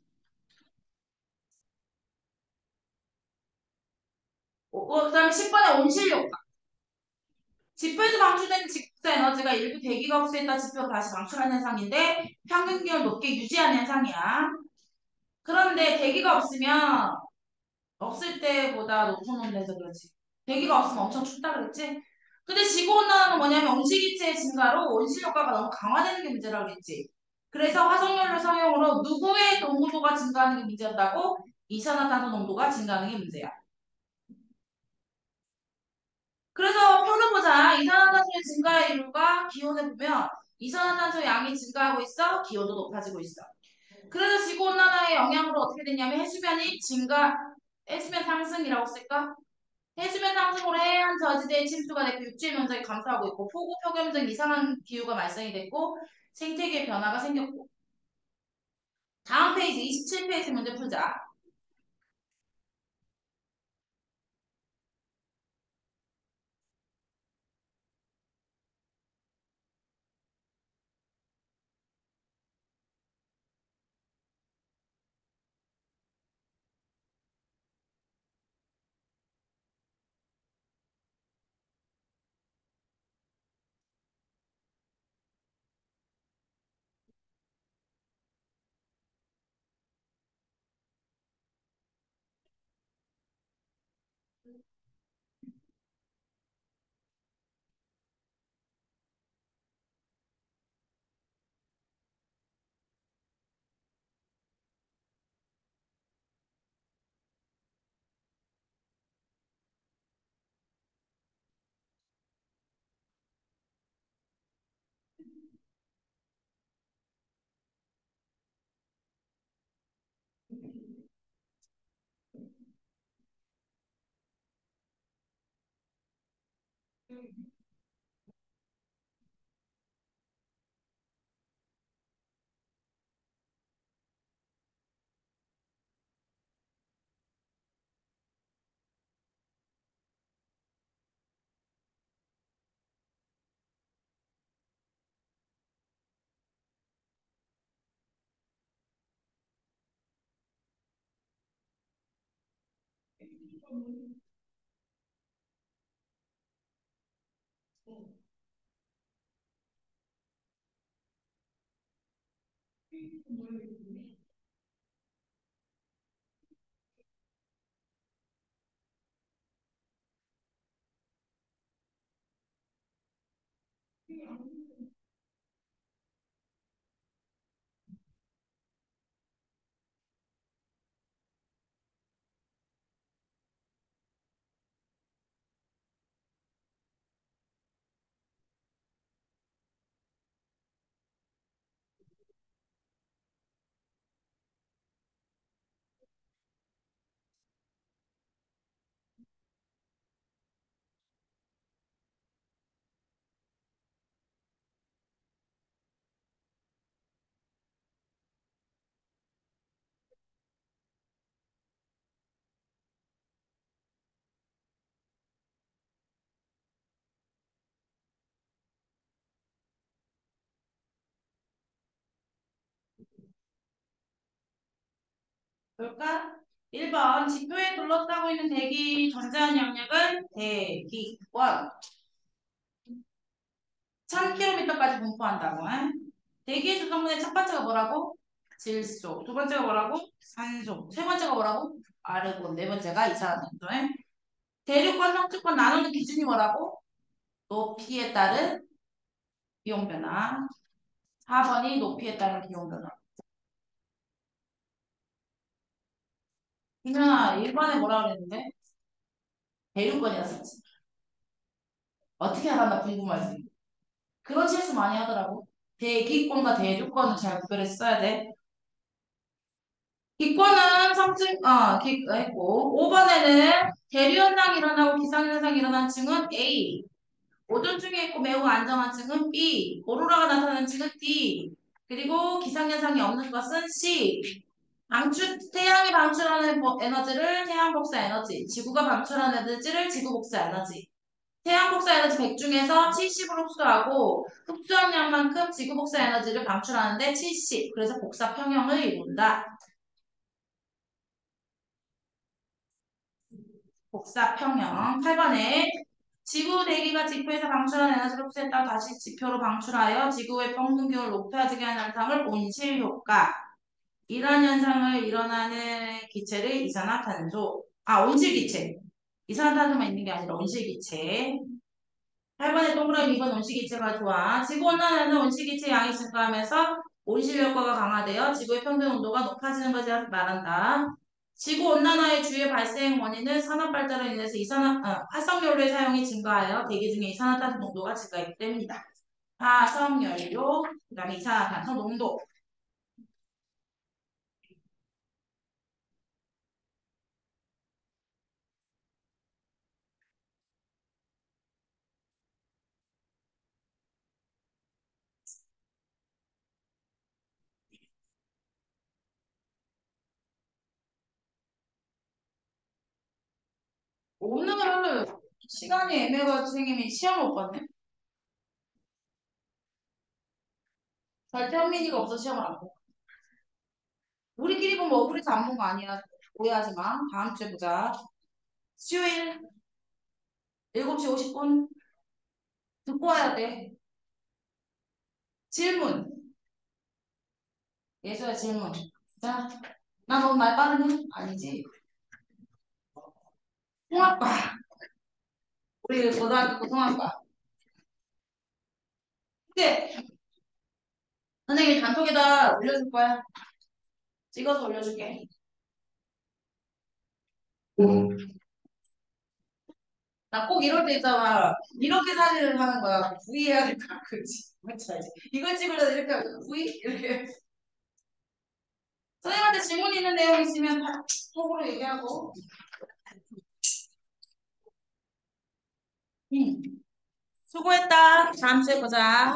그다음에 10번에 온실효과. 지표에서 방출된 직사 에너지가 일부 대기가 흡수했다 지표로 다시 방출하는 현상인데 평균 기온 높게 유지하는 현상이야. 그런데 대기가 없을 때보다 높은 온도에서 그렇지. 대기가 없으면 엄청 춥다 그랬지? 근데 지구온난화는 뭐냐면 온실기체의 증가로 온실효과가 너무 강화되는 게 문제라고 그랬지. 그래서 화석연료 사용으로 누구의 농도가 증가하는 게 문제였다고? 이산화탄소 농도가 증가하는 게 문제야. 그래서 표를 보자. 이산화탄소의 증가의 이유가 기온을 보면 이산화탄소 양이 증가하고 있어. 기온도 높아지고 있어. 그래서 지구온난화의 영향으로 어떻게 됐냐면 해수면 상승이라고 쓸까? 해수면 상승으로 해안 저지대의 침수가 됐고 육지의 면적이 감소하고 있고 폭우, 폭염 등 이상한 기후가 발생이 됐고 생태계 변화가 생겼고 다음 페이지 27페이지 문제 풀자. 볼까? 1번 지표에 둘러싸고 있는 대기 전자한 영역은 대기권 1000km까지 분포한다고. 대기의 조성분의 첫 번째가 뭐라고? 질소. 두 번째가 뭐라고? 산소. 세 번째가 뭐라고? 아르곤. 네 번째가 이산화탄소. 대륙권, 성층권 나누는 기준이 뭐라고? 높이에 따른 기온 변화. 4번이 높이에 따른 기온 변화. 그러면 1번에 뭐라 그랬는데? 대륙권이었었지. 어떻게 알았나 궁금하지? 그런 실수 많이 하더라고. 대기권과 대륙권을 잘 구별해서 써야 돼. 기권은 했고, 5번에는 대류현상이 일어나고 기상현상이 일어난 층은 A. 오존 중에 있고 매우 안정한 층은 B. 오로라가 나타나는 층은 D. 그리고 기상현상이 없는 것은 C. 태양이 방출하는 에너지를 태양 복사 에너지, 지구가 방출하는 에너지를 지구 복사 에너지. 태양 복사 에너지 100 중에서 70으로 흡수하고 흡수한 양만큼 지구 복사 에너지를 방출하는데 70. 그래서 복사 평형을 이룬다. 복사 평형. 8번에 지구 대기가 지표에서 방출한 에너지를 흡수했다가 다시 지표로 방출하여 지구의 평균 기온을 높아지게 하는 현상을 온실 효과. 이러한 현상을 일어나는 기체를 이산화탄소. 온실기체. 이산화탄소만 있는 게 아니라 온실기체. 8번에 동그라미 2번 온실기체가 좋아. 지구온난화는 온실기체 양이 증가하면서 온실 효과가 강화되어 지구의 평균 온도가 높아지는 것을 말한다. 지구온난화의 주요 발생 원인은 산업발달로 인해서 화석연료의 사용이 증가하여 대기 중에 이산화탄소 농도가 증가했기 때문이다. 화석연료, 그 다음에 이산화탄소 농도. 오늘 시간이 애매해가지고 선생님이 시험 못 봤네. 절대 현민이가 없어 시험을 안 보고. 우리끼리 보면 억울해서 안 본 거 아니야. 오해하지 마. 다음 주에 보자. 수요일 7시 50분 듣고 와야 돼. 질문. 예수야 질문. 자, 나 너무 말 빠르니? 아니지. 통합과. 우리 고등학교 통합과. 근데 선생님이 단톡에다 올려줄 거야. 찍어서 올려줄게. 나 꼭 이럴 때 있잖아. 이렇게 사진을 하는 거야. V 해야 될까? 그렇지. 맞지, 알지? 이걸 찍으려다 이렇게 하고 V? 이렇게. 선생님한테 질문 있는 내용 있으면 다 속으로 얘기하고. 수고했다. 다음 주에 보자.